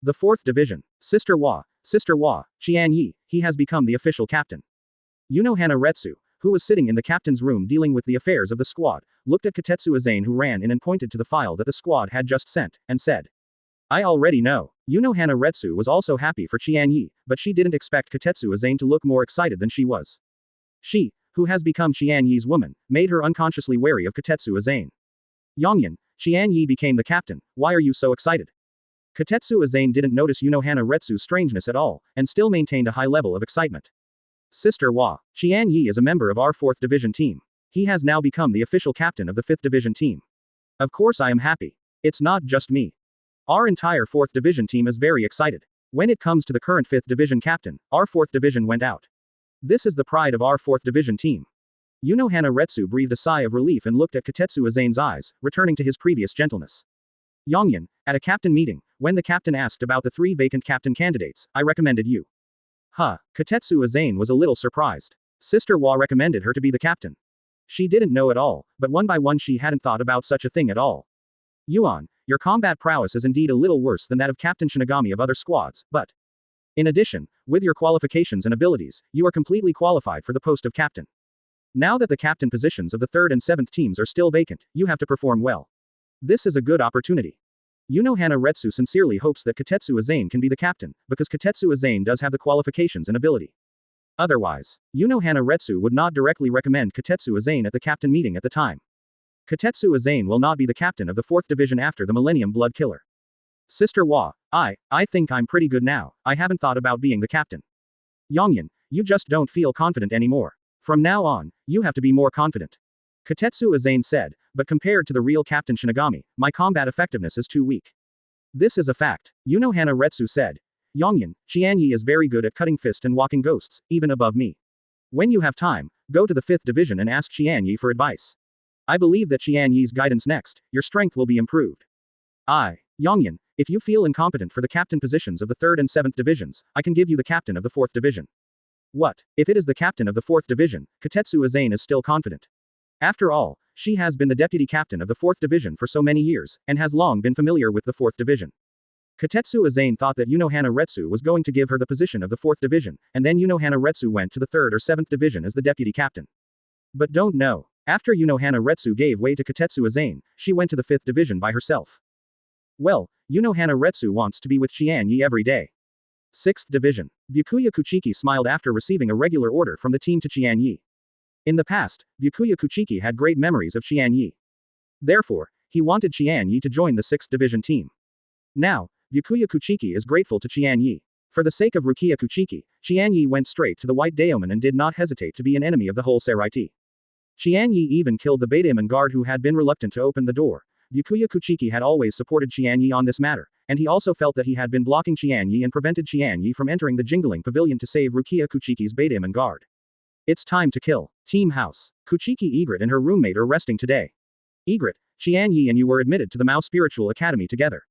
The 4th Division. Sister Wa, Qian Ye, he has become the official captain. Unohana Retsu, who was sitting in the captain's room dealing with the affairs of the squad, looked at Katetsu Aizen who ran in and pointed to the file that the squad had just sent, and said. I already know. Unohana Retsu was also happy for Qian Ye, but she didn't expect Katetsu Aizen to look more excited than she was. She, who has become Qian Ye's woman, made her unconsciously wary of Katetsu Aizen. Yongyan, Qian Ye became the captain, why are you so excited? Katetsu Aizen didn't notice Unohana Retsu's strangeness at all, and still maintained a high level of excitement. Sister Wa, Qian Ye is a member of our 4th Division team. He has now become the official captain of the 5th Division team. Of course I am happy. It's not just me. Our entire 4th Division team is very excited. When it comes to the current 5th Division captain, our 4th Division went out. This is the pride of our 4th Division team. Unohana Retsu breathed a sigh of relief and looked at Katetsu Aizen's eyes, returning to his previous gentleness. Yongyan, at a captain meeting, when the captain asked about the 3 vacant captain candidates, I recommended you. Katetsu Aizen was a little surprised. Sister Wa recommended her to be the captain. She didn't know at all, but one by one she hadn't thought about such a thing at all. Yuan, your combat prowess is indeed a little worse than that of Captain Shinigami of other squads, but in addition, with your qualifications and abilities, you are completely qualified for the post of captain. Now that the captain positions of the 3rd and 7th teams are still vacant, you have to perform well. This is a good opportunity. Unohana Retsu sincerely hopes that Katetsu Aizen can be the captain, because Katetsu Aizen does have the qualifications and ability. Otherwise, Unohana Retsu would not directly recommend Katetsu Aizen at the captain meeting at the time. Katetsu Aizen will not be the captain of the 4th Division after the Millennium Blood Killer. Sister Wa, I think I'm pretty good now, I haven't thought about being the captain. Yongyan, you just don't feel confident anymore. From now on, you have to be more confident. Katetsu Aizen said, but compared to the real Captain Shinigami, my combat effectiveness is too weak. This is a fact, Unohana Retsu said. Yongyan, Qian Ye is very good at cutting fist and walking ghosts, even above me. When you have time, go to the 5th Division and ask Qian Ye for advice. I believe that Qian Ye's guidance next, your strength will be improved. Yongyan, if you feel incompetent for the captain positions of the 3rd and 7th Divisions, I can give you the captain of the 4th Division. What, if it is the captain of the 4th Division, Katetsu Aizen is still confident. After all, she has been the deputy captain of the 4th Division for so many years, and has long been familiar with the 4th Division. Katetsu Aizen thought that Unohana Retsu was going to give her the position of the 4th Division, and then Unohana Retsu went to the 3rd or 7th Division as the deputy captain. But don't know. After Unohana Retsu gave way to Katetsu Aizen, she went to the 5th Division by herself. Well, Unohana Retsu wants to be with Qian Ye every day. 6th Division. Byakuya Kuchiki smiled after receiving a regular order from the team to Qian Ye. In the past, Byakuya Kuchiki had great memories of Qian Ye. Therefore, he wanted Qian Ye to join the 6th Division team. Now, Byakuya Kuchiki is grateful to Qian Ye. For the sake of Rukia Kuchiki, Qian Ye went straight to the White Daemon and did not hesitate to be an enemy of the whole Seraiti. Qian Ye even killed the Baidaemon guard who had been reluctant to open the door. Byakuya Kuchiki had always supported Qian Ye on this matter, and he also felt that he had been blocking Qian Ye and prevented Qian Ye from entering the Jingling Pavilion to save Rukia Kuchiki's Baidaemon guard. It's time to kill. Team House. Kuchiki Egret and her roommate are resting today. Egret, Qian Ye and you were admitted to the Mao Spiritual Academy together.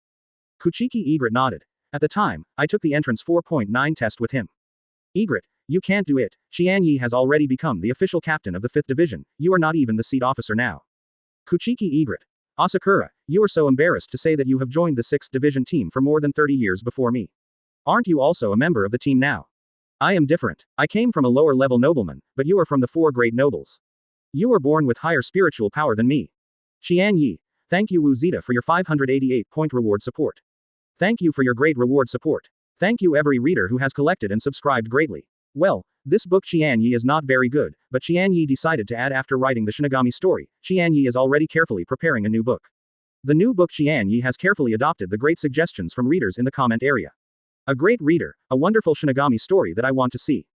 Kuchiki Egret nodded. At the time, I took the entrance 4.9 test with him. Egret, you can't do it. Qian Ye has already become the official captain of the 5th Division, you are not even the seat officer now. Kuchiki Egret. Asakura, you are so embarrassed to say that you have joined the 6th Division team for more than 30 years before me. Aren't you also a member of the team now? I am different. I came from a lower level nobleman, but you are from the 4 great nobles. You were born with higher spiritual power than me. Qian Ye, thank you Wu Zeta for your 588-point reward support. Thank you for your great reward support. Thank you every reader who has collected and subscribed greatly. Well, this book Qian Ye is not very good, but Qian Ye decided to add after writing the Shinigami story. Qian Ye is already carefully preparing a new book. The new book Qian Ye has carefully adopted the great suggestions from readers in the comment area. A great reader, a wonderful Shinigami story that I want to see.